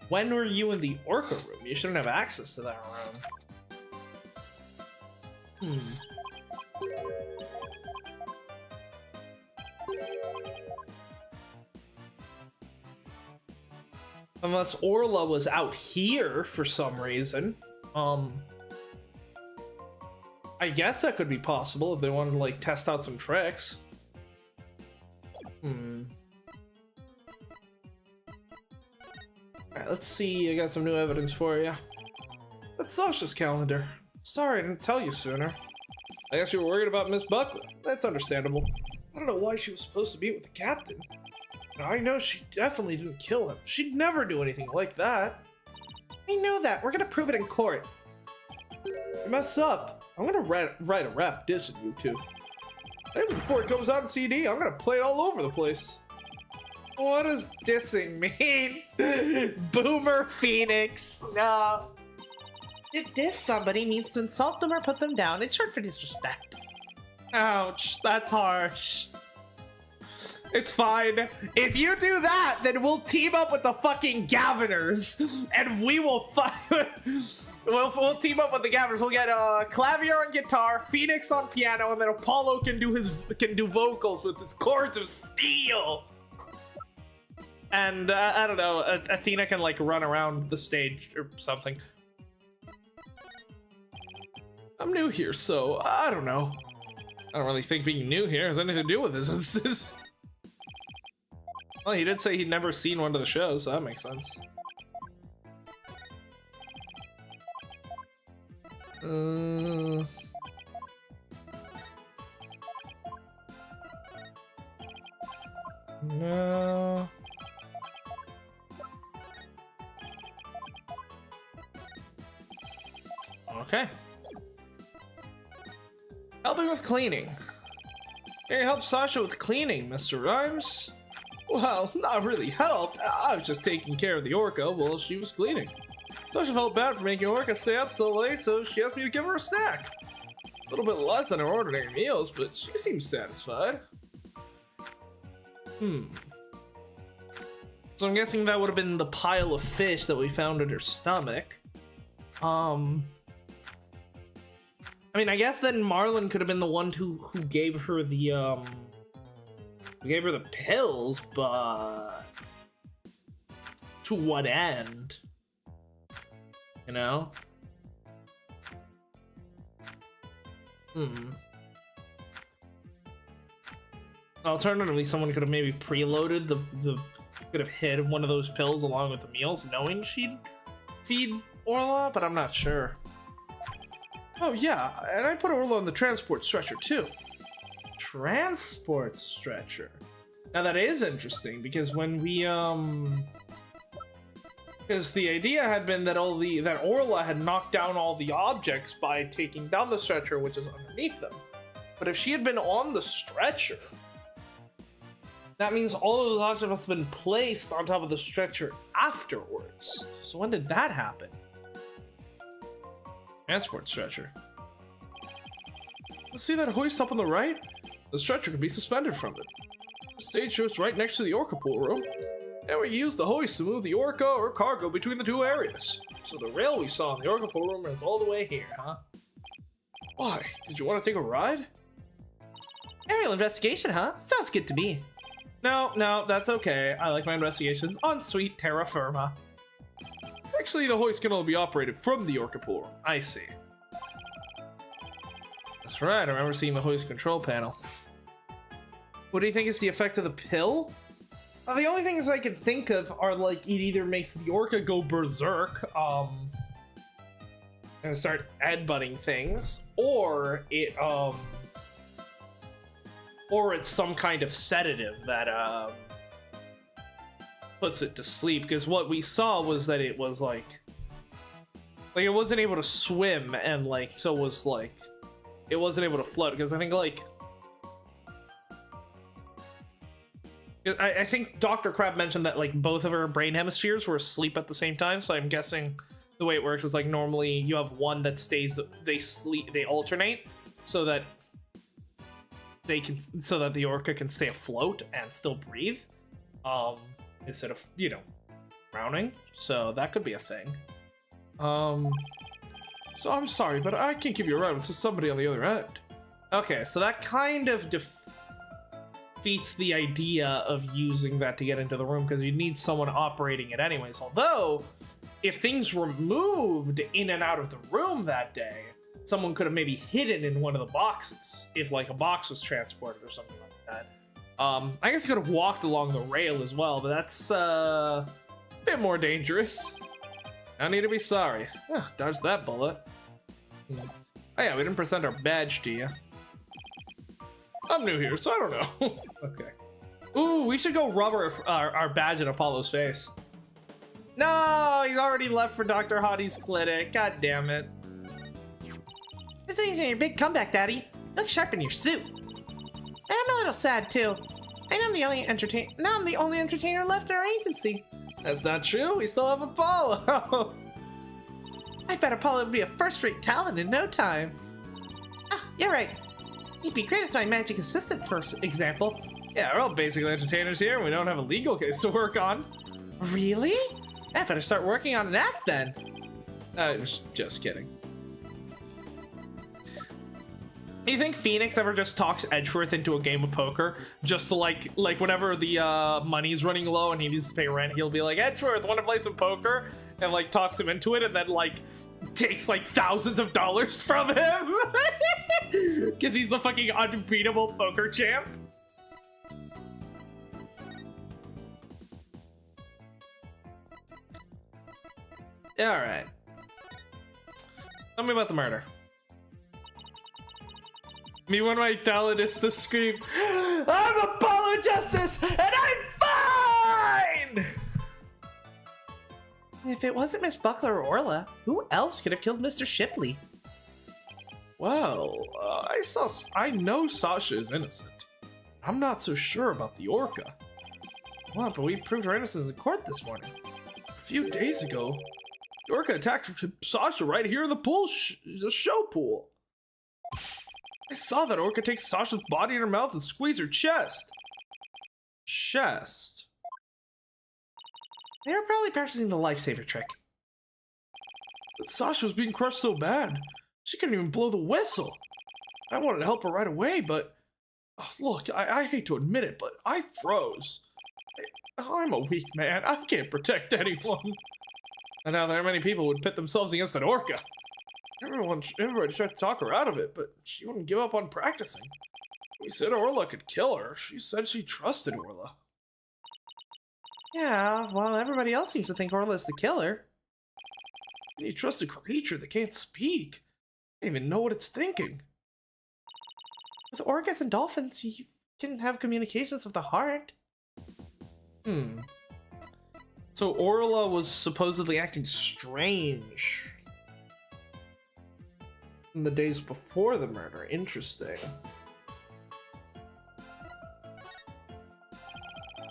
When were you in the Orca room? You shouldn't have access to that room. Unless Orla was out here for some reason. I guess that could be possible if they wanted to, like, test out some tricks. Alright, let's see. I got some new evidence for you. That's Sasha's calendar. Sorry I didn't tell you sooner. I guess you were worried about Miss Buckley. That's understandable. I don't know why she was supposed to be with the captain. But I know she definitely didn't kill him. She'd never do anything like that. We know that. We're gonna prove it in court. You mess up. I'm gonna write a rap dissing you two. Maybe before it comes out in CD, I'm gonna play it all over the place. What does dissing mean? Boomer Phoenix. No. To diss somebody means to insult them or put them down. It's short for disrespect. Ouch, that's harsh. It's fine. If you do that, then we'll team up with the fucking Gaviners, and we will we'll team up with the Gaviners. We'll get Clavier on guitar, Phoenix on piano, and then Apollo can do vocals with his chords of steel. And I don't know, Athena can like run around the stage or something. I'm new here, so I don't know. I don't really think being new here has anything to do with this. Well, he did say he'd never seen one of the shows, so that makes sense. No. Okay. Helping with cleaning. Can you help Sasha with cleaning, Mr. Rhymes? Well, not really helped. I was just taking care of the Orca while she was cleaning. Sasha felt bad for making Orca stay up so late, so she asked me to give her a snack. A little bit less than her ordinary meals, but she seems satisfied. So I'm guessing that would have been the pile of fish that we found in her stomach. I mean, I guess then Marlon could have been the one who gave her the, who gave her the pills, but to what end? You know? Alternatively, someone could have maybe preloaded could have hid one of those pills along with the meals, knowing she'd feed Orla, but I'm not sure. Oh yeah, and I put Orla on the transport stretcher too. Transport stretcher. Now that is interesting because when we because the idea had been that that Orla had knocked down all the objects by taking down the stretcher, which is underneath them. But if she had been on the stretcher, that means all of those objects must have been placed on top of the stretcher afterwards. So when did that happen? Transport stretcher. See that hoist up on the right? The stretcher can be suspended from it. The stage show's right next to the Orca pool room. And we use the hoist to move the Orca or cargo between the two areas. So the rail we saw in the Orca pool room is all the way here, huh? Why? Did you want to take a ride? Aerial investigation, huh? Sounds good to me. No, that's okay. I like my investigations on sweet terra firma. Actually, the hoist can only be operated from the Orca pool room. I see. That's right, I remember seeing the hoist control panel. What do you think is the effect of the pill? The only things I can think of are like it either makes the Orca go berserk, and start headbutting things, or it's some kind of sedative that puts it to sleep. Because what we saw was that it was like it wasn't able to swim, and like so was like it wasn't able to float. Because I think like I think Dr. Crab mentioned that like both of her brain hemispheres were asleep at the same time. So I'm guessing the way it works is like normally you have one that stays, they alternate so that the Orca can stay afloat and still breathe, instead of, you know, drowning. So that could be a thing. So I'm sorry, but I can't give you a ride with somebody on the other end. Okay, so that kind of defeats the idea of using that to get into the room, because you need someone operating it anyways. Although, if things were moved in and out of the room that day, someone could have maybe hidden in one of the boxes, if like a box was transported or something like that. I guess you could have walked along the rail as well, but that's a bit more dangerous. I need to be sorry. Dodge that bullet. Oh yeah, we didn't present our badge to you. I'm new here, so I don't know. Okay. Ooh, we should go rub our badge in Apollo's face. No, he's already left for Dr. Hottie's clinic. God damn it. It's easy, your big comeback, Daddy. You look sharp in your suit. I'm a little sad too. I'm the only entertainer left in our agency. That's not true. We still have Apollo. I bet Apollo would be a first-rate talent in no time. Ah, you're right. He'd be great as my magic assistant, for example. Yeah, we're all basically entertainers here. We don't have a legal case to work on. Really? I better start working on that then. Just kidding. You think Phoenix ever just talks Edgeworth into a game of poker? Just to like whenever the money's running low and he needs to pay rent, he'll be like, Edgeworth, want to play some poker? And like talks him into it, and then like takes like thousands of dollars from him. Because he's the fucking unbeatable poker champ. Alright. Tell me about the murder. Me when my talent is to scream, I'm Apollo Justice, and I'm fine! If it wasn't Miss Buckler or Orla, who else could have killed Mr. Shipley? Well, I know Sasha is innocent. I'm not so sure about the Orca. Well, but we proved her innocence in court this morning. A few days ago, the Orca attacked Sasha right here in the pool, the show pool. I saw that Orca take Sasha's body in her mouth and squeeze her chest. They were probably practicing the lifesaver trick. But Sasha was being crushed so bad, she couldn't even blow the whistle. I wanted to help her right away, but... look, I hate to admit it, but I froze. I'm a weak man. I can't protect anyone. And now there are many people who would pit themselves against an Orca. Everybody tried to talk her out of it, but she wouldn't give up on practicing. We said Orla could kill her. She said she trusted Orla. Yeah, well, everybody else seems to think Orla's the killer. You trust a creature that can't speak. Can't even know what it's thinking. With orcas and dolphins, you can have communications of the heart. So Orla was supposedly acting strange in the days before the murder. Interesting.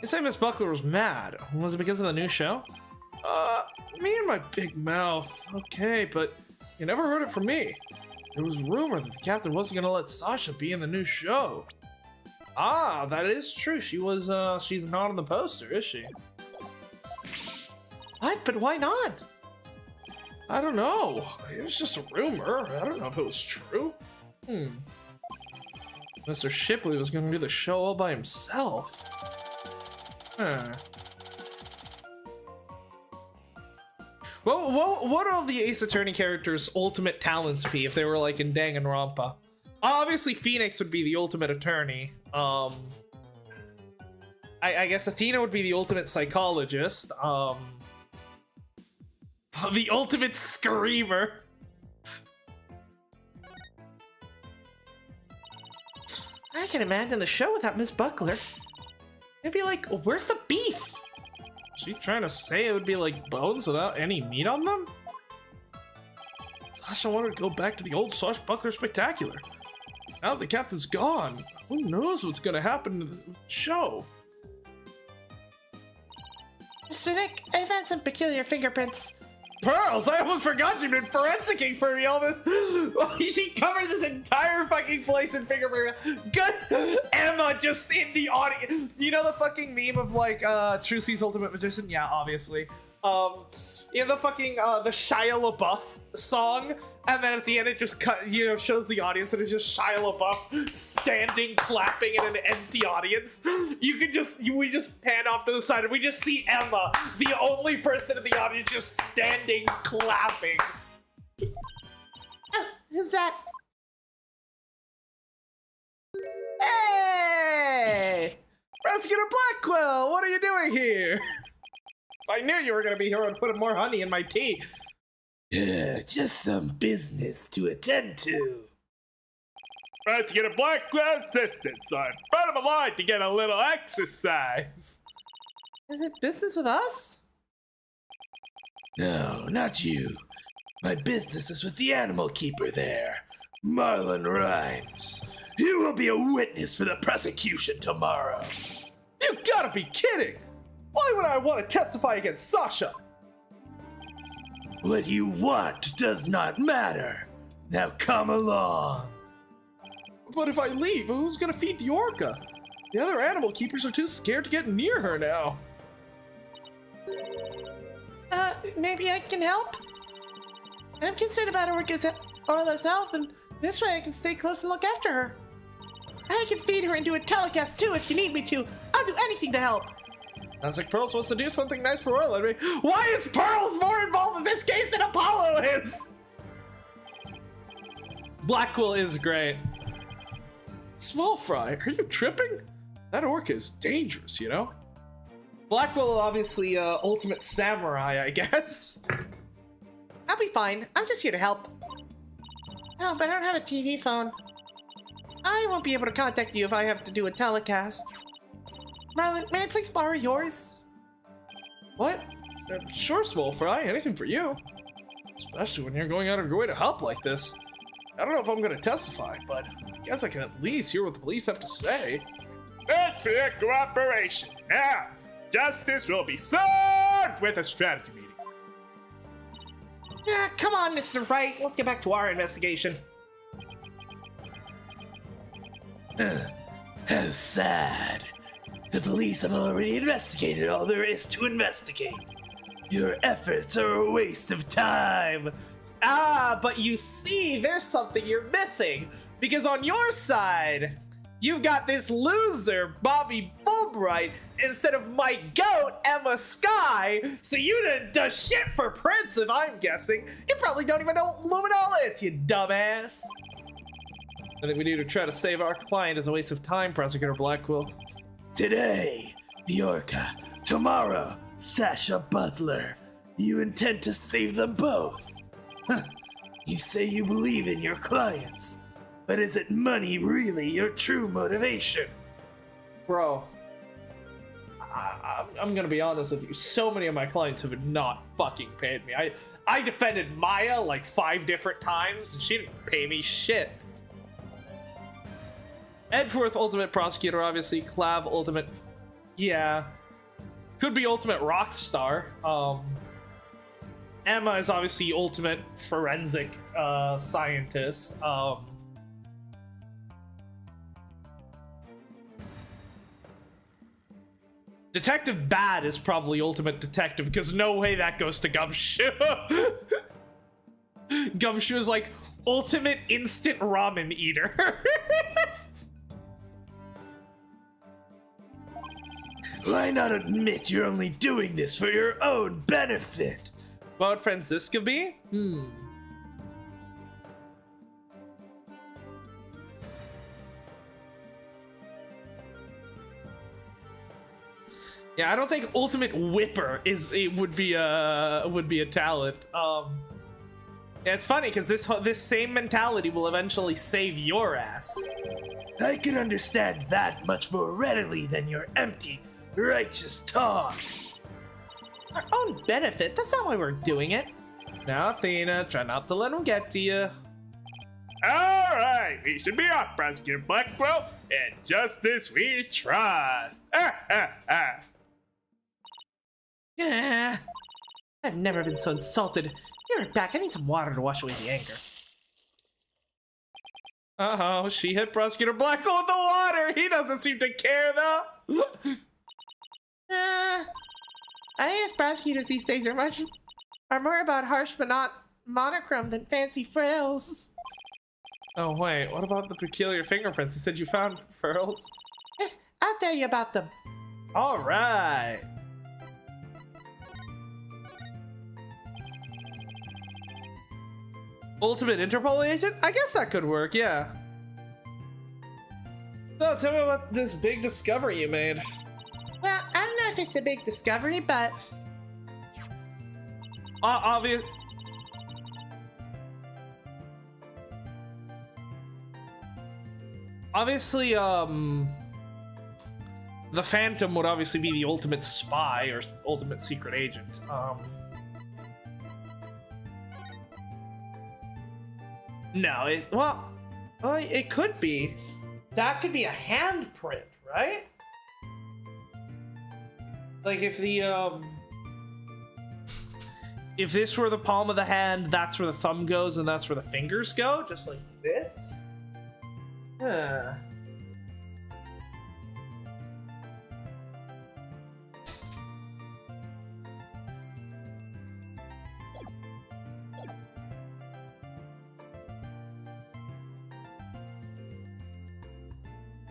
You say Miss Buckler was mad. Was it because of the new show? Me and my big mouth. Okay, but you never heard it from me. There was rumor that the captain wasn't gonna let Sasha be in the new show. Ah, that is true. She was, she's not on the poster, is she? What? But why not? I don't know. It was just a rumor. I don't know if it was true. Mr. Shipley was gonna do the show all by himself. Huh. Well, what would all the Ace Attorney characters' ultimate talents be if they were like in Danganronpa? Obviously, Phoenix would be the ultimate attorney. I guess Athena would be the ultimate psychologist. The ultimate screamer. I can imagine the show without Miss Buckler. It'd be like, where's the beef? She trying to say it would be like bones without any meat on them? Sasha wanted to go back to the old Swashbuckler Spectacular. Now that the captain's gone, who knows what's gonna happen to the show? Mr. Nick, I found some peculiar fingerprints. Pearls, I almost forgot you've been forensicing for me all this. She covered this entire fucking place in fingerprint. Good. Emma just in the audience. You know the fucking meme of like Trucy's Ultimate Magician? Yeah, obviously. In the fucking the Shia LaBeouf song, and then at the end it just shows the audience and it's just Shia LaBeouf standing clapping in an empty audience. We just pan off to the side and we just see Emma, the only person in the audience, just standing clapping. Who's that? Hey! Prosecutor Blackwell, what are you doing here? If I knew you were gonna be here, I'd put more honey in my tea. Just some business to attend to. Let's get a Blackwell assistant, so I brought him along to get a little exercise. Is it business with us? No, not you. My business is with the animal keeper there, Marlon Rhymes. You will be a witness for the prosecution tomorrow. You gotta be kidding! Why would I want to testify against Sasha? What you want does not matter. Now come along. But if I leave, who's gonna feed the orca? The other animal keepers are too scared to get near her now. Maybe I can help? I'm concerned about Orla's health, and this way I can stay close and look after her. I can feed her and do a telecast too if you need me to. I'll do anything to help. Sounds like Pearls wants to do something nice for Orla. Why is Pearls more involved in this case than Apollo is? Blackwell is great. Small Fry, are you tripping? That orca is dangerous, you know? Blackwell, obviously, ultimate samurai, I guess. I'll be fine. I'm just here to help. Oh, but I don't have a TV phone. I won't be able to contact you if I have to do a telecast. Marlon, may I please borrow yours? What? Sure, Small Fry, anything for you. Especially when you're going out of your way to help like this. I don't know if I'm gonna testify, but I guess I can at least hear what the police have to say. Thanks for your cooperation. Now, justice will be served with a strategy meeting. Yeah, come on, Mr. Wright. Let's get back to our investigation. How sad. The police have already investigated all there is to investigate. Your efforts are a waste of time. Ah, but you see, there's something you're missing. Because on your side, you've got this loser, Bobby Fulbright, instead of my goat, Emma Sky. So you didn't do shit for Prince, if I'm guessing. You probably don't even know what Luminol is, you dumbass. I think we need to try to save our client as a waste of time, Prosecutor Blackwell. Today, the Orca. Tomorrow, Sasha Butler. You intend to save them both. Huh. You say you believe in your clients, but is it money really your true motivation? Bro, I'm gonna be honest with you. So many of my clients have not fucking paid me. I defended Maya like 5 different times, and she didn't pay me shit. Edgeworth, ultimate prosecutor, obviously. Clav, ultimate. Yeah. Could be ultimate rock star. Emma is obviously ultimate forensic scientist. Detective Bad is probably ultimate detective, because no way that goes to Gumshoe. Gumshoe is like ultimate instant ramen eater. Why not admit you're only doing this for your own benefit? What would Franziska be? Yeah, I don't think Ultimate Whipper would be a talent. Yeah, it's funny because this same mentality will eventually save your ass. I can understand that much more readily than your empty, righteous talk. Our own benefit? That's not why we're doing it. Now, Athena, try not to let him get to you. Alright, we should be off, Prosecutor Blackwell. In justice we trust. Yeah. I've never been so insulted. Be right back. I need some water to wash away the anger. Uh-oh, she hit Prosecutor Blackwell with the water. He doesn't seem to care, though. I guess prosecutors these days are more about harsh but not monochrome than fancy frills. Oh, wait, what about the peculiar fingerprints? You said you found frills? I'll tell you about them. All right. Ultimate Interpol agent? I guess that could work, yeah. So, tell me about this big discovery you made. Well, I don't know if it's a big discovery, but Obviously, the Phantom would obviously be the ultimate spy or ultimate secret agent. No, it could be. That could be a handprint, right? Like if if this were the palm of the hand, that's where the thumb goes and that's where the fingers go, just like this. Huh.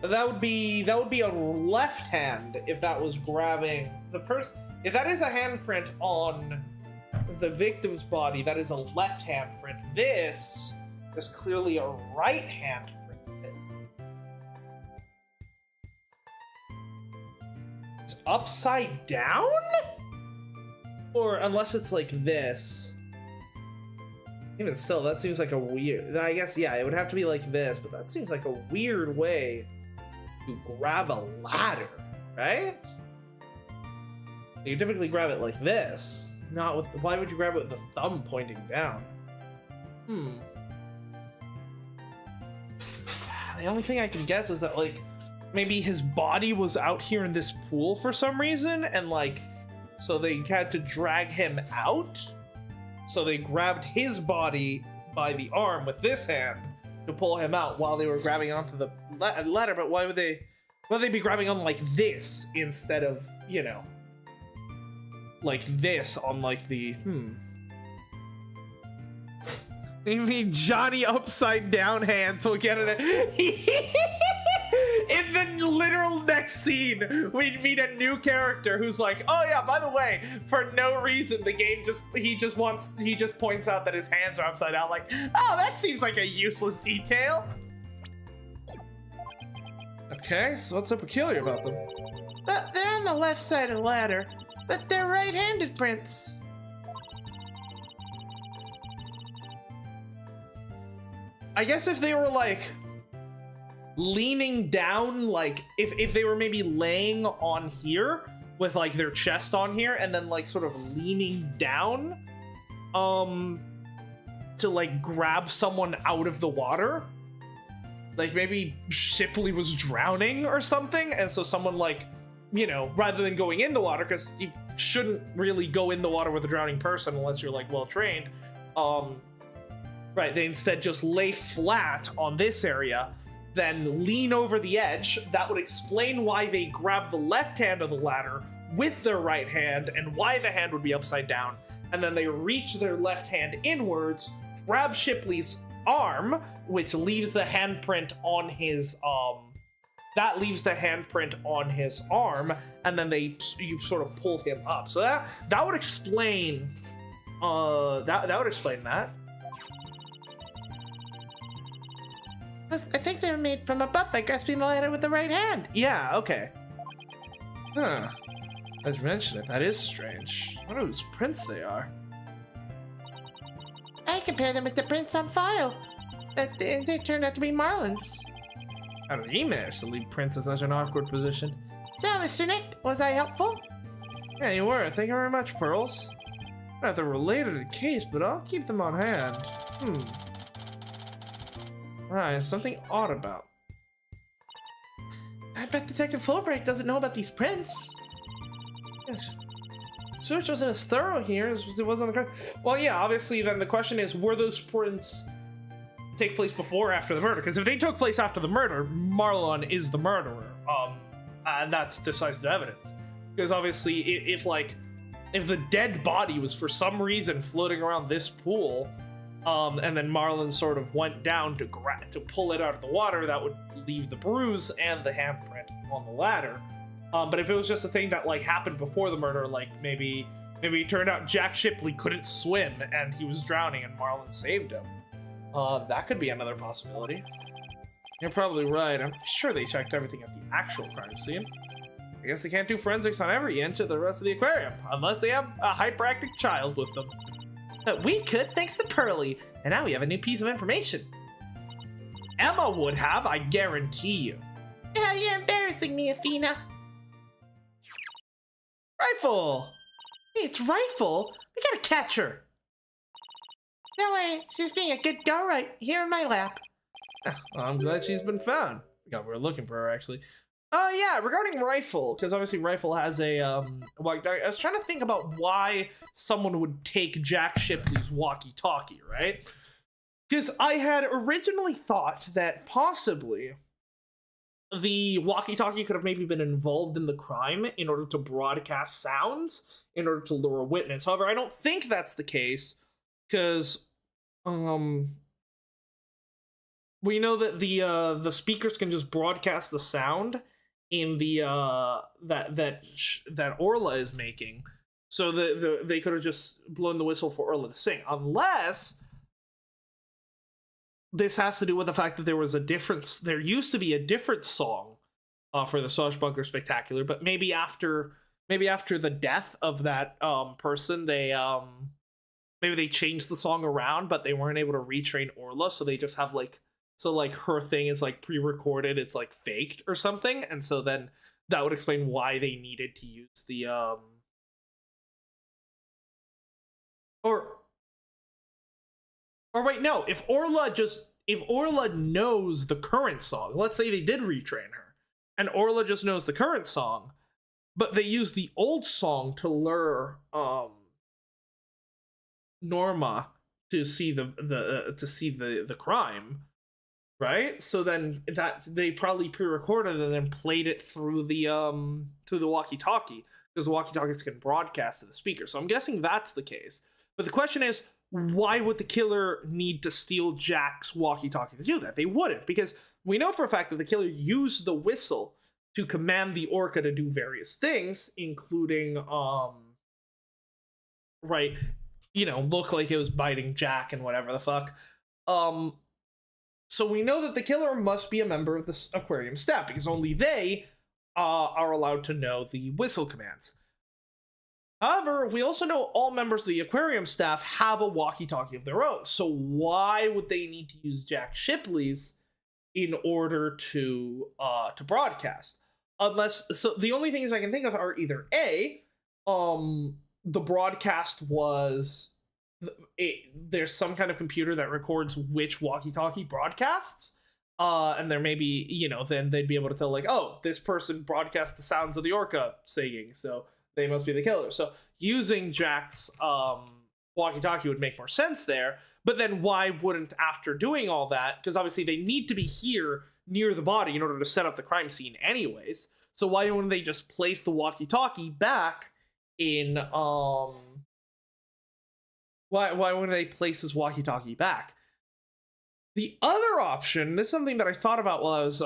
That would be a left hand if that was grabbing the person. If that is a handprint on the victim's body, that is a left hand print. This is clearly a right hand print. It's upside down? Or unless it's like this. Even still, that seems like a weird... I guess, yeah, it would have to be like this, but that seems like a weird way to grab a ladder, right? You typically grab it like this, not with... Why would you grab it with the thumb pointing down? The only thing I can guess is that, like, maybe his body was out here in this pool for some reason, and, like, so they had to drag him out? So they grabbed his body by the arm with this hand to pull him out while they were grabbing onto the ladder. But why would they be grabbing on like this instead of, you know, like this on like the You mean Johnny upside down hands will get it. In the literal next scene, we meet a new character who's like, oh yeah, by the way, for no reason, the game he just points out that his hands are upside down, like, oh, that seems like a useless detail. Okay, so what's so peculiar about them? they're on the left side of the ladder, but they're right-handed prints. I guess if they were like leaning down, like if they were maybe laying on here with like their chest on here and then like sort of leaning down to like grab someone out of the water, like maybe Shipley was drowning or something, and so someone, like, you know, rather than going in the water, because you shouldn't really go in the water with a drowning person unless you're like well trained, right, they instead just lay flat on this area, then lean over the edge. That would explain why they grab the left hand of the ladder with their right hand and why the hand would be upside down. And then they reach their left hand inwards, grab Shipley's arm, which leaves the handprint on his that leaves the handprint on his arm, and then you sort of pull him up. So that would explain that would explain that. I think they were made from above by grasping the ladder with the right hand. Yeah, okay. Huh. As you mentioned it, that is strange. I wonder whose prints they are. I compare them with the prints on file, but they turned out to be Marlin's. How did he manage to leave prints in such an awkward position? So, Mr. Nick, was I helpful? Yeah, you were. Thank you very much, Pearls. Not they're related to the case, but I'll keep them on hand. Right, something odd about. I bet Detective Fulbright doesn't know about these prints. Yes. Search wasn't as thorough here as it was on the crime. Well, yeah, obviously, then the question is, were those prints take place before or after the murder? Because if they took place after the murder, Marlon is the murderer. And that's decisive evidence. Because obviously, if the dead body was for some reason floating around this pool, and then Marlon sort of went down to pull it out of the water, that would leave the bruise and the handprint on the ladder. But if it was just a thing that happened before the murder, maybe it turned out Jack Shipley couldn't swim and he was drowning and Marlon saved him. That could be another possibility. You're probably right. I'm sure they checked everything at the actual crime scene. I guess they can't do forensics on every inch of the rest of the aquarium, unless they have a hyperactive child with them. But we could, thanks to Pearly, and now we have a new piece of information. Emma would have, I guarantee you. Yeah, you're embarrassing me, Athena. Rifle! Hey, it's Rifle. We gotta catch her. Don't worry, she's being a good girl right here in my lap. Well, I'm glad she's been found. God, we're looking for her, actually. Yeah, regarding Rifle, because obviously Rifle has a, I was trying to think about why someone would take Jack Shipley's walkie-talkie, right? Because I had originally thought that possibly the walkie-talkie could have maybe been involved in the crime in order to broadcast sounds, in order to lure a witness. However, I don't think that's the case, because, we know that the speakers can just broadcast the sound in the that Orla is making, so they could have just blown the whistle for Orla to sing, unless this has to do with the fact that there used to be a different song for the Swashbuckler Spectacular, but maybe after the death of that person, maybe they changed the song around, but they weren't able to retrain Orla, so they just have her thing is pre-recorded, it's faked or something, and so then that would explain why they needed to use the or wait, no, if Orla knows the current song, let's say they did retrain her and Orla just knows the current song, but they use the old song to lure Norma to see the crime, right? So then that they probably pre-recorded and then played it through the walkie-talkie, because the walkie-talkies can broadcast to the speaker. So I'm guessing that's the case. But the question is, why would the killer need to steal Jack's walkie-talkie to do that? They wouldn't, because we know for a fact that the killer used the whistle to command the Orca to do various things, including look like it was biting Jack and whatever the fuck. So we know that the killer must be a member of the aquarium staff, because only they are allowed to know the whistle commands. However, we also know all members of the aquarium staff have a walkie-talkie of their own, so why would they need to use Jack Shipley's in order to broadcast? So the only things I can think of are either A, the broadcast was there's some kind of computer that records which walkie-talkie broadcasts, and there may be, then they'd be able to tell oh, this person broadcast the sounds of the Orca singing, so they must be the killer. So using Jack's walkie-talkie would make more sense there. But then why wouldn't, after doing all that, because obviously they need to be here near the body in order to set up the crime scene anyways, so why wouldn't they just place the walkie-talkie back in why wouldn't they place his walkie-talkie back? The other option, this is something that I thought about while I was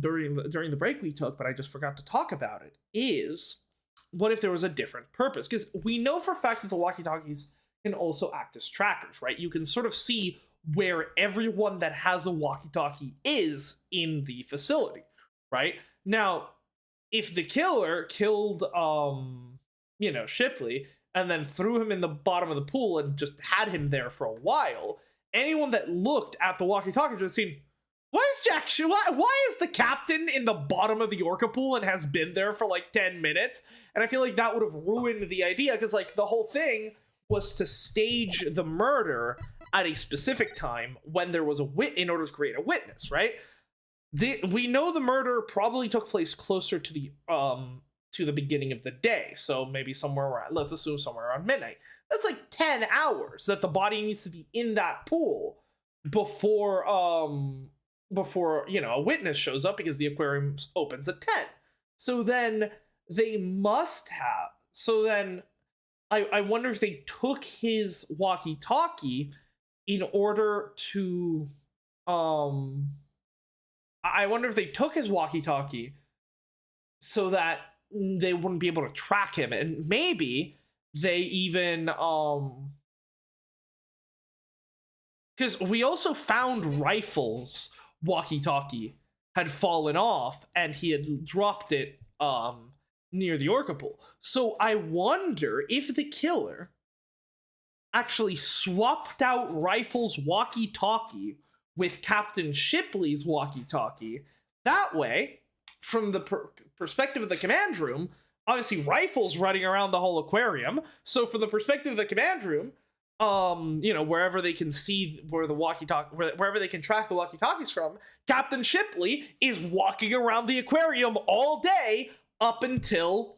during the break we took, but I just forgot to talk about it, is what if there was a different purpose? Because we know for a fact that the walkie-talkies can also act as trackers, right? You can sort of see where everyone that has a walkie-talkie is in the facility, right? Now, if the killer killed, Shipley, and then threw him in the bottom of the pool and just had him there for a while, anyone that looked at the walkie-talkie would have seen, why is the captain in the bottom of the Orca pool and has been there for like 10 minutes? And I feel like that would have ruined the idea, because like the whole thing was to stage the murder at a specific time when there was in order to create a witness, right? We know the murder probably took place closer to the beginning of the day, so maybe somewhere around, let's assume somewhere around midnight. That's like 10 hours that the body needs to be in that pool before a witness shows up, because the aquarium opens at 10. So then they must have. So then I wonder if they took his walkie-talkie in order to I wonder if they took his walkie-talkie so that they wouldn't be able to track him, and maybe they even because we also found Rifle's walkie-talkie had fallen off and he had dropped it near the Orca pool. So I wonder if the killer actually swapped out Rifle's walkie-talkie with Captain Shipley's walkie-talkie. That way, from the perspective of the command room, obviously Rifle's running around the whole aquarium. So from the perspective of the command room, wherever they can see where the walkie-talkie, wherever they can track the walkie-talkies from, Captain Shipley is walking around the aquarium all day up until,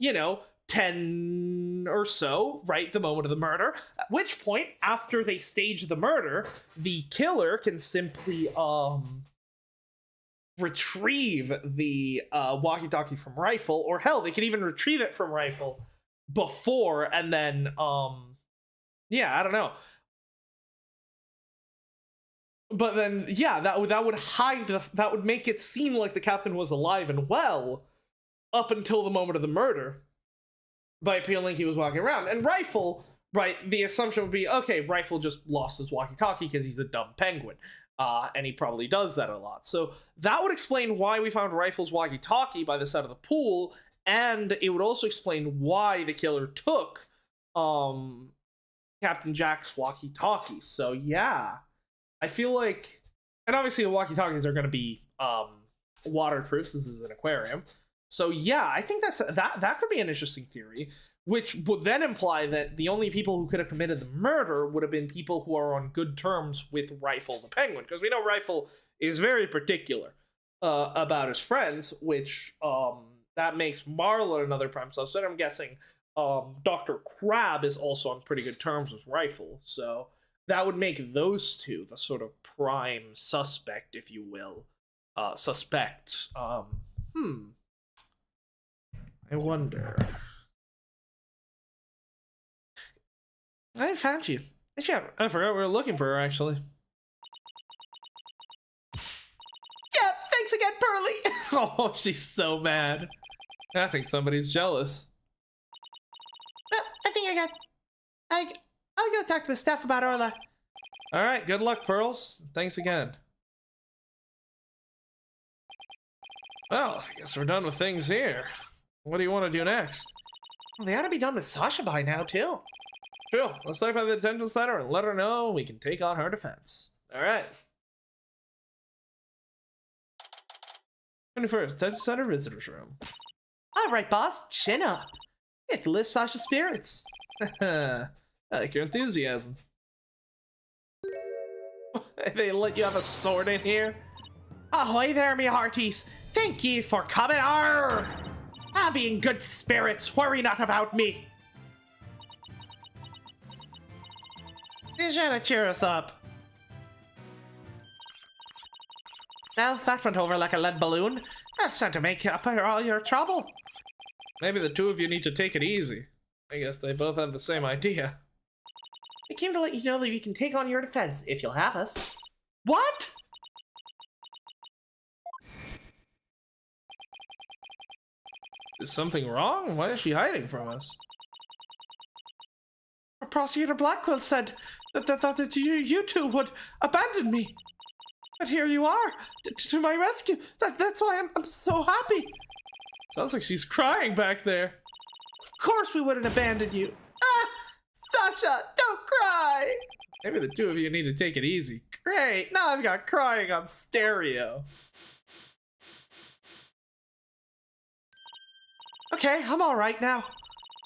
10 or so, right? The moment of the murder. At which point, after they stage the murder, the killer can simply, retrieve the walkie-talkie from Rifle, or hell, they could even retrieve it from Rifle before, and then, I don't know. But then, that would hide, that would make it seem like the captain was alive and well up until the moment of the murder, by appealing he was walking around. And Rifle, right, the assumption would be, okay, Rifle just lost his walkie-talkie because he's a dumb penguin. And he probably does that a lot. So that would explain why we found Rifle's walkie-talkie by the side of the pool, and it would also explain why the killer took Captain Jack's walkie-talkie. So yeah, I feel like, and obviously the walkie-talkies are going to be waterproof. This is an aquarium. So yeah, I think that could be an interesting theory, which would then imply that the only people who could have committed the murder would have been people who are on good terms with Rifle the penguin, because we know Rifle is very particular about his friends, which that makes Marla another prime suspect. I'm guessing Dr. Crab is also on pretty good terms with Rifle, so that would make those two the sort of prime suspect, if you will. I wonder. I found you. I forgot we were looking for her, actually. Yeah, thanks again, Pearly! Oh, she's so mad. I think somebody's jealous. I think I'll go talk to the staff about Orla. Alright, good luck, Pearls. Thanks again. Well, I guess we're done with things here. What do you want to do next? Well, they ought to be done with Sasha by now, too. True. Let's stop by the detention center and let her know we can take on her defense. Alright. 21st, detention center visitors room. Alright, boss. Chin up. You have to lift Sasha's spirits. I like your enthusiasm. They let you have a sword in here? Ahoy there, me hearties. Thank ye for coming. Arr! I'll be in good spirits. Worry not about me. You should cheer us up. Well, that went over like a lead balloon. That's time to make up for all your trouble. Maybe the two of you need to take it easy. I guess they both have the same idea. We came to let you know that we can take on your defense if you'll have us. What? Is something wrong? Why is she hiding from us? Prosecutor Blackquill said that you two would abandon me. But here you are, to my rescue. That's why I'm so happy. Sounds like she's crying back there. Of course we wouldn't abandon you. Ah! Sasha, don't cry! Maybe the two of you need to take it easy. Great, now I've got crying on stereo. Okay, I'm alright now.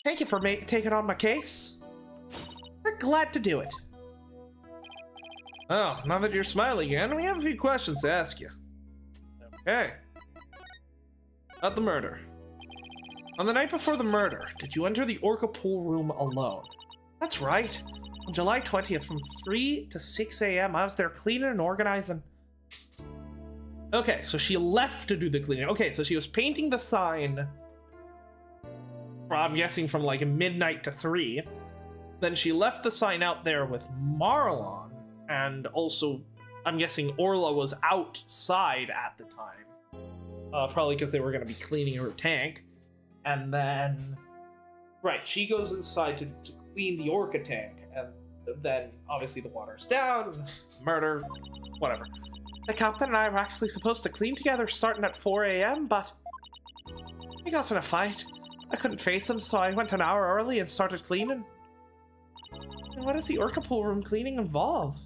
Thank you for taking on my case. We're glad to do it. Oh, now that you're smiling again, we have a few questions to ask you. Okay. About the murder. On the night before the murder, did you enter the Orca pool room alone? That's right. On July 20th from 3 to 6 a.m. I was there cleaning and organizing. Okay, so she left to do the cleaning. Okay, so she was painting the sign, I'm guessing from like midnight to 3. Then she left the sign out there with Marlon, and also, I'm guessing Orla was outside at the time. Probably because they were going to be cleaning her tank. And then, right, she goes inside to clean the Orca tank, and then obviously the water's down, murder, whatever. The captain and I were actually supposed to clean together starting at 4 a.m., but we got in a fight. I couldn't face him, so I went an hour early and started cleaning. And what does the Orca pool room cleaning involve?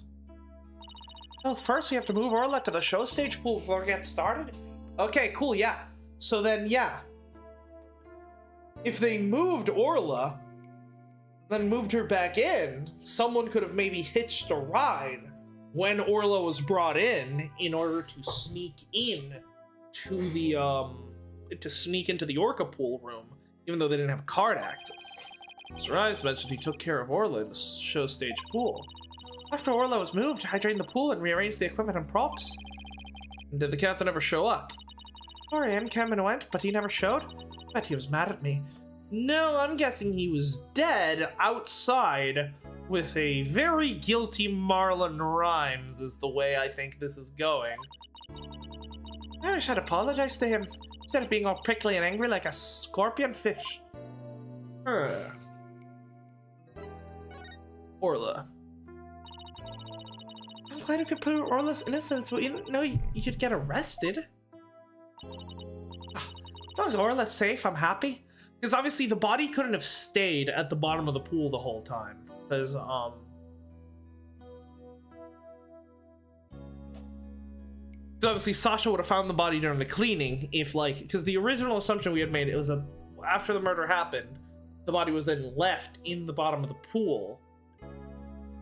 Well, first we have to move Orla to the show stage pool before we get started. Okay, cool, yeah. So then, yeah. If they moved Orla, then moved her back in, someone could have maybe hitched a ride when Orla was brought in order to sneak in to the, to sneak into the Orca pool room, even though they didn't have card access. Mr. Rhymes mentioned he took care of Orla in the show stage pool. After Orla was moved, I drained the pool and rearranged the equipment and props. And did the captain ever show up? 4 a.m. came and went, but he never showed. Bet he was mad at me. No, I'm guessing he was dead outside with a very guilty Marlon Rhymes is the way I think this is going. I wish I'd apologized to him, instead of being all prickly and angry like a scorpion fish. Orla. I'm glad you could prove Orla's innocence, but you didn't know you could get arrested. As long as Orla's safe, I'm happy. Because obviously the body couldn't have stayed at the bottom of the pool the whole time. Because, So obviously Sasha would have found the body during the cleaning if, like, because the original assumption we had made, it was that after the murder happened, the body was then left in the bottom of the pool,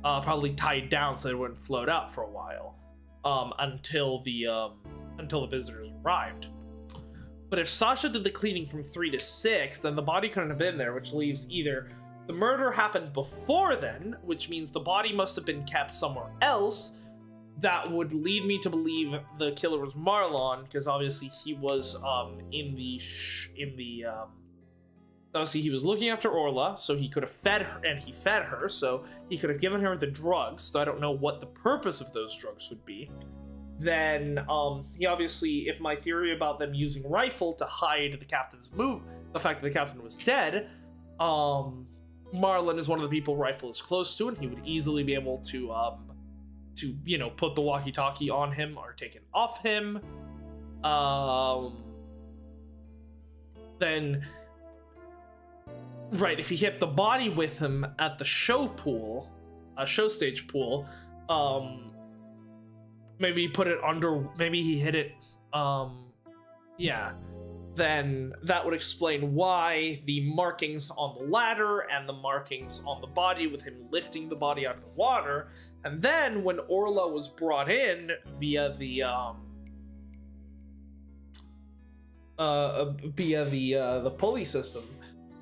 probably tied down so it wouldn't float out for a while, until the visitors arrived. But if Sasha did the cleaning from 3 to 6, then the body couldn't have been there, which leaves either the murder happened before then, which means the body must have been kept somewhere else. That would lead me to believe the killer was Marlon, because obviously he was obviously he was looking after Orla, so he could have fed her, and he fed her, so he could have given her the drugs. So I don't know what the purpose of those drugs would be. Then he obviously, if my theory about them using rifle to hide the captain's the fact that the captain was dead, Marlon is one of the people Rifle is close to, and he would easily be able to put the walkie-talkie on him or take it off him. Then, right, if he hit the body with him at the show stage pool, maybe he put it under, maybe he hit it, then that would explain why the markings on the ladder and the markings on the body with him lifting the body out of the water. And then when Orla was brought in via the pulley system,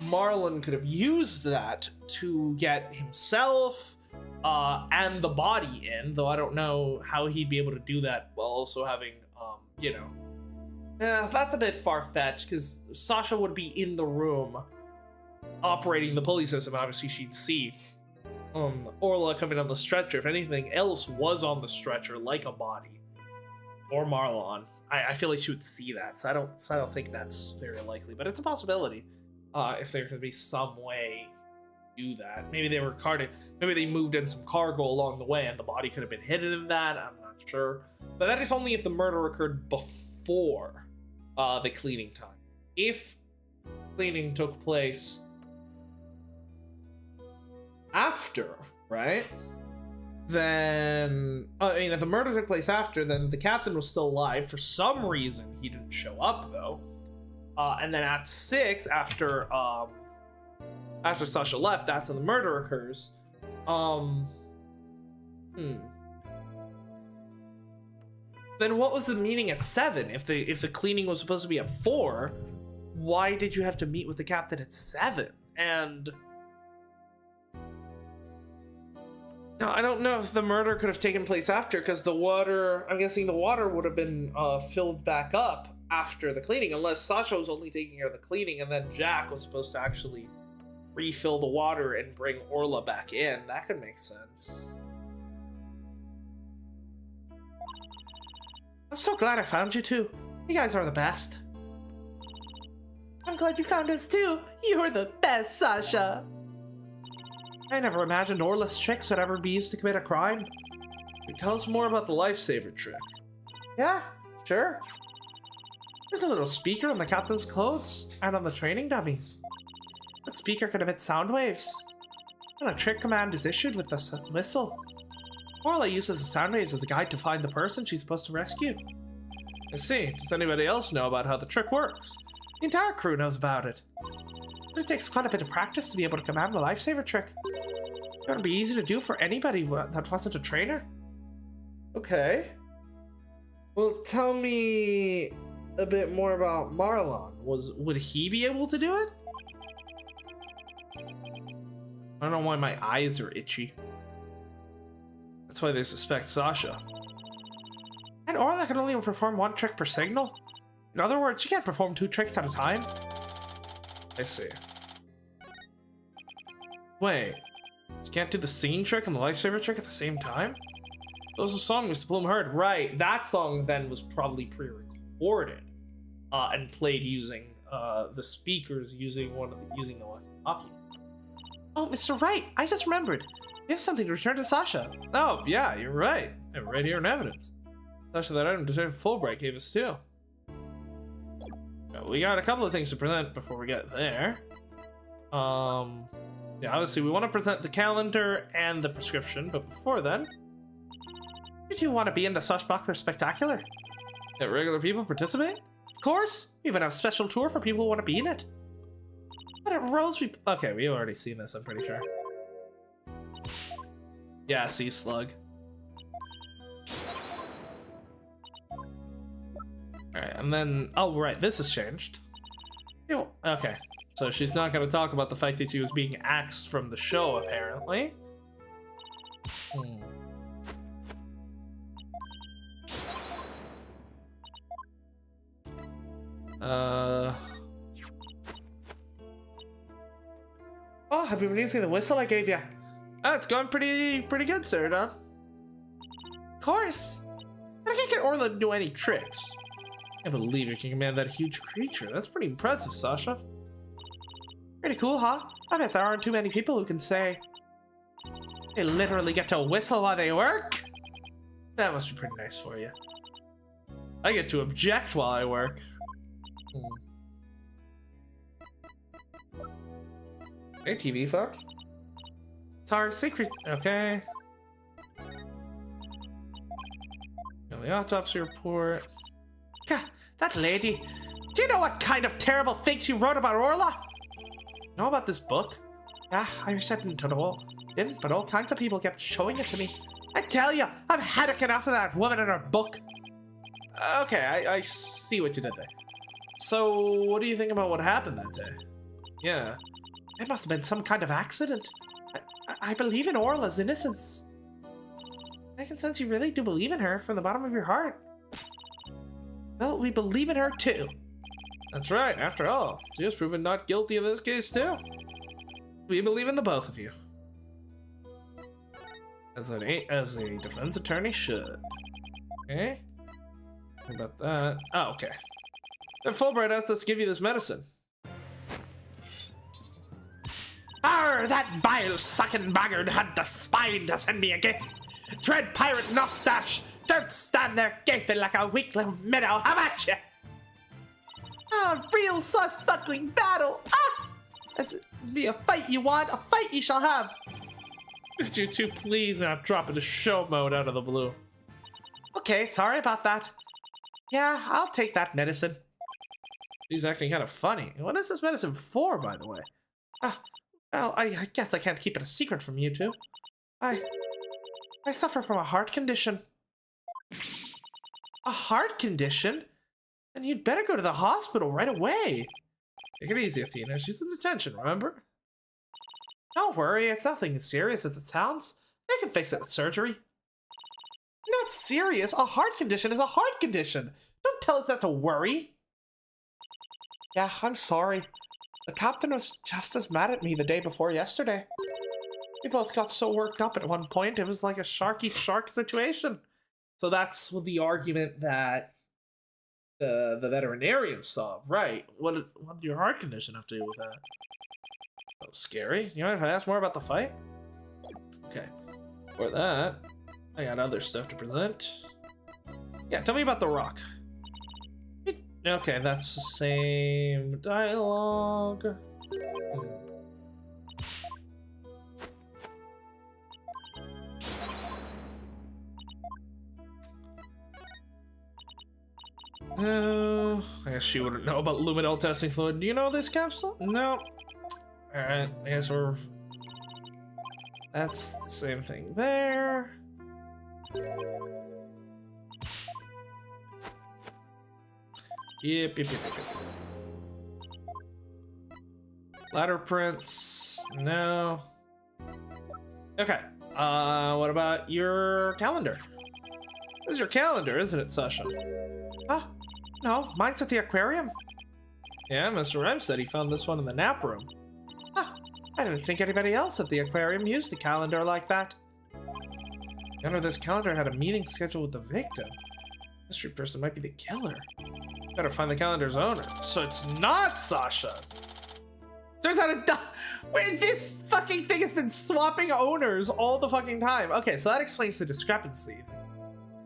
Marlon could have used that to get himself and the body in, though I don't know how he'd be able to do that while also having, that's a bit far-fetched, because Sasha would be in the room operating the pulley system, and obviously she'd see Orla coming on the stretcher if anything else was on the stretcher, like a body. or Marlon. I feel like she would see that, so I don't think that's very likely, but it's a possibility. If there could be some way to do that. Maybe they were carted, maybe they moved in some cargo along the way and the body could have been hidden in that. I'm not sure. But that is only if the murder occurred before the cleaning time. If cleaning took place after, right? Then, I mean, if the murder took place after, then the captain was still alive. For some reason, he didn't show up, though. And then at 6, after Sasha left, that's when the murder occurs. Then what was the meeting at 7? If the cleaning was supposed to be at 4, why did you have to meet with the captain at 7? And no, I don't know if the murder could have taken place after, because the water, I'm guessing the water would have been filled back up after the cleaning, unless Sasha was only taking care of the cleaning and then Jack was supposed to actually refill the water and bring Orla back in. That could make sense. I'm so glad I found you two. You guys are the best. I'm glad you found us too. You're the best, Sasha. I never imagined Orla's tricks would ever be used to commit a crime. Can you tell us more about the lifesaver trick? Yeah, sure. There's a little speaker on the captain's clothes and on the training dummies. That speaker can emit sound waves. And a trick command is issued with the whistle. Orla uses the sound waves as a guide to find the person she's supposed to rescue. I see. Does anybody else know about how the trick works? The entire crew knows about it. But it takes quite a bit of practice to be able to command the lifesaver trick. It would be easy to do for anybody that wasn't a trainer. Okay. Well, tell me a bit more about Marlon. Would he be able to do it? I don't know why my eyes are itchy. That's why they suspect Sasha. And Orla can only perform one trick per signal. In other words, you can't perform 2 tricks at a time. I see. Wait, you can't do the singing trick and the lifesaver trick at the same time? Those are songs Mr. Bloom heard. Right, that song then was probably pre-recorded and played using the speakers using the walkie-talkie. Oh, Mr. Wright, I just remembered. You have something to return to Sasha. Oh, yeah, you're right. I have right here in evidence. Sasha, that item Lieutenant Fulbright gave us too. We got a couple of things to present before we get there. Yeah, obviously we want to present the calendar and the prescription, but before then, did you want to be in the Swashbuckler Spectacular? Let regular people participate? Of course! We even have a special tour for people who want to be in it. But at Rose, okay, we've already seen this, I'm pretty sure. Yeah, sea slug. Alright, and then, oh right, this has changed. Okay, so she's not going to talk about the fact that she was being axed from the show, apparently. Oh, have you been using the whistle I gave you? Oh, it's going pretty good, sir, Don. Of course. I can't get Orla to do any tricks. I can't believe you can command that huge creature. That's pretty impressive, Sasha. Pretty cool, huh? I bet there aren't too many people who can say they literally get to whistle while they work. That must be pretty nice for you. I get to object while I work. Hey, TV fuck. It's our secret. Okay. The autopsy report. God, that lady. Do you know what kind of terrible things you wrote about Orla? Know about this book? Yeah, I said to know. Didn't, but all kinds of people kept showing it to me. I tell you, I've had enough of that woman and her book. Okay, I see what you did there. So, what do you think about what happened that day? Yeah. It must have been some kind of accident. I believe in Orla's innocence. I can sense you really do believe in her from the bottom of your heart. Well, we believe in her too. That's right, after all, she was proven not guilty in this case too. We believe in the both of you. As a defense attorney should. Okay? What about that? Oh, okay. Then Fulbright asked us to give you this medicine. Arr, that bile-sucking baggard had the spine to send me a gift. Dread pirate Nostache, don't stand there gaping like a weak little minnow. How about you? Ah, real swashbuckling battle. Ah! That's be a fight you want, a fight you shall have. Could you two please not drop into show mode out of the blue? Okay, sorry about that. Yeah, I'll take that medicine. He's acting kind of funny. What is this medicine for, by the way? Well, I guess I can't keep it a secret from you two. I suffer from a heart condition. A heart condition? Then you'd better go to the hospital right away. Take it easy, Athena. She's in detention, remember? Don't worry, it's nothing as serious as it sounds. They can fix it with surgery. Not serious. A heart condition is a heart condition. Don't tell us not to worry. Yeah, I'm sorry. The captain was just as mad at me the day before yesterday. We both got so worked up at one point, it was like a sharky shark situation. So that's the argument that the veterinarian saw, right? What did your heart condition have to do with that? That was scary. You mind if I ask more about the fight? Okay. For that, I got other stuff to present. Yeah, tell me about the rock. Okay, that's the same dialogue. I guess she wouldn't know about luminol testing fluid. Do you know this capsule? No. Alright, I guess we're... That's the same thing there. Yep. Ladder prints. No. Okay. What about your calendar? This is your calendar, isn't it, Sasha? Ah, no, mine's at the aquarium. Yeah, Mr. Rhyme said he found this one in the nap room. Ah, I didn't think anybody else at the aquarium used the calendar like that. The owner of this calendar had a meeting scheduled with the victim. Mystery person might be the killer. Better find the calendar's owner. So it's not Sasha's. There's not a... Wait, this fucking thing has been swapping owners all the fucking time. Okay, so that explains the discrepancy.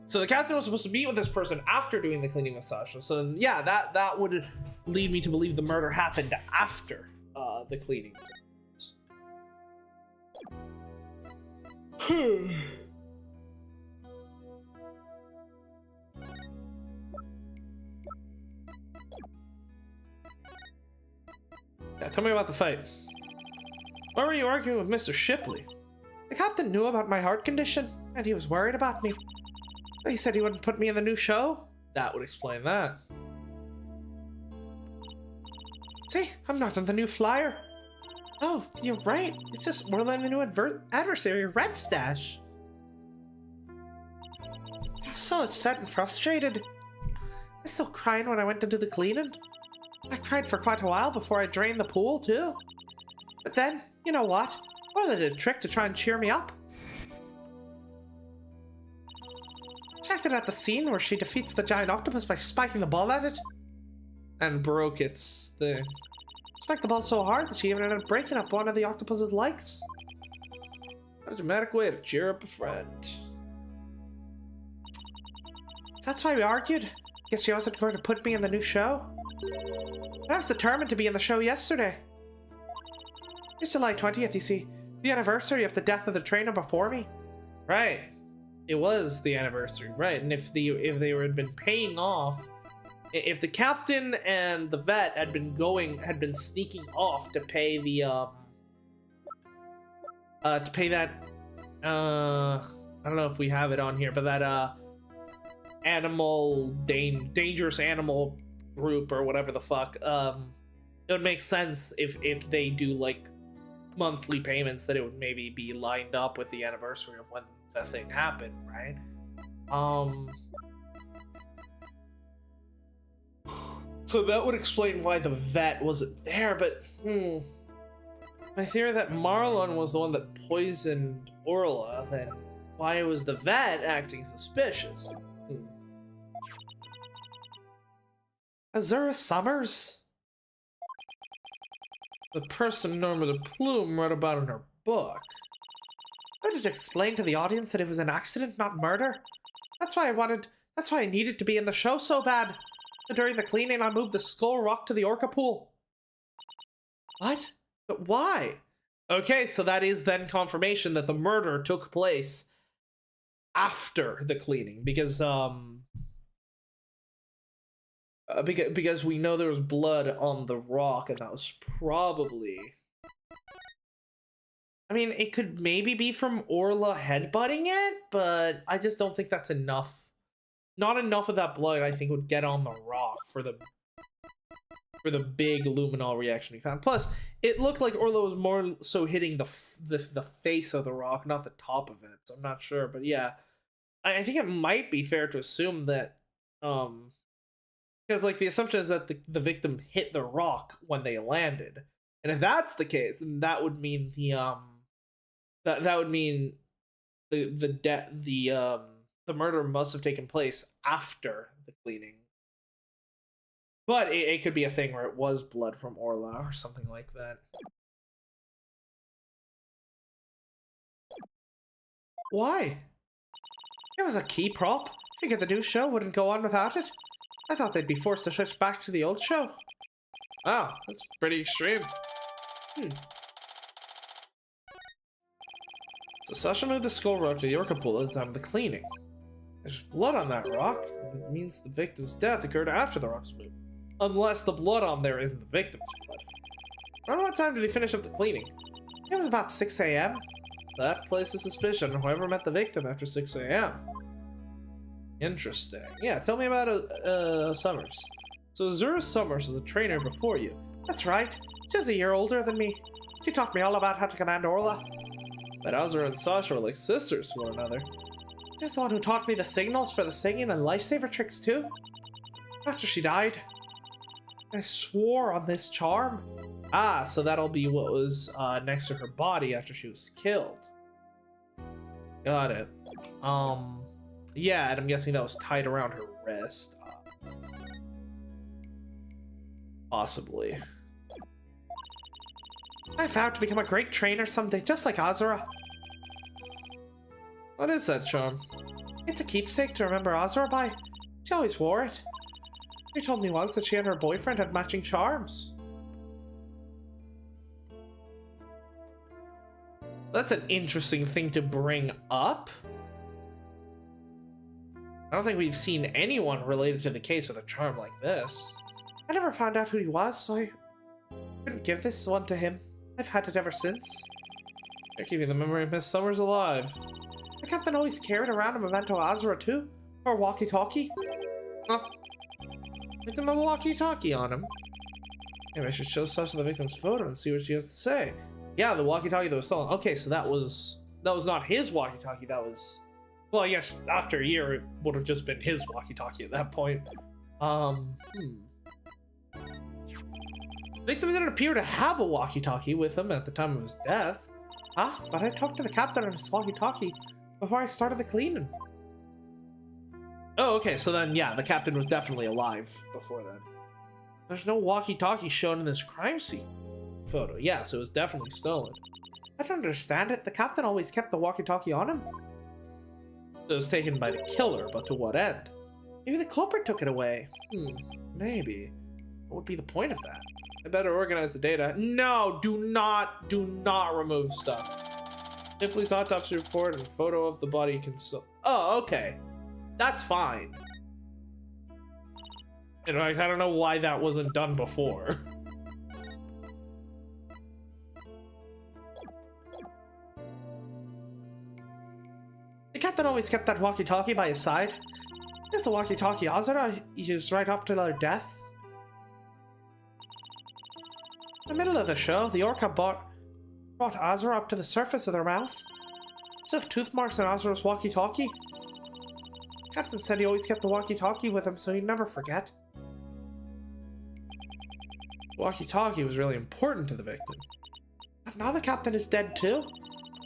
So the captain was supposed to meet with this person after doing the cleaning with Sasha. So yeah, that would lead me to believe the murder happened after the cleaning. Yeah, tell me about the fight. Why were you arguing with Mr. Shipley? The captain knew about my heart condition, and he was worried about me. He said he wouldn't put me in the new show. That would explain that. See, I'm not on the new flyer. Oh, you're right. It's just we're letting the new adversary, Red Stash. I was so upset and frustrated. I was still crying when I went to do the cleaning. I cried for quite a while before I drained the pool, too. But then, you know what? Orla did a trick to try and cheer me up. She acted at the scene where she defeats the giant octopus by spiking the ball at it. And broke its thing. Spiked the ball so hard that she even ended up breaking up one of the octopus's legs. What a dramatic way to cheer up a friend. That's why we argued. Guess she wasn't going to put me in the new show. But I was determined to be in the show yesterday. It's July 20th, you see. The anniversary of the death of the trainer before me. Right. It was the anniversary, right? And if they had been paying off, if the captain and the vet had been sneaking off to pay the that I don't know if we have it on here, but that dangerous animal group or whatever the fuck, it would make sense if they do like monthly payments, that it would maybe be lined up with the anniversary of when the thing happened, right? So that would explain why the vet wasn't there, but my theory that Marlon was the one that poisoned Orla, then why was the vet acting suspicious? Azura Summers? The person Norma the Plume wrote about in her book. I wanted to explain to the audience that it was an accident, not murder. That's why I needed to be in the show so bad. During the cleaning, I moved the skull rock to the Orca pool. What? But why? Okay, so that is then confirmation that the murder took place after the cleaning, because we know there was blood on the rock, and that was probably... I mean, it could maybe be from Orla headbutting it, but I just don't think that's enough. Not enough of that blood, I think, would get on the rock for the big luminol reaction we found. Plus, it looked like Orla was more so hitting the face of the rock, not the top of it. So I'm not sure, but yeah, I think it might be fair to assume that, because like the assumption is that the victim hit the rock when they landed, and if that's the case, then that would mean the murder must have taken place after the cleaning. But it could be a thing where it was blood from Orla or something like that. Why? It was a key prop. Figured the new show wouldn't go on without it. I thought they'd be forced to switch back to the old show. Wow, that's pretty extreme. So Sasha moved the skull rock to the Orca pool at the time of the cleaning. There's blood on that rock. It means the victim's death occurred after the rock was moved. Unless the blood on there isn't the victim's blood. Around what time did he finish up the cleaning? It was about 6 a.m. That places suspicion on whoever met the victim after 6 a.m. Interesting. Yeah, tell me about Summers. So Azura Summers was a trainer before you. That's right. She's a year older than me. She taught me all about how to command Orla. But Azura and Sasha were like sisters to one another. She's the one who taught me the signals for the singing and lifesaver tricks too. After she died, I swore on this charm. Ah, so that'll be what was next to her body after she was killed. Got it. Yeah, and I'm guessing that was tied around her wrist. Possibly. I vowed to become a great trainer someday, just like Azura. What is that charm? It's a keepsake to remember Azura by. She always wore it. She told me once that she and her boyfriend had matching charms. That's an interesting thing to bring up. I don't think we've seen anyone related to the case with a charm like this. I never found out who he was, so I couldn't give this one to him. I've had it ever since. They're keeping the memory of Miss Summers alive. The captain always carried around a memento Azura too, or walkie-talkie. Huh? With a walkie-talkie on him. Maybe I should show Sasha the victim's photo and see what she has to say. Yeah, the walkie-talkie that was stolen. Okay, so that was not his walkie-talkie. That was, well, I guess after a year it would have just been his walkie-talkie at that point. Victim didn't appear to have a walkie-talkie with him at the time of his death. Ah, but I talked to the captain on his walkie-talkie before I started the cleaning. Oh, okay, so then, yeah, the captain was definitely alive before then. There's no walkie-talkie shown in this crime scene photo. Yeah, so it was definitely stolen. I don't understand it. The captain always kept the walkie-talkie on him. So it was taken by the killer, but to what end? Maybe the culprit took it away. Maybe. What would be the point of that? I better organize the data. No, do not remove stuff. Ripley's autopsy report and photo of the body Oh, okay. That's fine. You know, I don't know why that wasn't done before. The captain always kept that walkie-talkie by his side. There's the walkie-talkie Azura used right up to their death. In the middle of the show, the Orca brought Azura up to the surface of their mouth. So if tooth marks on Azura's walkie-talkie. Captain said he always kept the walkie-talkie with him so he'd never forget. The walkie-talkie was really important to the victim. But now the captain is dead too.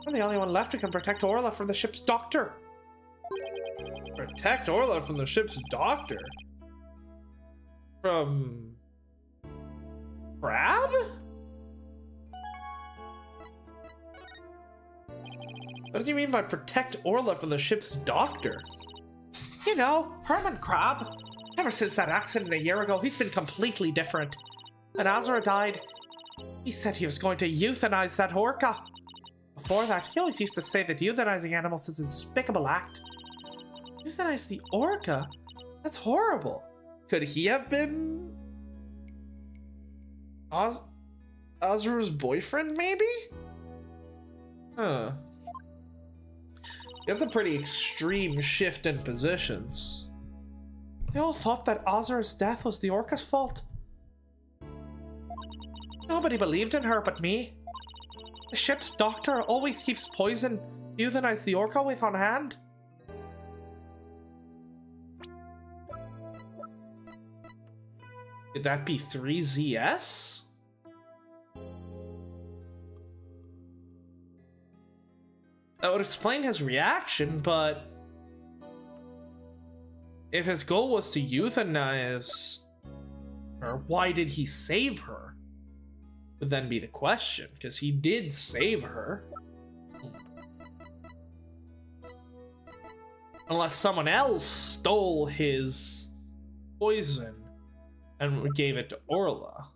I'm the only one left who can protect Orla from the ship's doctor. Protect Orla from the ship's doctor? From Crab? What do you mean by protect Orla from the ship's doctor? You know, Herman Crab. Ever since that accident a year ago, he's been completely different. When Azura died, he said he was going to euthanize that Orca. Before that, he always used to say that euthanizing animals is a despicable act. Euthanize the Orca? That's horrible. Could he have been Azura's boyfriend, maybe? Huh. That's a pretty extreme shift in positions. They all thought that Azura's death was the Orca's fault. Nobody believed in her but me. The ship's doctor always keeps poison to euthanize the Orca with on hand. Could that be 3ZS? That would explain his reaction, but if his goal was to euthanize her, why did he save her? Would then be the question, because he did save her. Unless someone else stole his poison and gave it to Orla.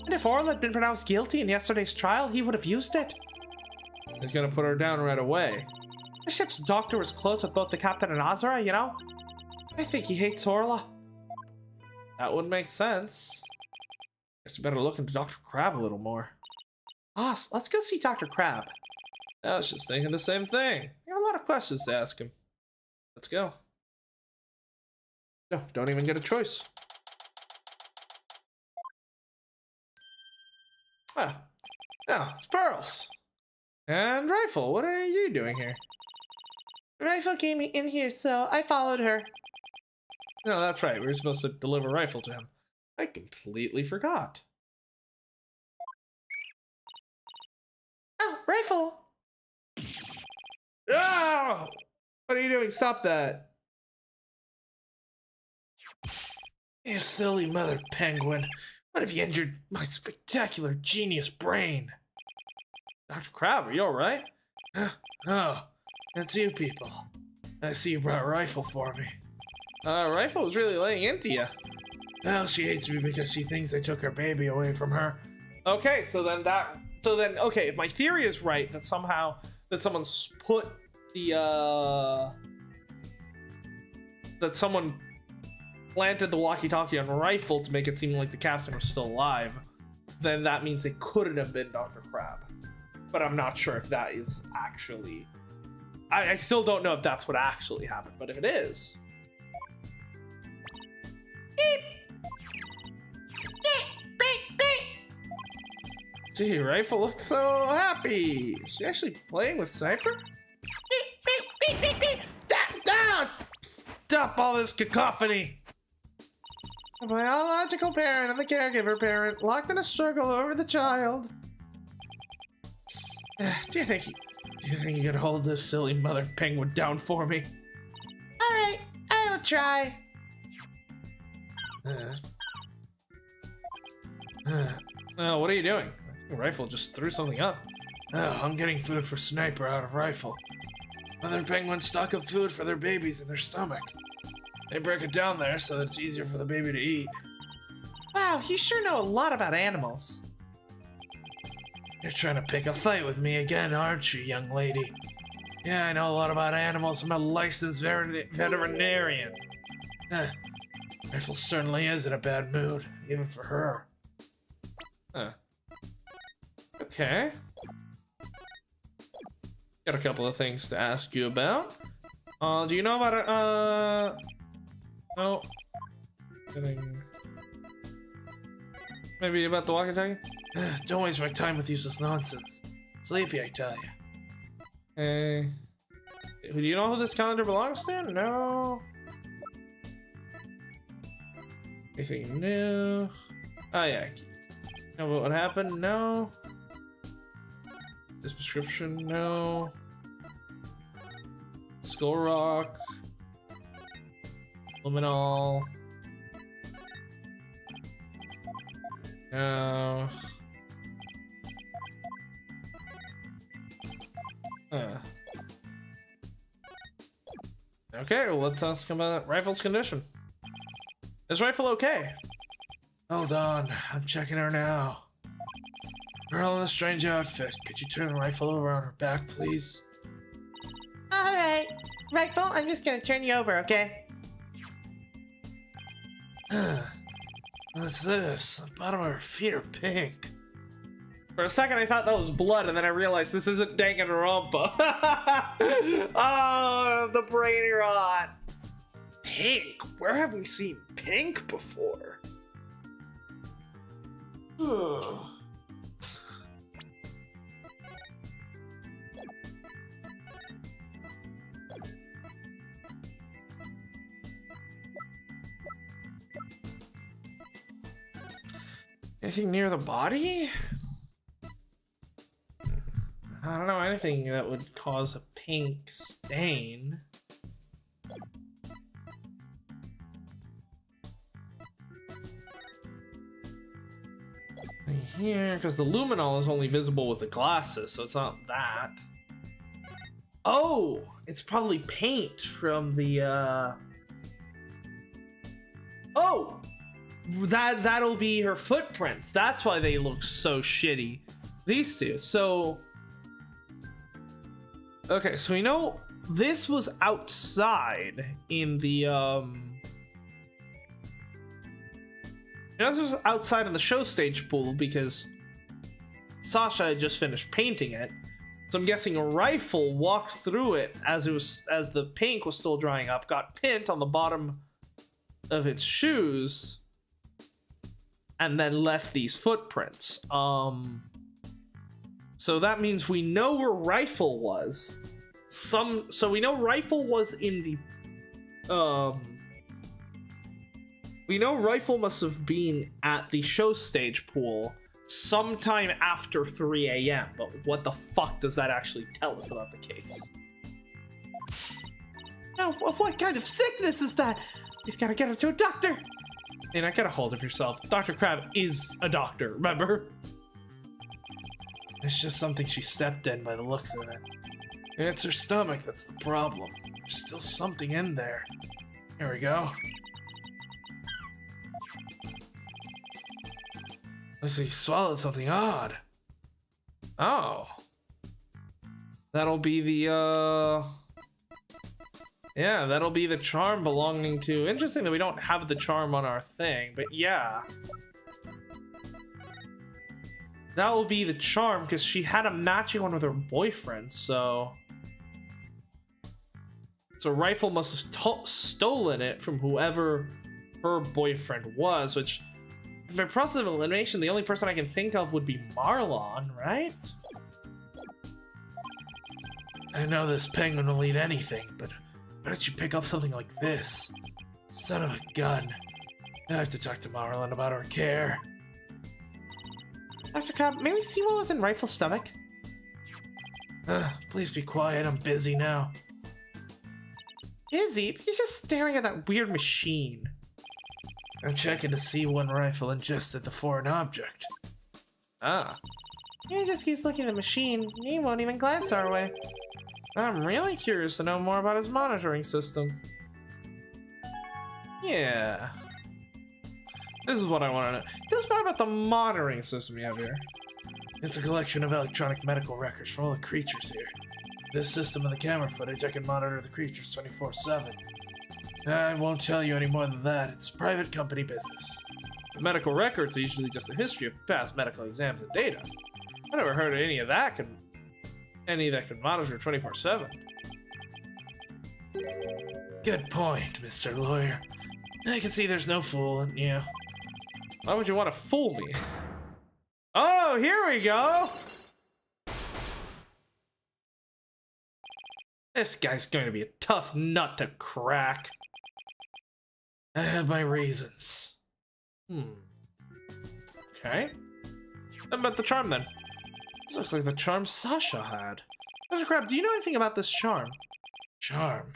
And if Orla had been pronounced guilty in yesterday's trial, he would have used it. He's gonna put her down right away. The ship's doctor was close with both the captain and Azura, you know? I think he hates Orla. That would make sense. Guess we better look into Dr. Crab a little more. Boss, let's go see Dr. Crab. I was just thinking the same thing. I got a lot of questions to ask him. Let's go. No, don't even get a choice. Ah, no, it's Pearls. And Rifle, what are you doing here? Rifle came in here, so I followed her. No, that's right. We were supposed to deliver Rifle to him. I completely forgot. Oh, Rifle! Oh! What are you doing? Stop that. You silly mother penguin. What have you injured my spectacular genius brain? Dr. Crab, are you alright? Oh, it's you people. I see you brought Rifle for me. Rifle was really laying into you. Well, she hates me because she thinks I took her baby away from her. Okay, okay, if my theory is right, that somehow, that someone's put the, that someone planted the walkie-talkie on Rifle to make it seem like the captain was still alive, then that means they couldn't have been Dr. Crab. But I'm not sure if that is actually... I still don't know if that's what actually happened, but if it is... Gee, Rifle looks so happy. Is she actually playing with Sniper? Stop all this cacophony! The biological parent and the caregiver parent locked in a struggle over the child. Do you think you could hold this silly mother penguin down for me? Alright, I will try. Oh, what are you doing? I think Rifle just threw something up. Oh, I'm getting food for Sniper out of Rifle. Mother penguins stock up food for their babies in their stomach. They break it down there so that it's easier for the baby to eat. Wow, you sure know a lot about animals. You're trying to pick a fight with me again, aren't you, young lady? Yeah, I know a lot about animals. I'm a licensed veterinarian. Rifle certainly is in a bad mood, even for her. Huh. Okay. Got a couple of things to ask you about. Do you know about it? No. Maybe about the walkie-talkie? Don't waste my time with useless nonsense. Sleepy, I tell you. Hey. Do you know who this calendar belongs to? No. Anything new? Oh yeah. Know about what happened? No. This prescription? No. Skull Rock. Luminol. No. Okay, well, let's ask about rifle's condition. Is rifle okay? Hold on, I'm checking her now. Girl in a strange outfit. Could you turn the rifle over on her back, please? Alright. Rifle, I'm just gonna turn you over, okay? What's this? The bottom of her feet are pink. For a second I thought that was blood, and then I realized this isn't Danganronpa. Oh, the brain rot. Pink? Where have we seen pink before? Anything near the body? I don't know anything that would cause a pink stain. Here, because the luminol is only visible with the glasses, so it's not that. Oh, it's probably paint from the Oh! That'll be her footprints. That's why they look so shitty. These two. So okay, so we know this was outside in the this was outside in the show stage pool because Sasha had just finished painting it. So I'm guessing a rifle walked through it as the paint was still drying up, got pinned on the bottom of its shoes, and then left these footprints. So that means we know where Rifle was. So we know Rifle was in the we know Rifle must have been at the show stage pool sometime after 3 a.m. But what the fuck does that actually tell us about the case? Now, what kind of sickness is that? We've got to get her to a doctor. And I get a hold of yourself. Dr. Crab is a doctor, remember? It's just something she stepped in by the looks of it. It's her stomach that's the problem. There's still something in there. Here we go. Looks like he swallowed something odd. Oh. That'll be the, yeah, that'll be the charm belonging to... Interesting that we don't have the charm on our thing, but yeah. That will be the charm, because she had a matching one with her boyfriend, so... So Rifle must have stolen it from whoever her boyfriend was, which... By process of elimination, the only person I can think of would be Marlon, right? I know this penguin will eat anything, but why don't you pick up something like this? Son of a gun. I have to talk to Marlon about her care. Dr. Crab, may we see what was in Rifle's stomach? Please be quiet, I'm busy now. Izzy, he's just staring at that weird machine. I'm checking to see when Rifle ingested the foreign object. Ah. He just keeps looking at the machine. He won't even glance our way. I'm really curious to know more about his monitoring system. Yeah. This is what I want to know. Tell us more about the monitoring system you have here. It's a collection of electronic medical records from all the creatures here. This system and the camera footage, I can monitor the creatures 24/7. I won't tell you any more than that. It's private company business. The medical records are usually just a history of past medical exams and data. I never heard of any that could monitor 24/7. Good point, Mr. Lawyer. I can see there's no fool in you. Why would you want to fool me? Oh, here we go! This guy's going to be a tough nut to crack. I have my reasons. Okay. How about the charm then? This looks like the charm Sasha had. Dr. Crab, do you know anything about this charm? Charm?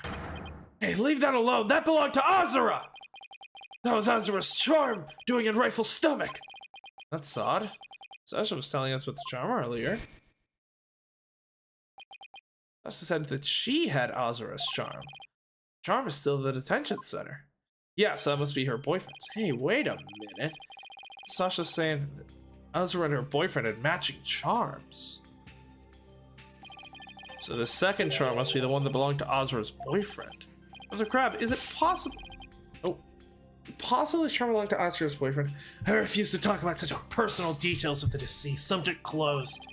Hey, leave that alone! That belonged to Azura! That was Azura's charm doing in Rifle's stomach! That's odd. Sasha was telling us about the charm earlier. Sasha said that she had Azura's charm. Charm is still the detention center. Yes, that must be her boyfriend's. Hey, wait a minute. Sasha's saying that Azura and her boyfriend had matching charms. So the second charm must be the one that belonged to Azura's boyfriend. Mr. Crab, is it possible? Oh, possible the charm belonged to Azura's boyfriend? I refuse to talk about such personal details of the deceased. Subject closed.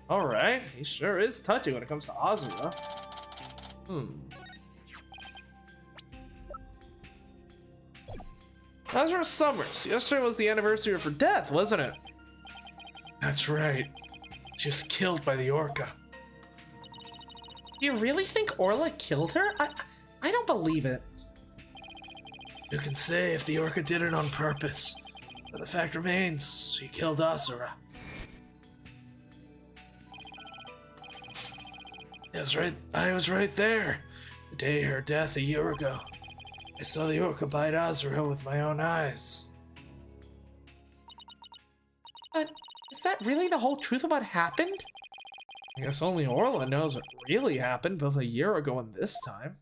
All right, he sure is touchy when it comes to Azura. Azura Summers. Yesterday was the anniversary of her death, wasn't it? That's right. She was killed by the Orca. You really think Orla killed her? I don't believe it. You can say if the Orca did it on purpose, but the fact remains, she killed Azura. I was right there, the day of her death a year ago. I saw the Orca bite Azura with my own eyes. But is that really the whole truth of what happened? I guess only Orla knows what really happened both a year ago and this time.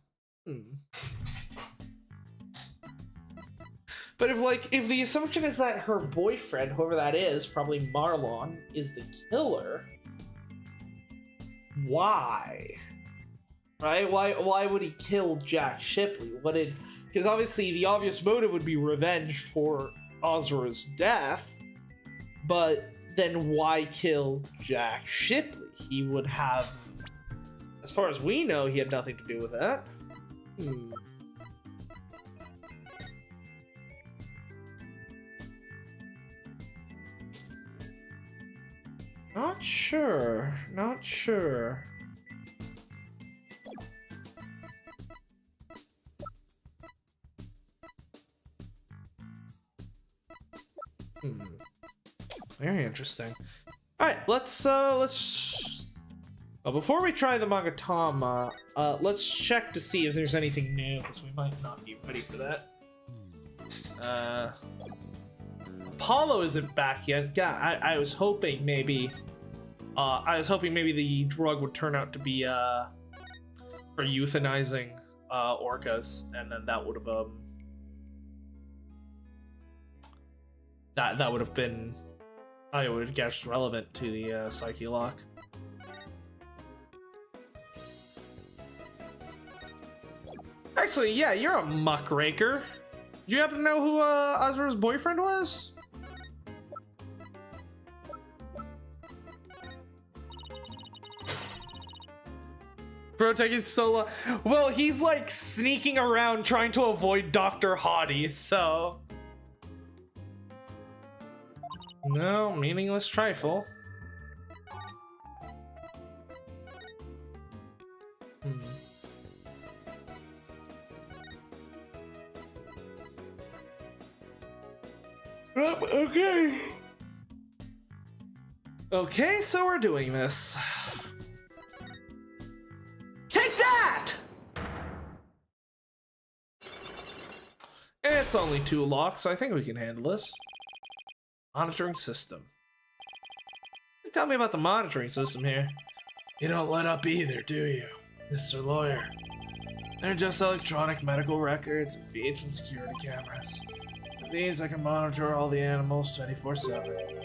But if the assumption is that her boyfriend, whoever that is, probably Marlon, is the killer, why? Right? Why would he kill Jack Shipley? Because obviously the obvious motive would be revenge for Azura's death, but then why kill Jack Shipley? He would have, as far as we know, he had nothing to do with that. Not sure. Very interesting. Alright, let's before we try the Magatama, let's check to see if there's anything new, because we might not be ready for that. Apollo isn't back yet. God, I was hoping maybe the drug would turn out to be for euthanizing orcas, and then that would have that would have been, I would guess, relevant to the Psyche Lock. Actually, yeah, you're a muckraker. Do you happen to know who Azura's boyfriend was? Bro, taking so long. Well, he's like sneaking around trying to avoid Dr. Hottie, so. No, meaningless trifle. Okay. Okay, so we're doing this. Take that! It's only 2 locks, so I think we can handle this. Monitoring system. Tell me about the monitoring system here. You don't let up either, do you, Mr. Lawyer? They're just electronic medical records and feeds from security cameras. With these, I can monitor all the animals 24/7.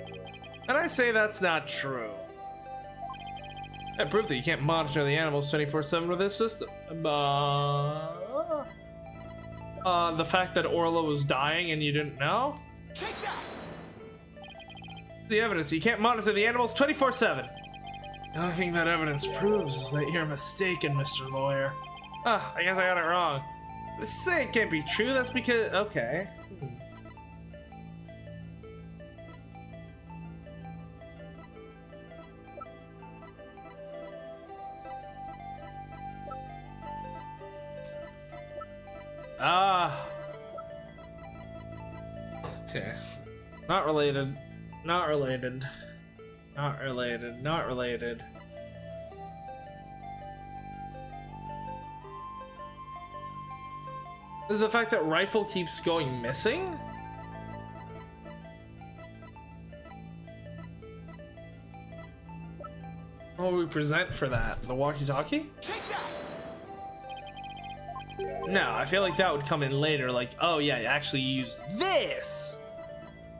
And I say that's not true. I prove that you can't monitor the animals 24/7 with this system. The fact that Orla was dying and you didn't know? Take that! The evidence, you can't monitor the animals 24/7. The only thing that evidence proves is that you're mistaken, Mr. Lawyer. I guess I got it wrong. But say it can't be true, that's because, okay. Okay. Not related. Not related. Not related. Not related. Is the fact that Rifle keeps going missing? What will we present for that? The walkie-talkie? Take that! No, I feel like that would come in later. Like, oh yeah, you actually use this.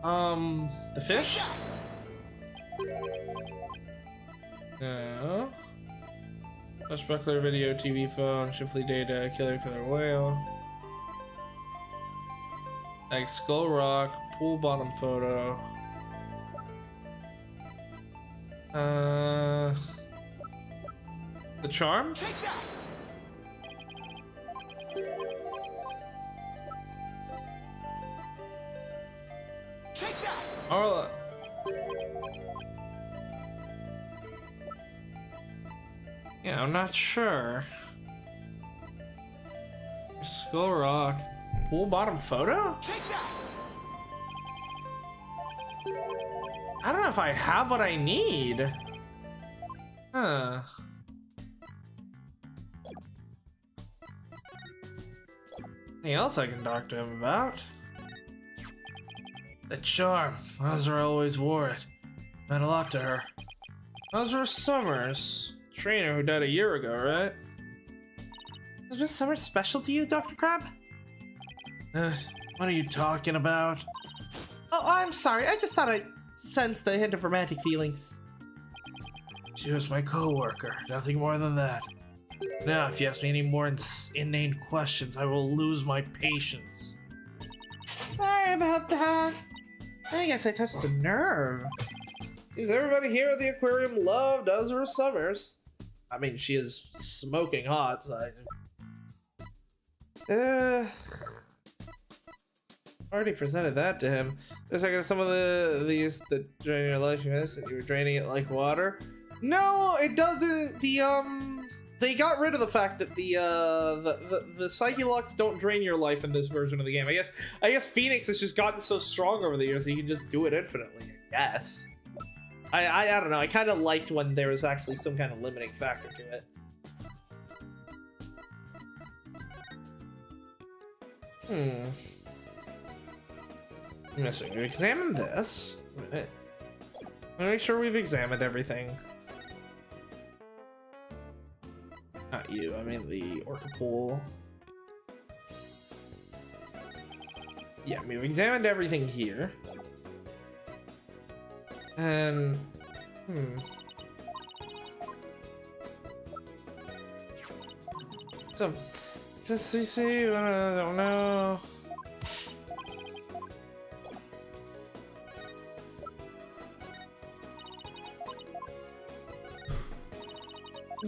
The fish? No. Buckler video, TV phone, Shipley data, killer whale. Like skull rock, pool bottom photo. The charm? Take that! Take that! Arla. Yeah, I'm not sure. Skull rock, pool bottom photo? Take that! I don't know if I have what I need. Huh. Anything else I can talk to him about? The charm. Azra always wore it. Meant a lot to her. Azra Summers. Trainer who died a year ago, right? Is Miss Summers special to you, Dr. Crab? What are you talking about? Oh, I'm sorry. I just thought I sensed a hint of romantic feelings. She was my co-worker, nothing more than that. Now, if you ask me any more inane questions, I will lose my patience. Sorry about that. I guess I touched a nerve. Because everybody here at the aquarium loved Azra Summers. I mean, she is smoking hot, so already presented that to him. There's like some of these that drain your life, you miss, and you were draining it like water. No, it doesn't. They got rid of the fact that the Psyche Locks don't drain your life in this version of the game. I guess Phoenix has just gotten so strong over the years that you can just do it infinitely. I guess. I don't know. I kind of liked when there was actually some kind of limiting factor to it. Missing. We examined this. Wait a minute. I'm gonna make sure we've examined everything. Not you, I mean the Orca pool. Yeah, we've examined everything here. And so just see, I don't know.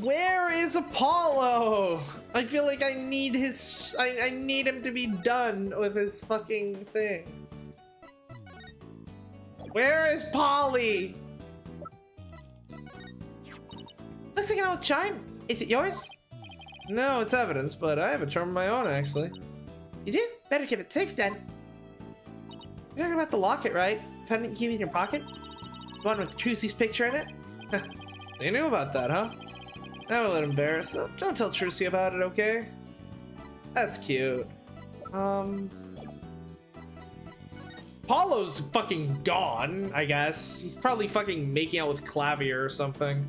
Where is Apollo? I feel like I need his. I need him to be done with his fucking thing. Where is Polly? Looks like an old charm. Is it yours? No, it's evidence, but I have a charm of my own, actually. You do? Better keep it safe then. You're talking about the locket, right? Pendant key in your pocket? The one with Trucy's picture in it? You knew about that, huh? That would let embarrass. So don't tell Trucy about it, okay? That's cute. Paulo's fucking gone, I guess. He's probably fucking making out with Clavier or something.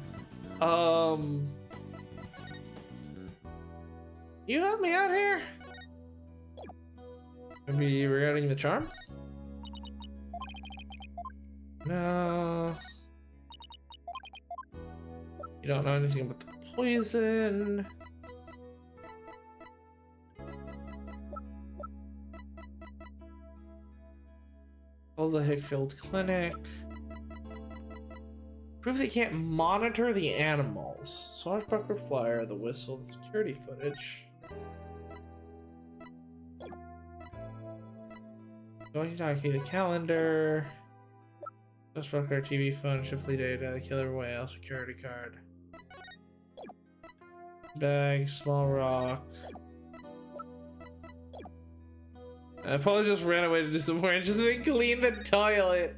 You help me out here? Maybe regarding the charm? No. You don't know anything about the poison. The Hickfield Clinic. Prove they can't monitor the animals. Swashbuckler flyer, the whistle, the security footage. Walkie-talkie, the calendar. Swashbuckler TV phone, Shipley data, killer whale, security card. Bag, small rock. I probably just ran away to do some more. Just clean the toilet.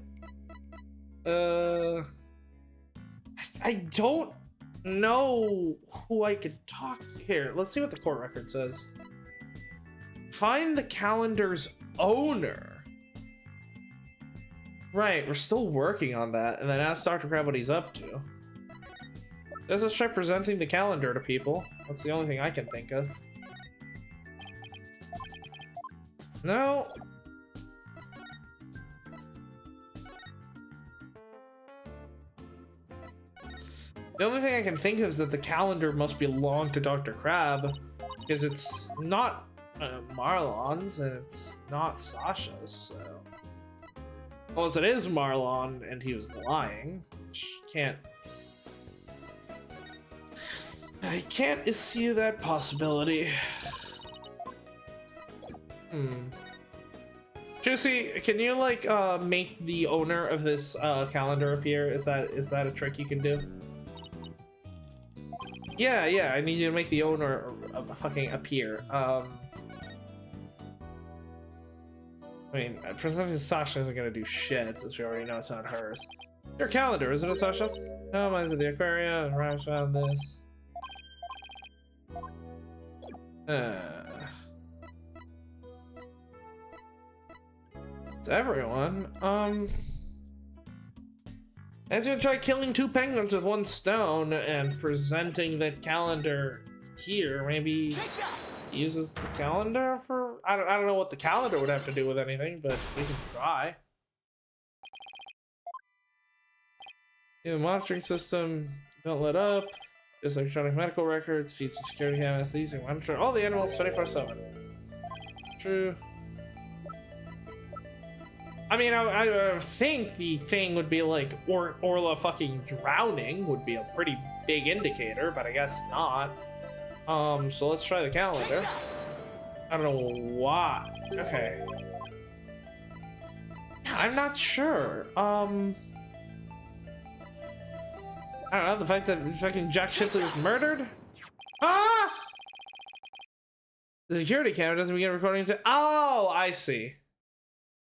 I don't know who I could talk to here. Let's see what the court record says. Find the calendar's owner. Right, we're still working on that. And then ask Dr. Crab what he's up to. Let's just try presenting the calendar to people. That's the only thing I can think of. No. The only thing I can think of is that the calendar must belong to Dr. Crab, because it's not Marlon's and it's not Sasha's, so... Unless it is Marlon and he was lying, which can't... I can't issue that possibility. Juicy, can you like make the owner of this calendar appear? Is that a trick you can do? Yeah, I need you to make the owner fucking appear. I mean, presenting Sasha isn't gonna do shit since we already know it's not hers. Your calendar, isn't it, Sasha? No, mine's at the aquarium. Raj found this. It's everyone. As you try killing 2 penguins with 1 stone and presenting that calendar here, maybe uses the calendar for... I don't know what the calendar would have to do with anything, but we can try. The monitoring system, don't let up. Just electronic medical records, feeds to security cameras. These are monitor all the animals 24/7. True. I mean, I think the thing would be like Orla fucking drowning would be a pretty big indicator, but I guess not. So let's try the calendar. I don't know why. Okay. I'm not sure. I don't know, the fact that fucking Jack Shipley was murdered? Ah! The security camera doesn't begin recording until... Oh, I see.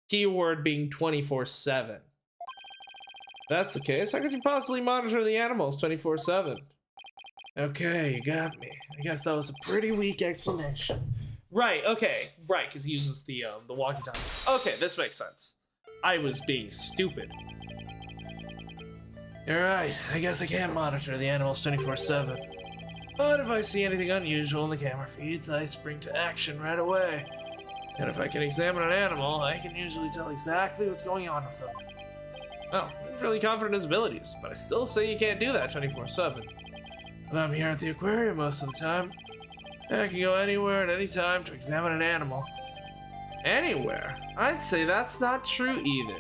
Keyword being 24/7. That's the case. How could you possibly monitor the animals 24/7? Okay, you got me. I guess that was a pretty weak explanation. Right, okay. Right, because he uses the walkie-talkie. Okay, this makes sense. I was being stupid. You're right. I guess I can't monitor the animals 24/7. But if I see anything unusual in the camera feeds, I spring to action right away. And if I can examine an animal, I can usually tell exactly what's going on with them. Well, he's really confident in his abilities, but I still say you can't do that 24/7. But I'm here at the aquarium most of the time. I can go anywhere at any time to examine an animal. Anywhere? I'd say that's not true either.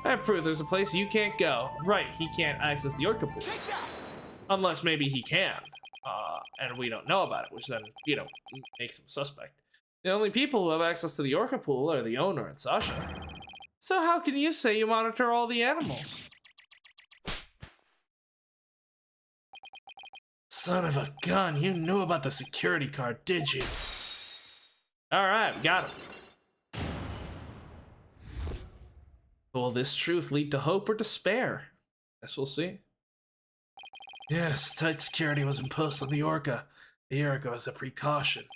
I have proof there's a place you can't go. Right, he can't access the Orca pool. Unless maybe he can. And we don't know about it, which then, you know, makes him suspect. The only people who have access to the Orca pool are the owner and Sasha. So how can you say you monitor all the animals? Son of a gun, you knew about the security card, did you? Alright, got him. Will this truth lead to hope or despair? Guess we'll see. Yes, tight security was imposed on the Orca a year ago as a precaution.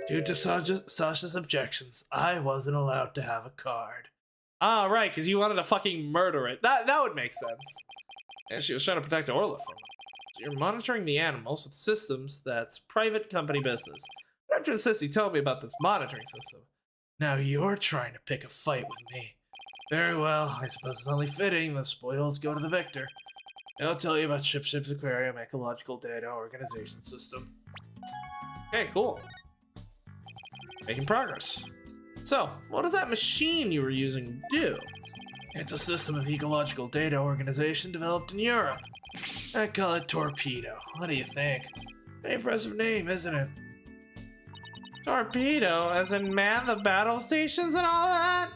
Due to Sasha's objections, I wasn't allowed to have a card. Ah, right, because you wanted to fucking murder it. That would make sense. And she was trying to protect Orla from it. So you're monitoring the animals with systems that's private company business. But after the sissy told me about this monitoring system, now you're trying to pick a fight with me. Very well, I suppose it's only fitting the spoils go to the victor. I'll tell you about Ship's Aquarium Ecological Data Organization System. Okay, cool. Making progress. So, what does that machine you were using do? It's a system of ecological data organization developed in Europe. I call it Torpedo. What do you think? Pretty impressive name, isn't it? Torpedo, as in man the battle stations and all that?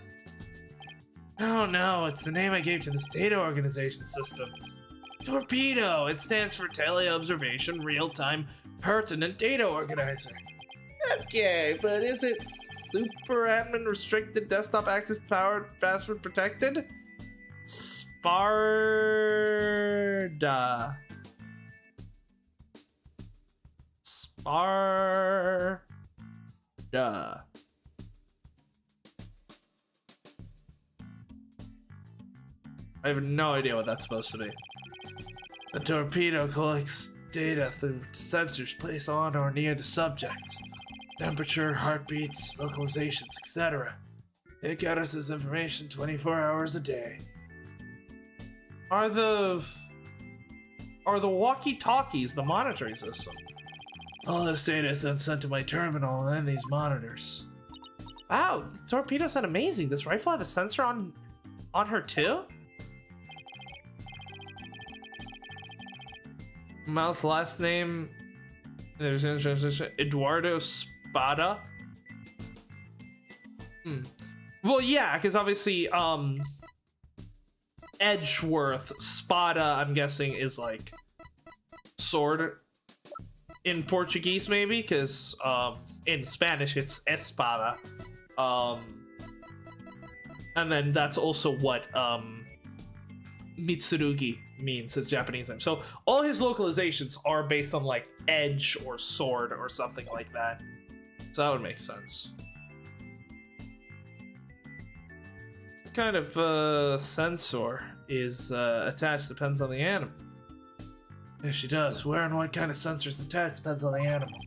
Oh no, it's the name I gave to this data organization system. Torpedo, it stands for Teleobservation Real-Time Pertinent Data Organizer. Okay, but is it super admin restricted, desktop access powered, password protected? Sparda. I have no idea what that's supposed to be. The torpedo collects data through sensors placed on or near the subjects. Temperature, heartbeats, vocalizations, etc. It gathers this information 24 hours a day. Are the walkie-talkies the monitoring system? All this data is then sent to my terminal and then these monitors. Wow, the torpedo sound amazing. Does Rifle have a sensor on her too? Mouse last name, there's Eduardo Spada. Well, yeah, because obviously, Edgeworth, Spada, I'm guessing, is like sword in Portuguese, maybe, because in Spanish it's espada. And then that's also what Mitsurugi means, his Japanese name. So all his localizations are based on like edge or sword or something like that. So that would make sense. What kind of sensor is attached depends on the animal. Yes, she does. Where and what kind of sensors attached depends on the animal.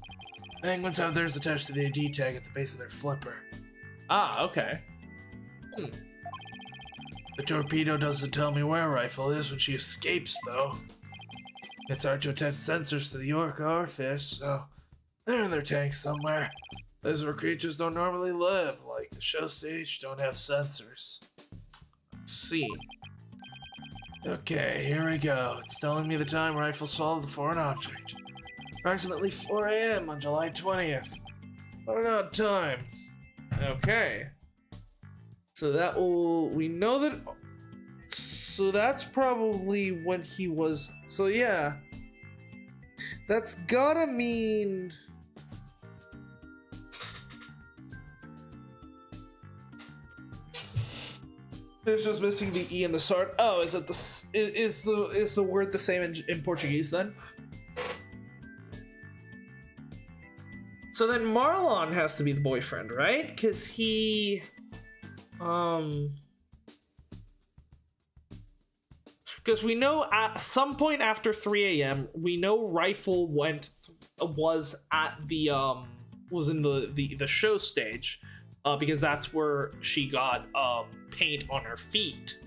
Penguins have theirs attached to the ID tag at the base of their flipper. Ah, okay. The torpedo doesn't tell me where Rifle is when she escapes, though. It's hard to attach sensors to the orca or fish, so they're in their tanks somewhere. Places where creatures don't normally live, like the show stage, don't have sensors. See. Okay, here we go. It's telling me the time Rifle saw the foreign object. Approximately 4 a.m. on July 20th. What an odd time. Okay. So that will, we know that, so that's probably when he was, so yeah. That's gotta mean, there's just missing the E in the start. Oh, is it is the word the same in Portuguese then? So then Marlon has to be the boyfriend, right? Because he, because we know at some point after 3 a.m. we know Rifle was at the was in the show stage, because that's where she got paint on her feet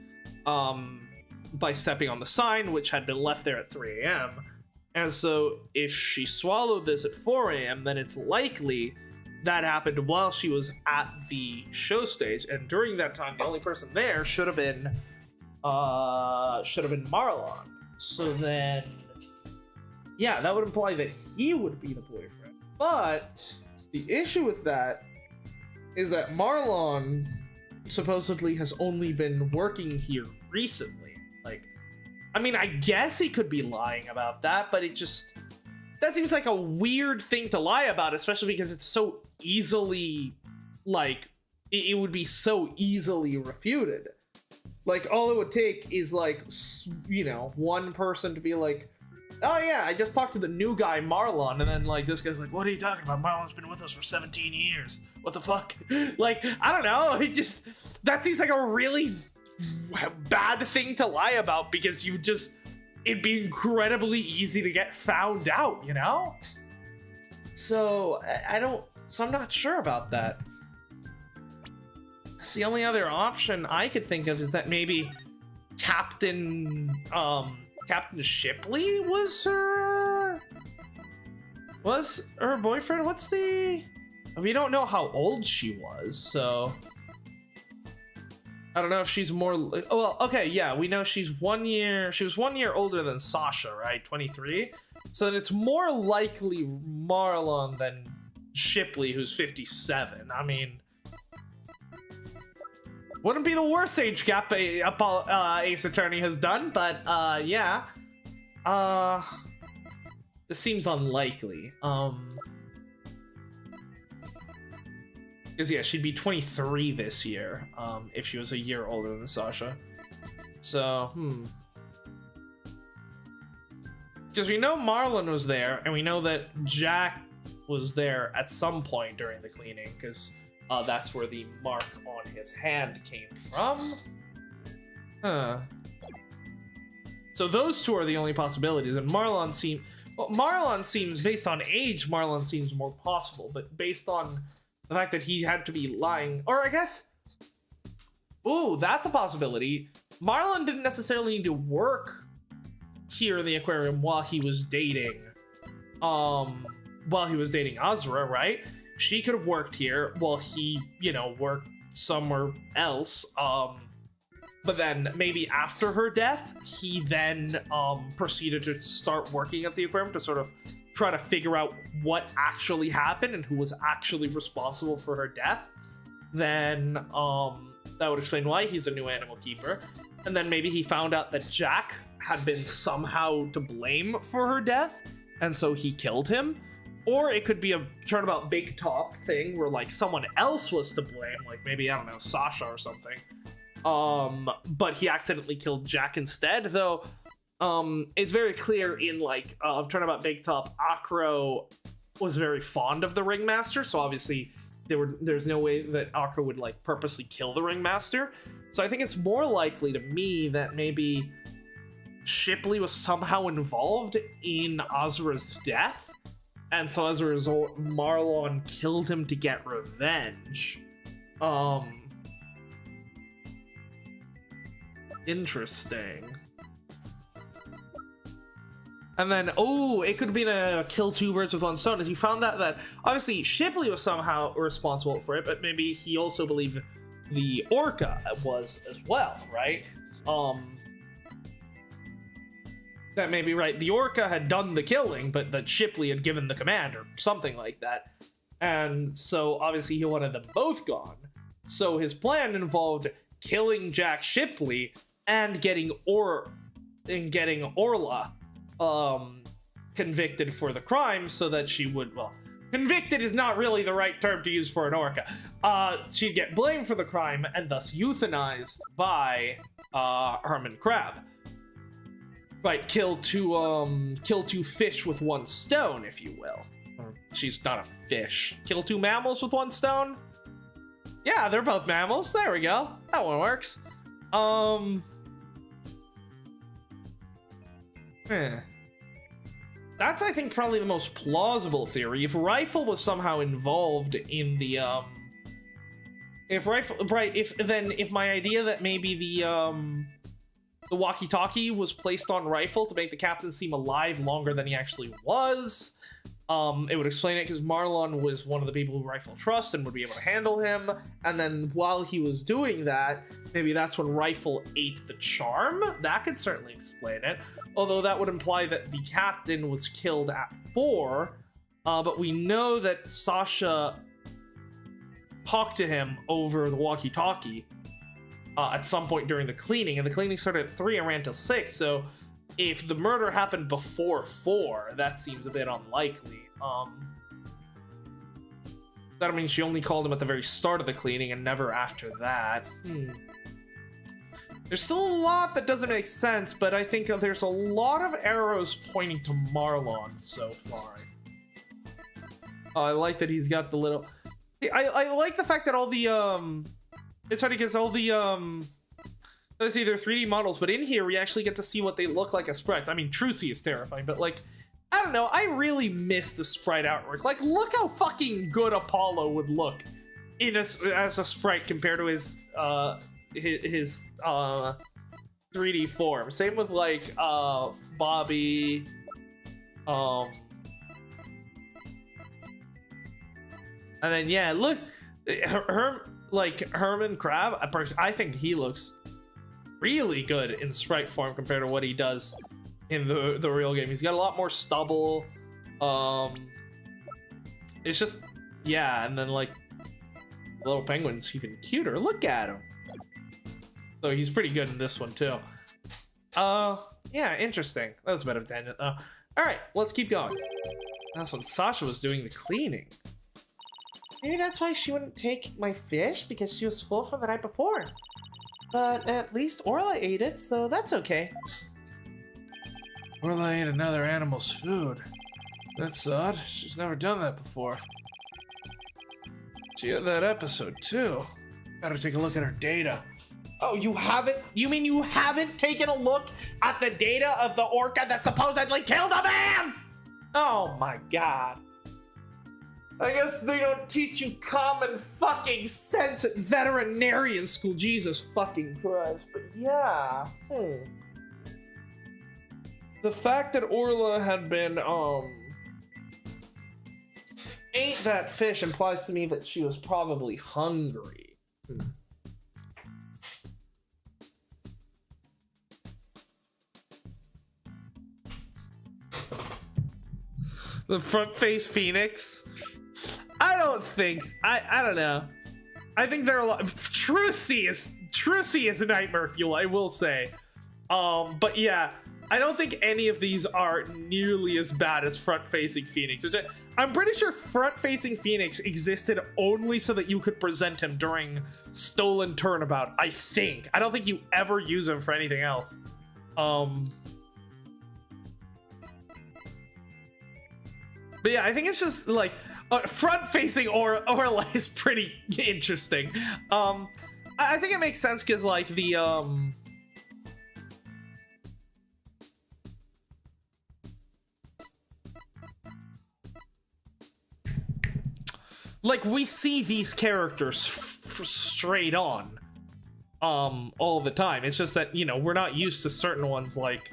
by stepping on the sign, which had been left there at 3 a.m. And so if she swallowed this at 4 a.m., then it's likely that happened while she was at the show stage, and during that time the only person there should have been Marlon. So then, yeah, that would imply that he would be the boyfriend. But the issue with that is that Marlon supposedly has only been working here recently. Like, I mean, I guess he could be lying about that, but it just, that seems like a weird thing to lie about, especially because it's so easily, like, it would be so easily refuted. Like, all it would take is, like, you know, one person to be like, oh yeah, I just talked to the new guy, Marlon, and then, like, this guy's like, what are you talking about? Marlon's been with us for 17 years. What the fuck? Like, I don't know, it just, that seems like a really bad thing to lie about, because you just, it'd be incredibly easy to get found out, you know? So, so I'm not sure about that. So the only other option I could think of is that maybe Captain Shipley was her boyfriend? We don't know how old she was, so I don't know if she's more, well, okay, yeah, we know she was 1 year older than Sasha, right? 23. So then it's more likely Marlon than Shipley, who's 57. I mean, wouldn't be the worst age gap Ace Attorney has done, but yeah. This seems unlikely. Because yeah, she'd be 23 this year, if she was a year older than Sasha. So, because we know Marlon was there, and we know that Jack was there at some point during the cleaning, because that's where the mark on his hand came from. Huh. So those two are the only possibilities, and Marlon Well, Marlon seems, based on age, Marlon seems more possible, but based on the fact that he had to be lying, or I guess, ooh, that's a possibility. Marlon didn't necessarily need to work here in the aquarium while he was dating, Azura, right? She could have worked here while he, you know, worked somewhere else, but then maybe after her death, he then proceeded to start working at the aquarium to sort of try to figure out what actually happened and who was actually responsible for her death. Then that would explain why he's a new animal keeper. And then maybe he found out that Jack had been somehow to blame for her death, and so he killed him. Or it could be a Turnabout Big Top thing where, like, someone else was to blame, like maybe, I don't know, Sasha or something. But he accidentally killed Jack instead, though it's very clear in, like, Turnabout Big Top, Akro was very fond of the Ringmaster, so obviously there's no way that Akro would, like, purposely kill the Ringmaster. So I think it's more likely to me that maybe Shipley was somehow involved in Azura's death, and so as a result, Marlon killed him to get revenge. Interesting. And then, oh, it could have been a kill two birds with one stone, as he found out that obviously Shipley was somehow responsible for it, but maybe he also believed the Orca was as well, right? That may be right. The Orca had done the killing, but that Shipley had given the command or something like that. And so obviously he wanted them both gone. So his plan involved killing Jack Shipley and getting Orla convicted for the crime so that she would, well, convicted is not really the right term to use for an Orca. She'd get blamed for the crime and thus euthanized by Herman Crab. Right, kill two fish with one stone, if you will. Or, she's not a fish. Kill two mammals with one stone? Yeah, they're both mammals. There we go. That one works. That's, I think, probably the most plausible theory. If Rifle was somehow involved in the, if my idea that maybe the walkie-talkie was placed on Rifle to make the captain seem alive longer than he actually was, it would explain it, because Marlon was one of the people who Rifle trusts and would be able to handle him, and then while he was doing that, maybe that's when Rifle ate the charm. That could certainly explain it, although that would imply that the captain was killed at 4, but we know that Sasha talked to him over the walkie-talkie at some point during the cleaning, and the cleaning started at 3 and ran till 6, so if the murder happened before 4, that seems a bit unlikely. That means she only called him at the very start of the cleaning and never after that. There's still a lot that doesn't make sense, but I think there's a lot of arrows pointing to Marlon so far. I like that he's got the little... I like the fact that all the, it's funny because all the, there's either 3D models, but in here we actually get to see what they look like as sprites. I mean, Trucy is terrifying, but, like, I don't know, I really miss the sprite artwork. Like, look how fucking good Apollo would look as a sprite compared to his 3D form. Same with, like, Bobby, and then, yeah, look, Herman Crab, I think he looks really good in sprite form compared to what he does in the real game. He's got a lot more stubble. It's just, yeah, and then, like, the little penguin's even cuter. Look at him. So he's pretty good in this one, too. Yeah, interesting. That was a bit of a tangent. Alright, let's keep going. That's when Sasha was doing the cleaning. Maybe that's why she wouldn't take my fish, because she was full from the night before. But at least Orla ate it, so that's okay. Orla ate another animal's food. That's odd. She's never done that before. She had that episode, too. Gotta take a look at her data. Oh, you haven't? You mean you haven't taken a look at the data of the orca that supposedly killed a man? Oh my god. I guess they don't teach you common fucking sense at veterinarian school. Jesus fucking Christ. But yeah. The fact that Orla had been, ate that fish implies to me that she was probably hungry. The front face phoenix? I don't think, I don't know. I think there are a lot, Trucy is a nightmare fuel, I will say. But yeah, I don't think any of these are nearly as bad as front-facing Phoenix. I'm pretty sure front-facing Phoenix existed only so that you could present him during Stolen Turnabout, I think. I don't think you ever use him for anything else. But yeah, I think it's just like front-facing Orla is pretty interesting. I think it makes sense because like the like we see these characters straight on all the time. It's just that, you know, we're not used to certain ones like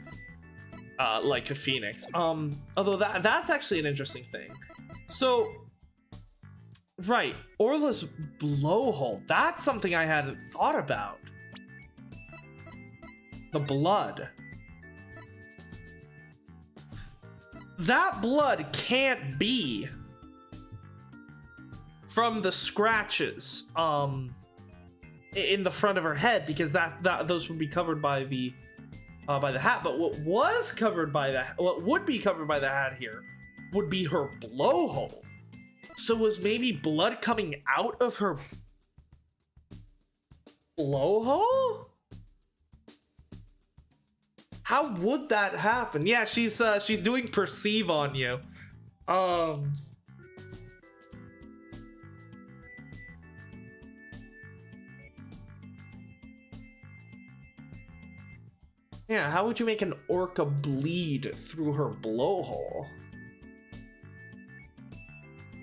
a Phoenix. Although that's actually an interesting thing. So right, Orla's blowhole, that's something I hadn't thought about. The blood. That blood can't be from the scratches in the front of her head, because those would be covered by the hat. But what would be covered by the hat here would be her blowhole. So was maybe blood coming out of her blowhole? How would that happen? Yeah, she's doing perceive on you. Yeah, how would you make an orca bleed through her blowhole?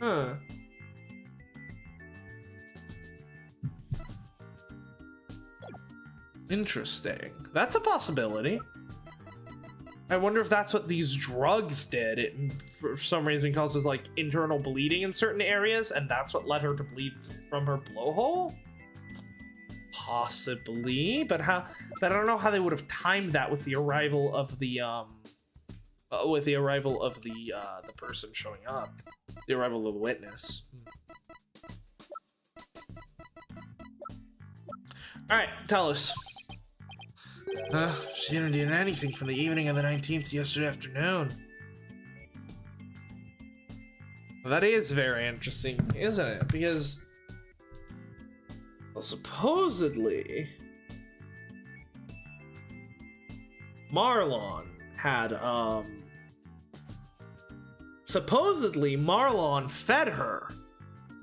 Huh. Interesting. That's a possibility. I wonder if that's what these drugs did. It, for some reason, causes like internal bleeding in certain areas, and that's what led her to bleed from her blowhole? Possibly, but I don't know how they would have timed that with the arrival of the the person showing up, the arrival of the witness. All right, tell us. She didn't do anything from the evening of the 19th to yesterday afternoon. That is very interesting, isn't it? Because, well, supposedly Marlon fed her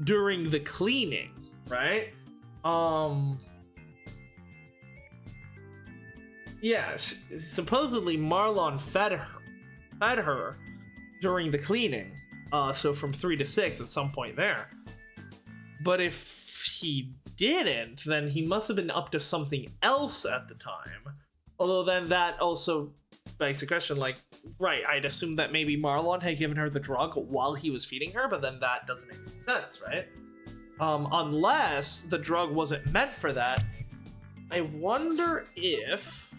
during the cleaning, right? Yeah, supposedly Marlon fed her during the cleaning. So from 3 to 6 at some point there. But if he didn't, then he must have been up to something else at the time. Although then that also begs the question, like, right, I'd assume that maybe Marlon had given her the drug while he was feeding her, but then that doesn't make any sense, right? Unless the drug wasn't meant for that. I wonder if...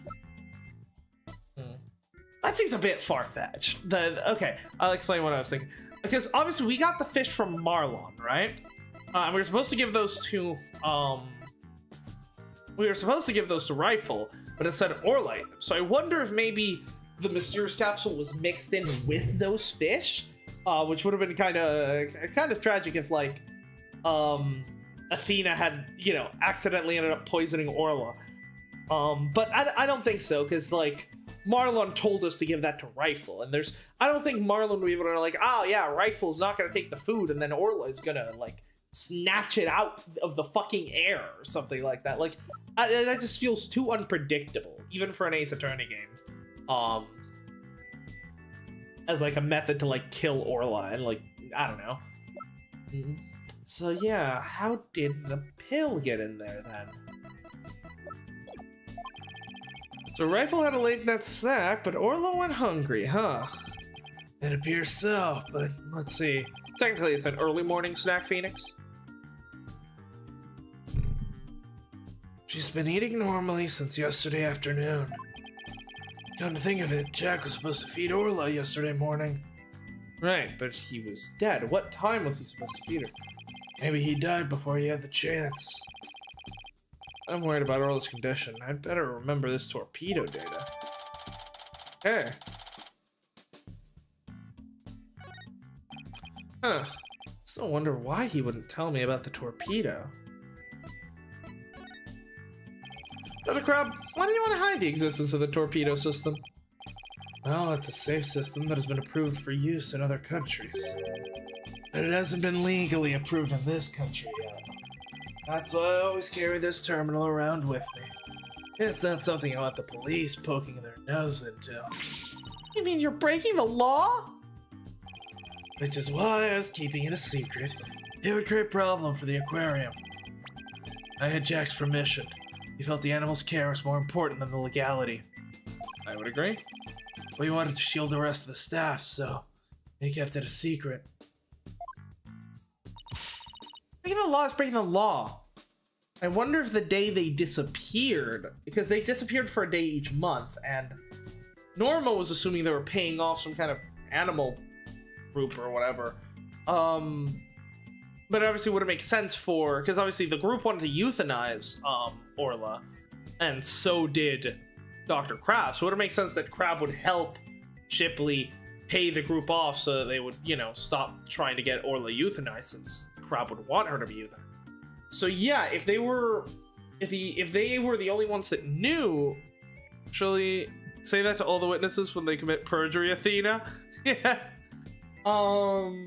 That seems a bit far-fetched. Okay, I'll explain what I was thinking. Because obviously we got the fish from Marlon, right? And we were supposed to give those to, Rifle, but instead Orla ate them. So I wonder if maybe the Mysterious Capsule was mixed in with those fish, which would have been kind of tragic if, like, Athena had, accidentally ended up poisoning Orla. But I don't think so, because, like, Marlon told us to give that to Rifle, and I don't think Marlon would be able to, like, oh yeah, Rifle's not gonna take the food, and then Orla is gonna, like, snatch it out of the fucking air or something like that. Like, that just feels too unpredictable, even for an Ace Attorney game. as like a method to like kill Orla and like I don't know. So yeah, how did the pill get in there then? So Rifle had a late night snack, but Orla went hungry, huh? It appears so, but let's see. Technically, it's an early morning snack, Phoenix. She's been eating normally since yesterday afternoon. Come to think of it, Jack was supposed to feed Orla yesterday morning. Right, but he was dead. What time was he supposed to feed her? Maybe he died before he had the chance. I'm worried about Orla's condition. I'd better remember this torpedo data. Hey. Huh. Still wonder why he wouldn't tell me about the torpedo. Dr. Crab, why do you want to hide the existence of the torpedo system? Well, it's a safe system that has been approved for use in other countries. But it hasn't been legally approved in this country yet. That's why I always carry this terminal around with me. It's not something I want the police poking their nose into. You mean you're breaking the law? Which is why I was keeping it a secret. It would create a problem for the aquarium. I had Jack's permission. He felt the animal's care was more important than the legality. I would agree. We wanted to shield the rest of the staff, so he kept it a secret. Breaking the law is breaking the law. I wonder if the day they disappeared, because they disappeared for a day each month, and Norma was assuming they were paying off some kind of animal group or whatever. But it obviously wouldn't make sense for, because obviously the group wanted to euthanize Orla, and so did Dr. Crab. So it would make sense that Crab would help Shipley pay the group off so that they would, you know, stop trying to get Orla euthanized, since Crab would want her to be euthanized. So yeah, if they were the only ones that knew, actually say that to all the witnesses when they commit perjury, Athena. Yeah. I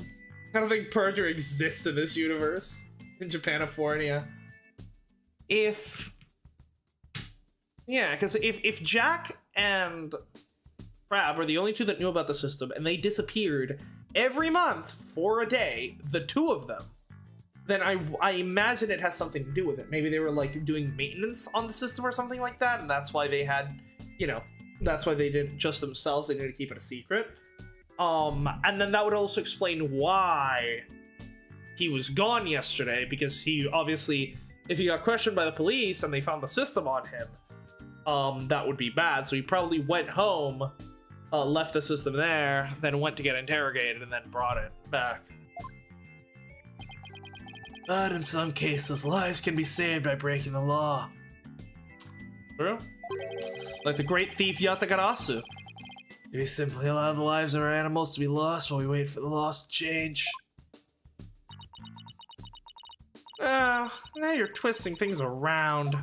don't think perjury exists in this universe in Japanifornia. Because if Jack and Crab were the only two that knew about the system and they disappeared every month for a day, the two of them, then I imagine it has something to do with it. Maybe they were like doing maintenance on the system or something like that, and that's why they had, you know, that's why they didn't just themselves, they needed to keep it a secret. And then that would also explain why he was gone yesterday, because he obviously, if he got questioned by the police and they found the system on him, that would be bad. So he probably went home, left the system there, then went to get interrogated, and then brought it back. But in some cases, lives can be saved by breaking the law. True? Like the great thief Yatagarasu. We simply allow the lives of our animals to be lost while we wait for the loss to change. Now you're twisting things around.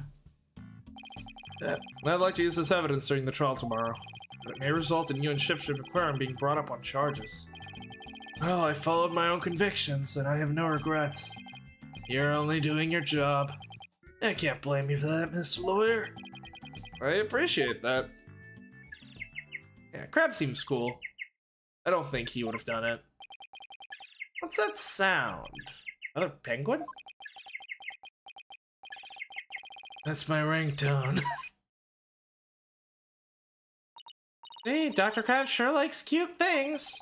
I'd like to use this evidence during the trial tomorrow, but it may result in you and Shipship Aquarium being brought up on charges. Well, I followed my own convictions, and I have no regrets. You're only doing your job. I can't blame you for that, Mr. Lawyer. I appreciate that. Yeah, Crab seems cool. I don't think he would have done it. What's that sound? Another penguin? That's my ringtone. Hey, Dr. Crab sure likes cute things.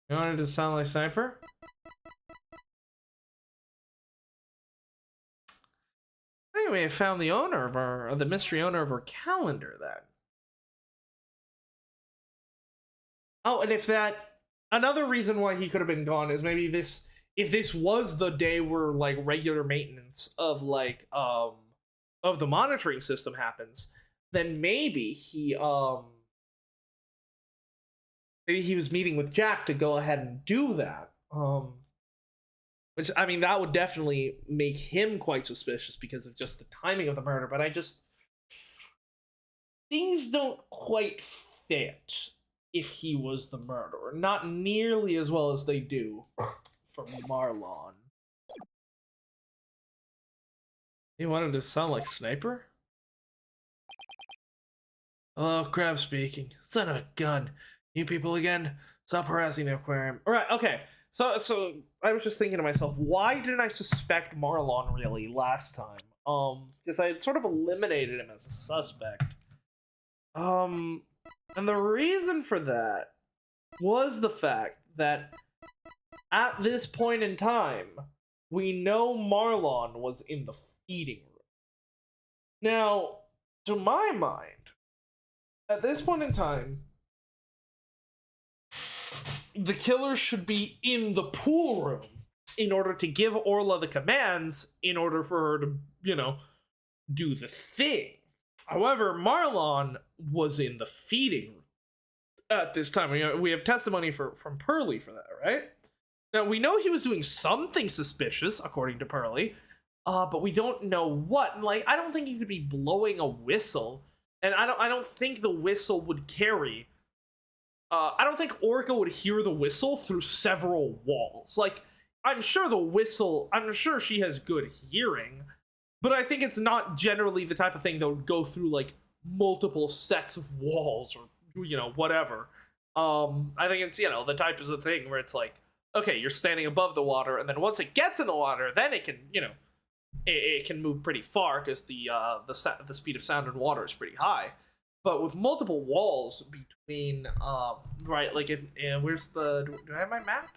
You wanted to sound like Sniper? I think we have found the owner of the mystery owner of our calendar then. Oh, and if that, another reason why he could have been gone is maybe this, if this was the day where like regular maintenance of like of the monitoring system happens, then maybe he was meeting with Jack to go ahead and do that. Which, I mean, that would definitely make him quite suspicious because of just the timing of the murder, but things don't quite fit if he was the murderer. Not nearly as well as they do for Marlon. He wanted to sound like Sniper? Hello, Crab speaking. Son of a gun. You people again? Stop harassing the aquarium. Alright, okay. So I was just thinking to myself, why didn't I suspect Marlon really last time? Because I had sort of eliminated him as a suspect. And the reason for that was the fact that at this point in time, we know Marlon was in the feeding room. Now, to my mind, at this point in time, the killer should be in the pool room in order to give Orla the commands in order for her to, you know, do the thing. However, Marlon was in the feeding room at this time. We have testimony from Pearly for that, right? Now, we know he was doing something suspicious, according to Pearly, but we don't know what. Like, I don't think he could be blowing a whistle, and I don't think the whistle would carry. I don't think Orca would hear the whistle through several walls. Like, I'm sure she has good hearing, but I think it's not generally the type of thing that would go through, like, multiple sets of walls or, you know, whatever. I think it's, you know, the type of thing where it's like, okay, you're standing above the water, and then once it gets in the water, then it can, you know, it can move pretty far because the speed of sound in water is pretty high. But with multiple walls between, right, like, if, where's the, do I have my map?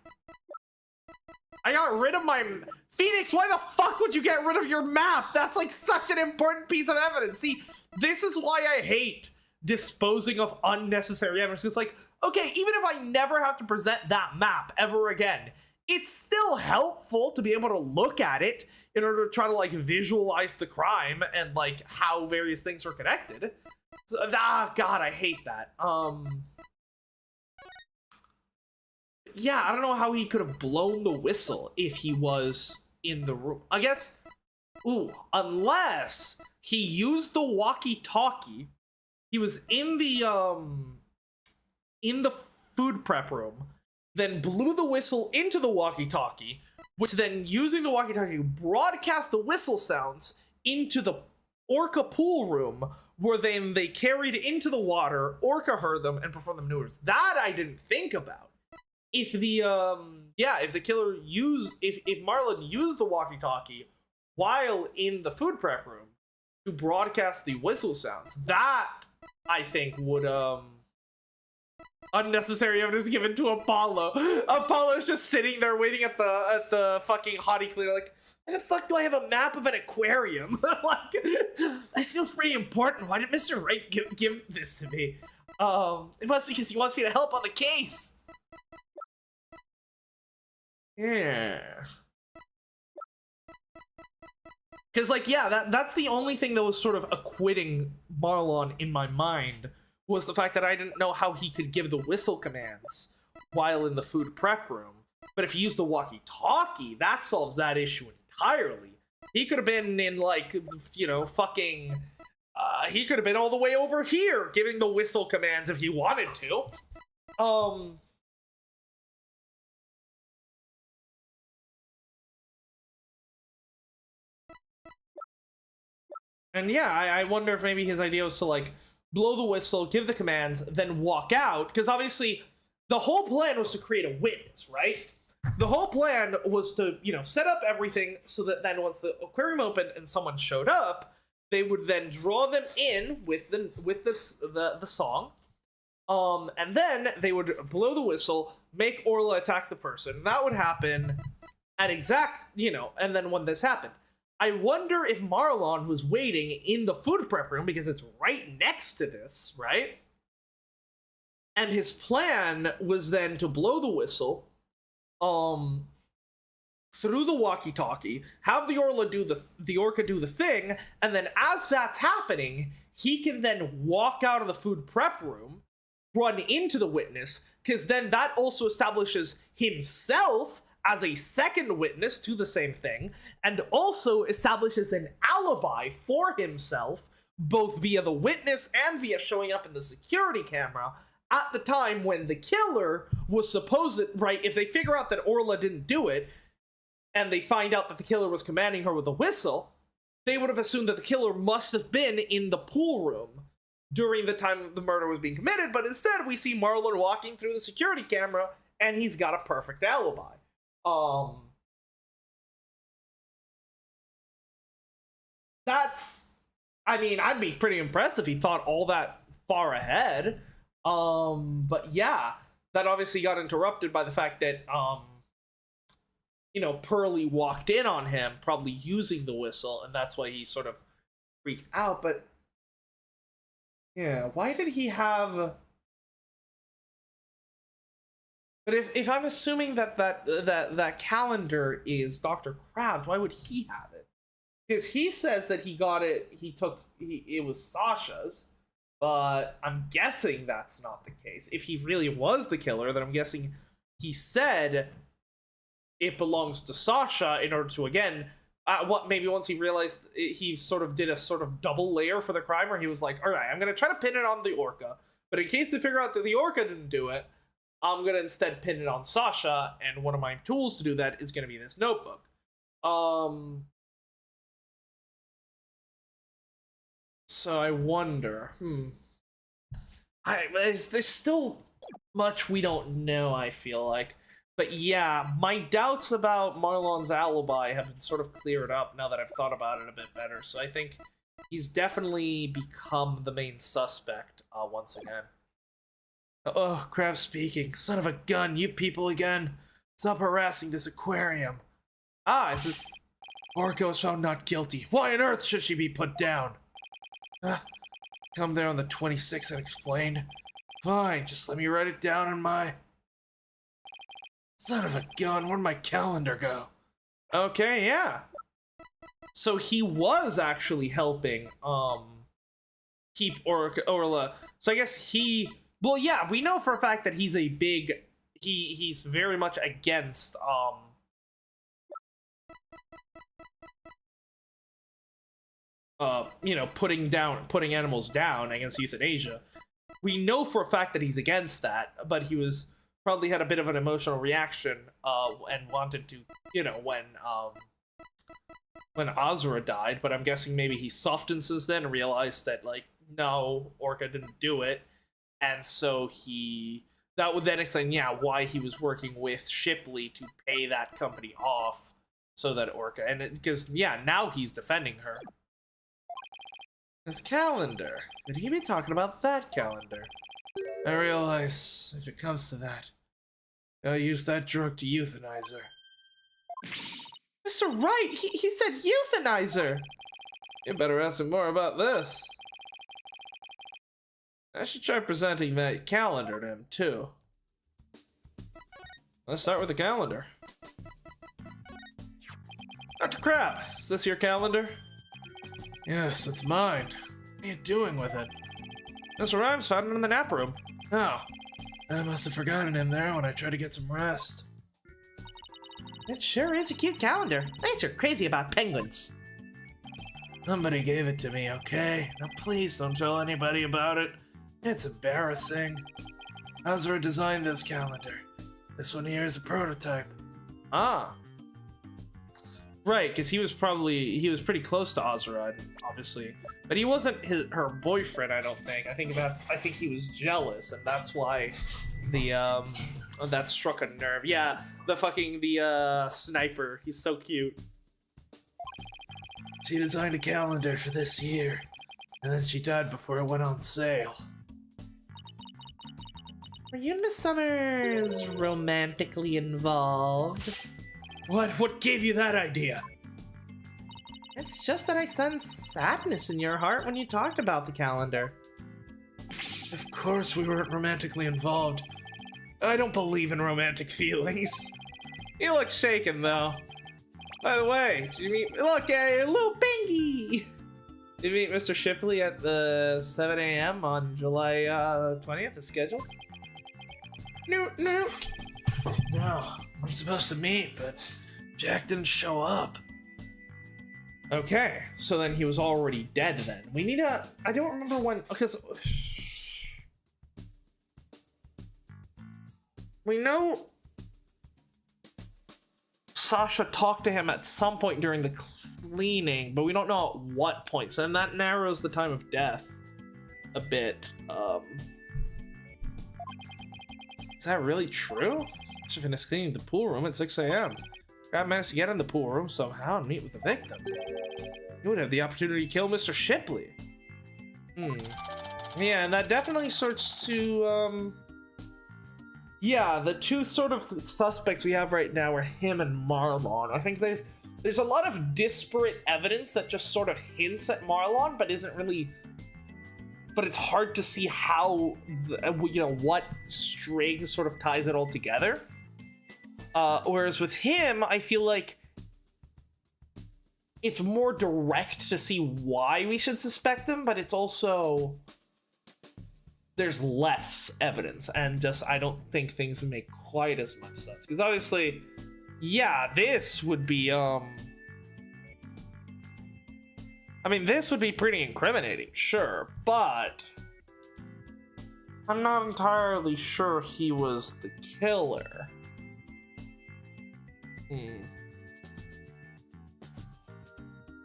I got rid of my, Phoenix, why the fuck would you get rid of your map? That's, like, such an important piece of evidence. See, this is why I hate disposing of unnecessary evidence. It's like, okay, even if I never have to present that map ever again, it's still helpful to be able to look at it in order to try to, like, visualize the crime and, like, how various things are connected. So, God, I hate that. Yeah, I don't know how he could have blown the whistle if he was in the room. I guess, unless he used the walkie-talkie. He was in the food prep room, then blew the whistle into the walkie-talkie, which then, using the walkie-talkie, broadcast the whistle sounds into the Orca pool room, where then they carried into the water, Orca heard them, and performed the maneuvers. That I didn't think about. If the, if the killer if Marlon used the walkie-talkie while in the food prep room to broadcast the whistle sounds, that, I think, would, unnecessary evidence given to Apollo. Apollo's just sitting there waiting at the fucking hottie cleaner, like, why the fuck do I have a map of an aquarium? Like, that feels pretty important. Why did Mr. Wright give this to me? It must be because he wants me to help on the case. Yeah. Because, like, yeah, that's the only thing that was sort of acquitting Marlon in my mind, was the fact that I didn't know how he could give the whistle commands while in the food prep room. But if you use the walkie-talkie, that solves that issue entirely. He could have been in, like, you know, fucking... he could have been all the way over here giving the whistle commands if he wanted to. And yeah, I wonder if maybe his idea was to, like, blow the whistle, give the commands, then walk out. Because obviously, the whole plan was to create a witness, right? The whole plan was to, you know, set up everything so that then once the aquarium opened and someone showed up, they would then draw them in with the song. And then they would blow the whistle, make Orla attack the person. That would happen at exact, you know, and then when this happened, I wonder if Marlon was waiting in the food prep room because it's right next to this, right? And his plan was then to blow the whistle, through the walkie-talkie, have the Orca do the thing, and then as that's happening, he can then walk out of the food prep room, run into the witness, because then that also establishes himself as a second witness to the same thing, and also establishes an alibi for himself, both via the witness and via showing up in the security camera, at the time when the killer was supposed, right, if they figure out that Orla didn't do it, and they find out that the killer was commanding her with a whistle, they would have assumed that the killer must have been in the pool room during the time the murder was being committed, but instead we see Marlon walking through the security camera and he's got a perfect alibi. That's, I mean, I'd be pretty impressed if he thought all that far ahead. But yeah, that obviously got interrupted by the fact that, you know, Pearly walked in on him, probably using the whistle, and that's why he sort of freaked out. But yeah, why did he have? But if I'm assuming that calendar is Dr. Krabs, why would he have it? Because he says that he got it. It was Sasha's, but I'm guessing that's not the case. If he really was the killer, then I'm guessing he said it belongs to Sasha in order to, again, maybe once he realized, he sort of did a sort of double layer for the crime where he was like, all right, I'm going to try to pin it on the Orca, but in case they figure out that the Orca didn't do it, I'm going to instead pin it on Sasha, and one of my tools to do that is going to be this notebook. So I wonder, there's still much we don't know, I feel like. But yeah, my doubts about Marlon's alibi have been sort of cleared up now that I've thought about it a bit better. So I think he's definitely become the main suspect once again. Oh, Kraft speaking. Son of a gun, you people again. Stop harassing this aquarium. It's this Orca was found not guilty. Why on earth should she be put down? Come there on the 26th and explain. Fine, just let me write it down in my... Son of a gun, where'd my calendar go? Okay, yeah. So he was actually helping, keep Orla. So I guess well, yeah, we know for a fact that he's a big... He's very much against, you know, putting animals down against euthanasia. We know for a fact that he's against that, but he was... probably had a bit of an emotional reaction and wanted to, you know, when Azura died, but I'm guessing maybe he softened since then and realized that, like, no, Orca didn't do it, and so that would then explain, yeah, why he was working with Shipley to pay that company off so that Orca, and because, yeah, now he's defending her. His calendar. Could he be talking about that calendar? I realize, if it comes to that, I used that drug to euthanize her. Mr. Wright, he said euthanize her! You better ask him more about this. I should try presenting that calendar to him, too. Let's start with the calendar. Dr. Crab, is this your calendar? Yes, it's mine. What are you doing with it? Mr. Rhymes found it in the nap room. Oh, I must have forgotten him there when I tried to get some rest. It sure is a cute calendar. Thanks are crazy about penguins. Somebody gave it to me, okay? Now please don't tell anybody about it. It's embarrassing. Azura designed this calendar. This one here is a prototype. Ah. Right, because he was pretty close to Azura, obviously. But he wasn't her boyfriend, I don't think. I think he was jealous, and that's why that struck a nerve. Yeah, the sniper. He's so cute. She designed a calendar for this year, and then she died before it went on sale. Were you and Miss Summers romantically involved? What gave you that idea? It's just that I sensed sadness in your heart when you talked about the calendar. Of course we weren't romantically involved. I don't believe in romantic feelings. You look shaken, though. By the way, did you meet... Look, a little bingy! Did you meet Mr. Shipley at the 7 a.m. on July 20th as scheduled? No. No, we're supposed to meet, but Jack didn't show up. Okay, so then he was already dead then. We need a... I don't remember when... Because... We know... Sasha talked to him at some point during the cleaning, but we don't know at what point. So then that narrows the time of death a bit. Is that really true? Should finish cleaning the pool room at 6 a.m. Crab managed to get in the pool room somehow and meet with the victim. He would have the opportunity to kill Mr. Shipley. Yeah, and that definitely starts to, yeah, the two sort of suspects we have right now are him and Marlon. I think there's a lot of disparate evidence that just sort of hints at Marlon, but isn't really... But it's hard to see how, what string sort of ties it all together. Whereas with him, I feel like it's more direct to see why we should suspect him, but it's also... There's less evidence, and just I don't think things would make quite as much sense. Because obviously, yeah, this would be, I mean, this would be pretty incriminating, sure, but I'm not entirely sure he was the killer.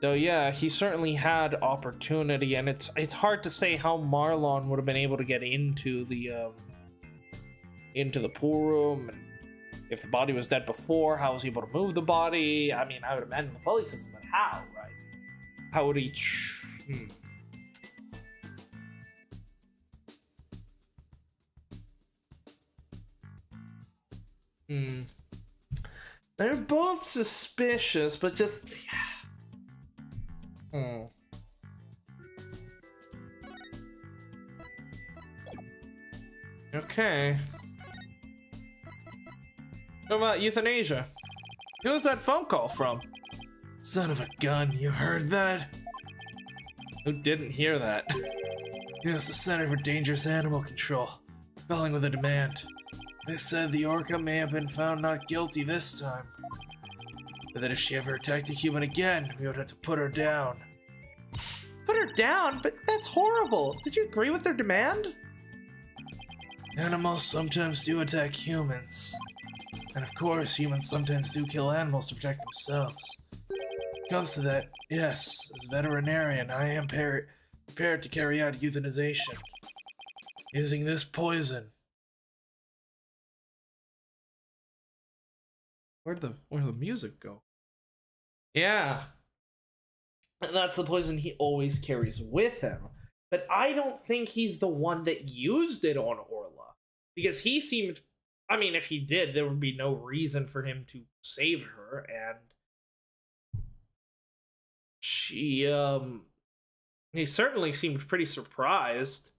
Though, yeah, he certainly had opportunity, and it's hard to say how Marlon would have been able to get into the pool room, and if the body was dead before, how was he able to move the body? I mean, I would imagine the pulley system, but how, right? How would he... They're both suspicious, but just... Okay. What about Euthanasia? Who was that phone call from? Son of a gun, you heard that? Who didn't hear that? Yes, the Center for Dangerous Animal Control. Calling with a demand. They said the Orca may have been found not guilty this time. But that if she ever attacked a human again, we would have to put her down. Put her down? But that's horrible. Did you agree with their demand? Animals sometimes do attack humans. And of course, humans sometimes do kill animals to protect themselves. When it comes to that, yes, as a veterinarian, I am prepared to carry out euthanization. Using this poison. Where'd the music go? Yeah. And that's the poison he always carries with him. But I don't think he's the one that used it on Orla. Because he seemed... I mean, if he did, there would be no reason for him to save her, and... She, He certainly seemed pretty surprised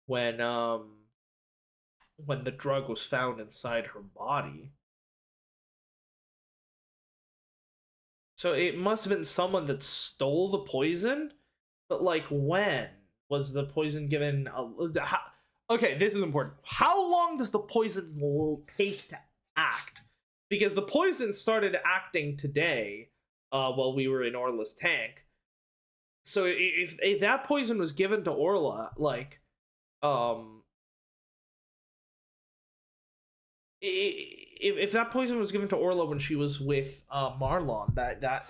when the drug was found inside her body. So it must have been someone that stole the poison, but like when was the poison given? Okay, this is important. How long does the poison take to act? Because the poison started acting today, while we were in Orla's tank. So if that poison was given to Orla, like, if that poison was given to Orla when she was with Marlon, that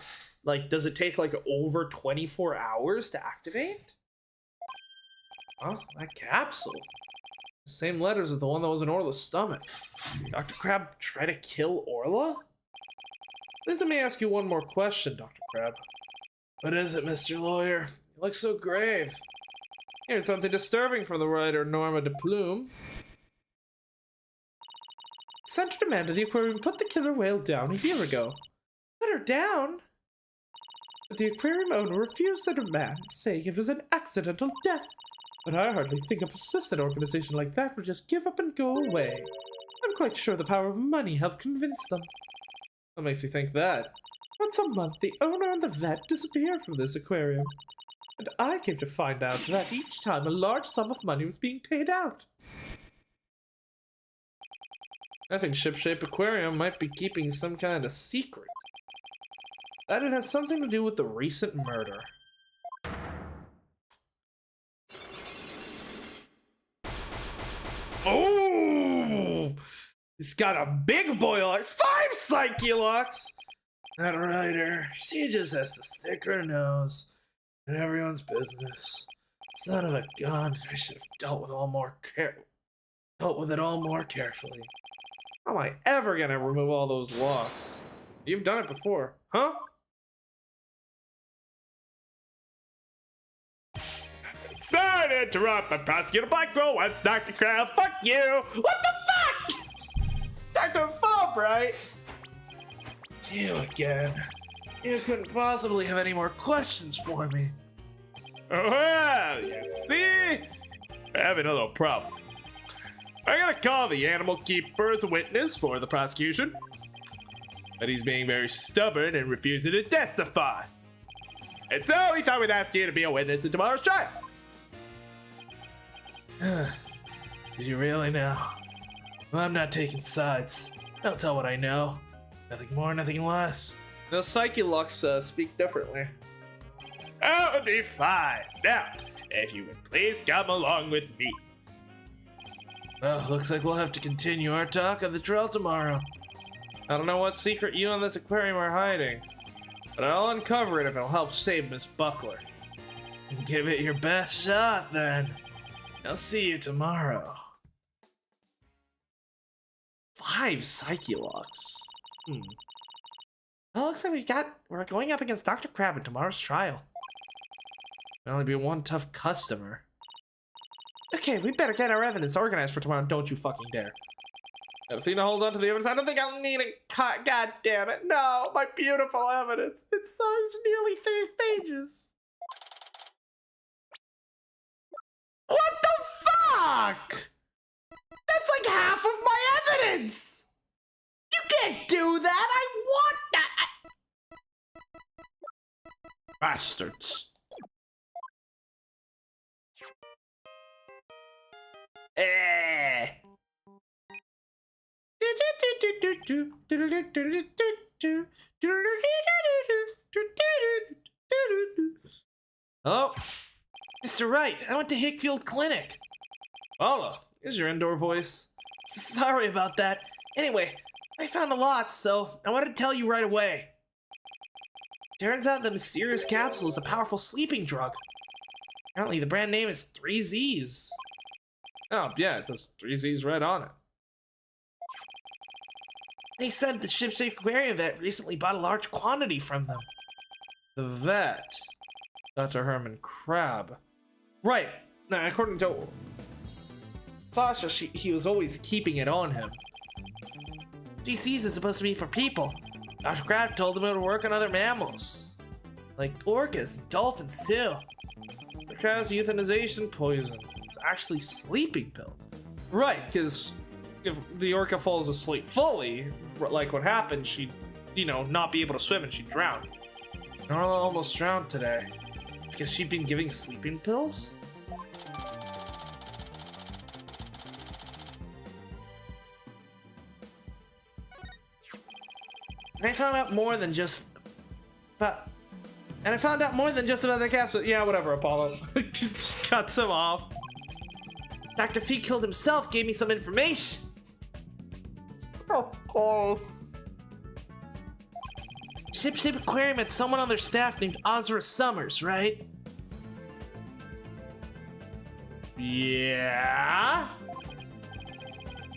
like, does it take like over 24 hours to activate? Oh, that capsule. The same letters as the one that was in Orla's stomach. Dr. Crab try to kill Orla? Please let me ask you one more question, Dr. Crab. What is it, Mr. Lawyer? You look so grave. Here's something disturbing from the writer Norma de Plume. Center demanded the aquarium put the killer whale down a year ago. Put her down? But the aquarium owner refused the demand, saying it was an accidental death. But I hardly think a persistent organization like that would just give up and go away. I'm quite sure the power of money helped convince them. What makes you think that? Once a month, the owner and the vet disappear from this aquarium. And I came to find out that each time a large sum of money was being paid out. I think Shipshape Aquarium might be keeping some kind of secret. That it has something to do with the recent murder. Oh! He's got a big boy locks, 5 psyche locks! That writer, she just has to stick her nose in everyone's business. Son of a gun. I should have dealt with it all more carefully. How am I ever gonna remove all those locks? You've done it before, huh? Sorry to interrupt, but Prosecutor Blackwell wants Dr. Crab. Fuck you! What the fuck? Dr. Fob, right? You again. You couldn't possibly have any more questions for me. Well, you see? I have another problem. I gotta call the animal keeper as a witness for the prosecution. But he's being very stubborn and refusing to testify. And so we thought we'd ask you to be a witness in tomorrow's trial. Did you really know? Well, I'm not taking sides. I'll tell what I know. Nothing more, nothing less. The Psyche Lux speak differently. Oh, it'll be fine. Now, if you would please come along with me. Well, looks like we'll have to continue our talk on the trail tomorrow. I don't know what secret you and this aquarium are hiding, but I'll uncover it if it'll help save Miss Buckler. Give it your best shot, then. I'll see you tomorrow. 5 Psyche Lux. Well, looks like we're going up against Dr. Crab in tomorrow's trial. There'll only be one tough customer. Okay, we better get our evidence organized for tomorrow. Don't you fucking dare. Everything to hold on to the evidence. I don't think I'll need a cut. God damn it. No, my beautiful evidence. It's nearly 3 pages. What the fuck? That's like half of my evidence. You can't do that. I want that. Bastards. Oh, Mr. Wright, I went to Hickfield Clinic. Paula, is your indoor voice? Sorry about that. Anyway, I found a lot, so I wanted to tell you right away. Turns out the mysterious capsule is a powerful sleeping drug. Apparently the brand name is 3 Z's. Oh, yeah, it says 3 Z's right on it. They said the ship's aquarium vet recently bought a large quantity from them. The vet. Dr. Herman Crab. Right. Now, according to Sasha, he was always keeping it on him. GCs is supposed to be for people. Dr. Crab told him it would work on other mammals. Like orcas and dolphins too. The crab's euthanization poison. It's actually sleeping pills. Right, because if the orca falls asleep fully, like what happened, she'd, not be able to swim and she'd drown. Norla almost drowned today. Because she'd been giving sleeping pills? And I found out more than just about the capsule. Yeah, whatever, Apollo. Cuts him off. Dr. Fee killed himself gave me some information. Of course. Ship Aquarium had someone on their staff named Ozra Summers, right? Yeah?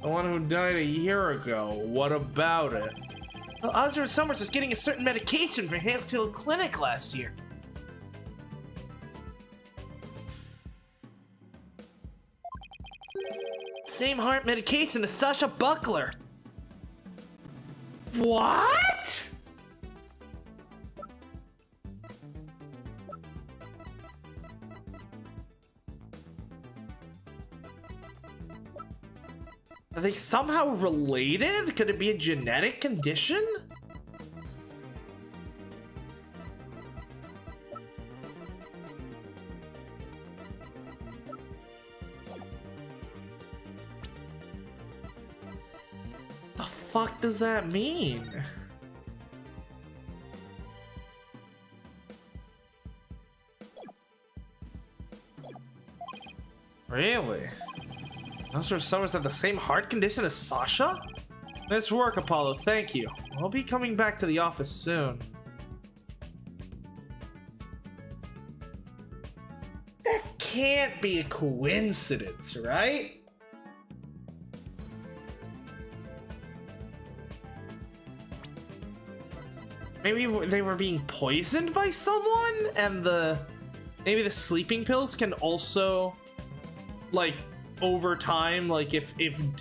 The one who died a year ago. What about it? Well, Ozra Summers was getting a certain medication from Hickfield Clinic last year. Same heart medication as Sasha Buckler. What? Are they somehow related? Could it be a genetic condition? The fuck does that mean? Really? Monster Summers have the same heart condition as Sasha? Nice work, Apollo, thank you. I'll be coming back to the office soon. That can't be a coincidence, right? Maybe they were being poisoned by someone, and maybe the sleeping pills can also, like, over time, like if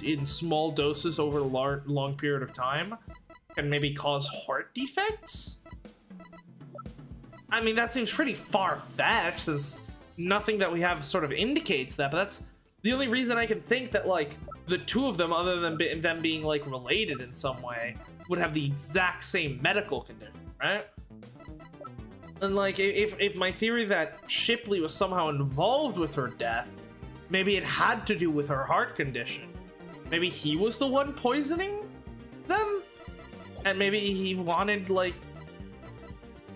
in small doses over a long period of time, can maybe cause heart defects. I mean, that seems pretty far-fetched, since nothing that we have sort of indicates that, but that's the only reason I can think that, like, the two of them, other than them being, like, related in some way, would have the exact same medical condition, right? And, like, if my theory that Shipley was somehow involved with her death, maybe it had to do with her heart condition. Maybe he was the one poisoning them? And maybe he wanted, like,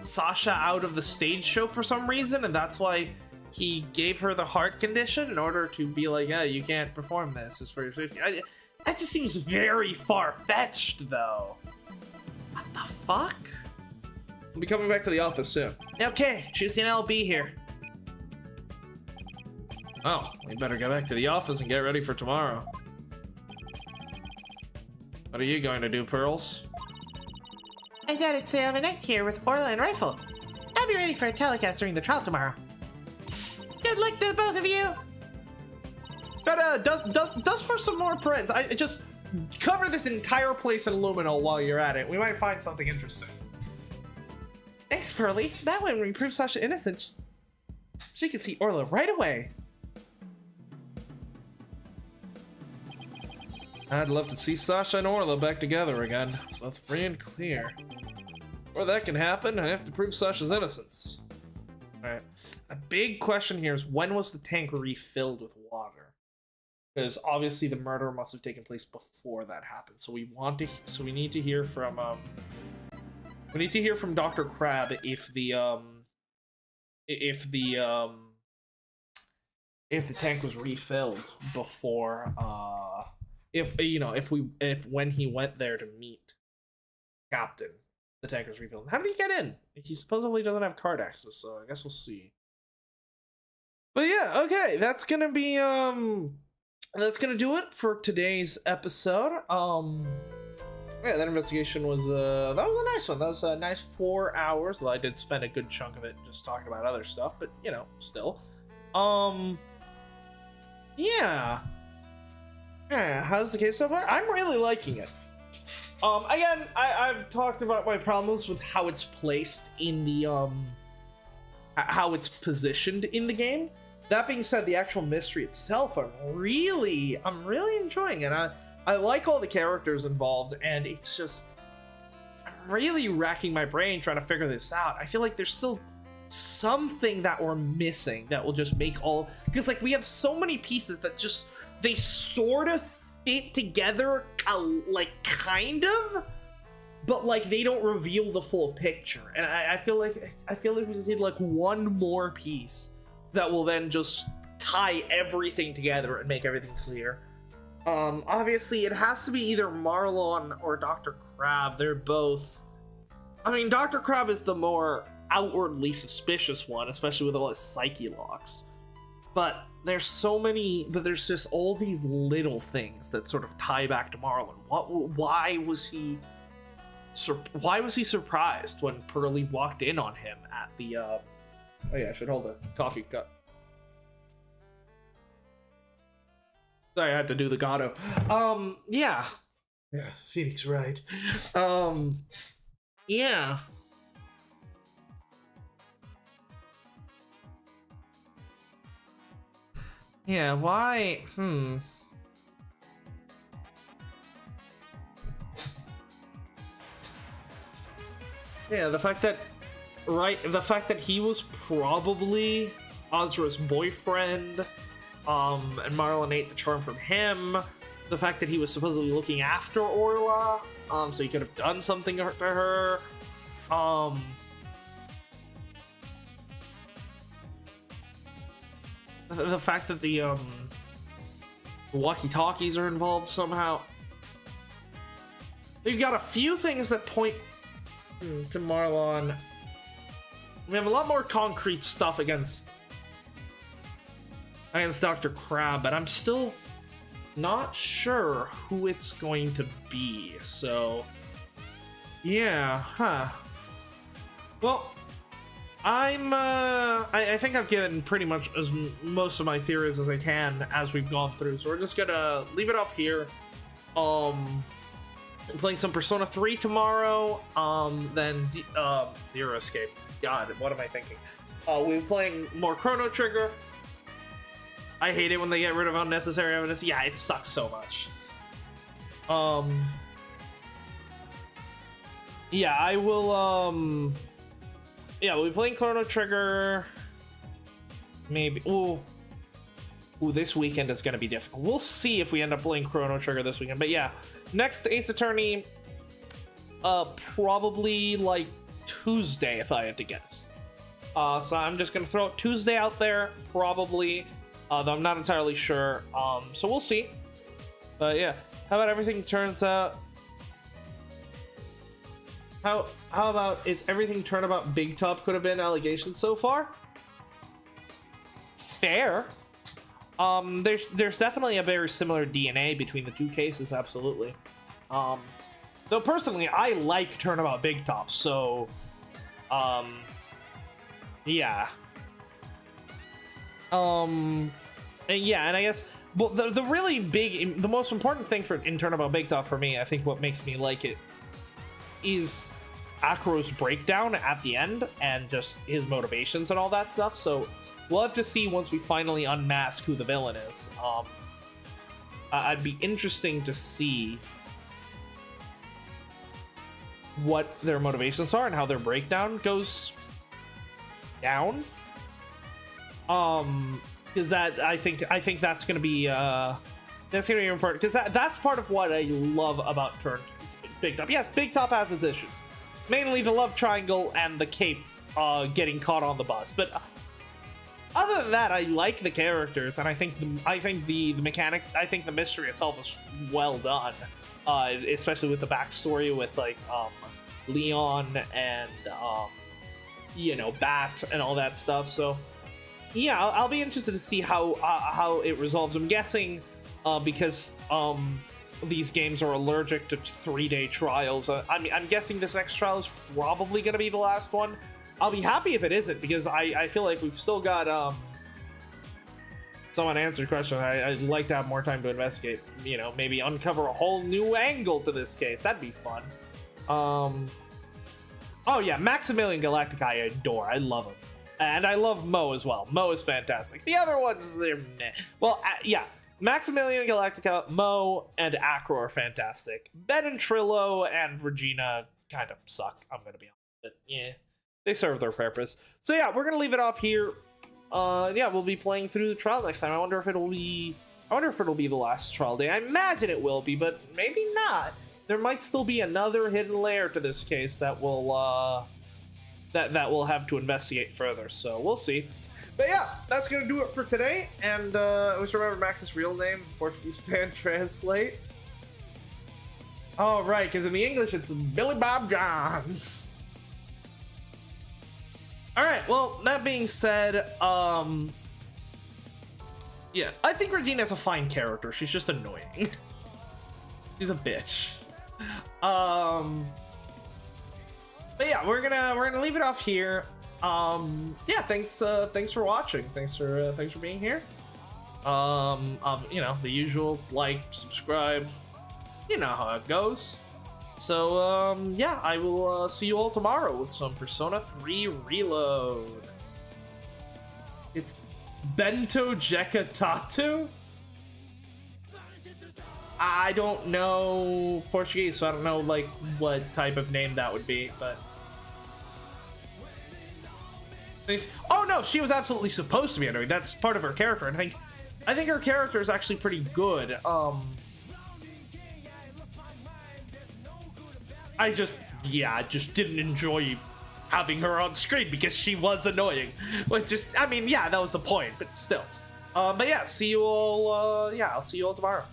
Sasha out of the stage show for some reason, and that's why he gave her the heart condition in order to be like, yeah, you can't perform this, it's for your safety. That just seems very far-fetched, though. What the fuck? I'll be coming back to the office soon. Okay, Tuesday and I'll be here. Oh, we better get back to the office and get ready for tomorrow. What are you going to do, Pearls? I thought I'd stay overnight here with Orla and Rifle. I'll be ready for a telecast during the trial tomorrow. Good luck to both of you! But dust for some more prints. I just cover this entire place in luminol while you're at it. We might find something interesting. Thanks, Pearly. That way, when we prove Sasha innocent, she can see Orla right away. I'd love to see Sasha and Orla back together again, both free and clear. Before that can happen, I have to prove Sasha's innocence. Alright. A big question here is, when was the tank refilled with water? Because obviously the murder must have taken place before that happened. So we need to hear from Dr. Crab if the tank was refilled before if when he went there to meet Captain, the tank was refilled. How did he get in? He supposedly doesn't have card access, so I guess we'll see. But yeah, okay, that's gonna do it for today's episode. Yeah, that investigation was that was a nice one. That was a nice 4 hours, though I did spend a good chunk of it just talking about other stuff, but you know, still. Yeah. Yeah, how's the case so far? I'm really liking it. Again, I've talked about my problems with how it's placed in the, how it's positioned in the game. That being said, the actual mystery itself, I'm really enjoying it. I like all the characters involved, and it's just, I'm really racking my brain trying to figure this out. I feel like there's still something that we're missing that will just make all, because like we have so many pieces that just, they sort of fit together, like kind of, but like they don't reveal the full picture. And I feel like we just need like one more piece that will then just tie everything together and make everything clear. Obviously it has to be either Marlon or Dr. Crab. They're both, I mean, Dr. Crab is the more outwardly suspicious one, especially with all his psyche locks. But there's so many, but there's just all these little things that sort of tie back to Marlon. Why was he surprised when Pearly walked in on him at the, oh yeah, I should hold a coffee cup. Sorry, I had to do the Gato. Yeah. Yeah, Phoenix, right. Yeah. Yeah, why? Yeah, the fact that he was probably Azra's boyfriend, and Marlon ate the charm from him, the fact that he was supposedly looking after Orla, so he could have done something to her, the fact that the walkie-talkies are involved somehow. We've got a few things that point to Marlon. We have a lot more concrete stuff against against Dr. Crab, but I'm still not sure who it's going to be. So, yeah, Well, I think I've given pretty much most of my theories as I can as we've gone through. So we're just gonna leave it off here. I'm playing some Persona 3 tomorrow. Then Zero Escape. God, what am I thinking? We're playing more Chrono Trigger. I hate it when they get rid of unnecessary evidence. Yeah, it sucks so much. Yeah, I will, yeah, we'll be playing Chrono Trigger. Maybe, ooh, this weekend is gonna be difficult. We'll see if we end up playing Chrono Trigger this weekend. But yeah, next Ace Attorney, probably like Tuesday, if I had to guess. So I'm just gonna throw Tuesday out there, probably. Though I'm not entirely sure. So we'll see. But yeah, how about everything turns out? How about it's everything turned about Big Top could have been allegations so far? Fair. There's definitely a very similar DNA between the two cases, absolutely. Though personally, I like Turnabout Big Top, so yeah. And yeah, and I guess, well, the really big, the most important thing in Turnabout Big Top for me, I think what makes me like it, is Acro's breakdown at the end and just his motivations and all that stuff. So we'll have to see once we finally unmask who the villain is. I'd be interesting to see what their motivations are and how their breakdown goes down. Because that I think that's gonna be important, because that's part of what I love about Big Top. Yes, Big Top has its issues, mainly the love triangle and the cape getting caught on the bus. But other than that, I like the characters, and I think the mechanic, I think the mystery itself is well done, especially with the backstory with like Leon and you know, Bat and all that stuff. So yeah, I'll be interested to see how it resolves. I'm guessing because these games are allergic to 3-day trials. I mean, I'm guessing this next trial is probably going to be the last one. I'll be happy if it isn't, because I feel like we've still got someone answered question. I'd like to have more time to investigate. You know, maybe uncover a whole new angle to this case. That'd be fun. Oh yeah, Maximilian Galactic I adore. I love him. And I love Mo as well. Mo is fantastic. The other ones, they're meh. Well, yeah. Maximilian Galactica, Mo, and Acro are fantastic. Ben and Trillo and Regina kind of suck, I'm gonna be honest. But yeah, they serve their purpose. So yeah, we're gonna leave it off here. Yeah, we'll be playing through the trial next time. I wonder if it'll be the last trial day. I imagine it will be, but maybe not. There might still be another hidden layer to this case that will that we'll have to investigate further, so we'll see. But yeah, that's gonna do it for today, and always remember Max's real name, Portuguese fan translate. Oh right, because in the English it's Billy Bob Johns. Alright, well, that being said, yeah, I think Regina's a fine character. She's just annoying. She's a bitch. But yeah, we're gonna leave it off here. Yeah, thanks for watching. Thanks for being here. You know, the usual, like, subscribe, you know how it goes. So yeah, I will see you all tomorrow with some Persona 3 Reload. It's Bento Jeka Tatu? I don't know Portuguese, so I don't know like what type of name that would be, but oh no, she was absolutely supposed to be annoying. That's part of her character, and I think her character is actually pretty good. I just didn't enjoy having her on screen because she was annoying. Which just, I mean, yeah, that was the point, but still. But yeah, see you all. Yeah, I'll see you all tomorrow.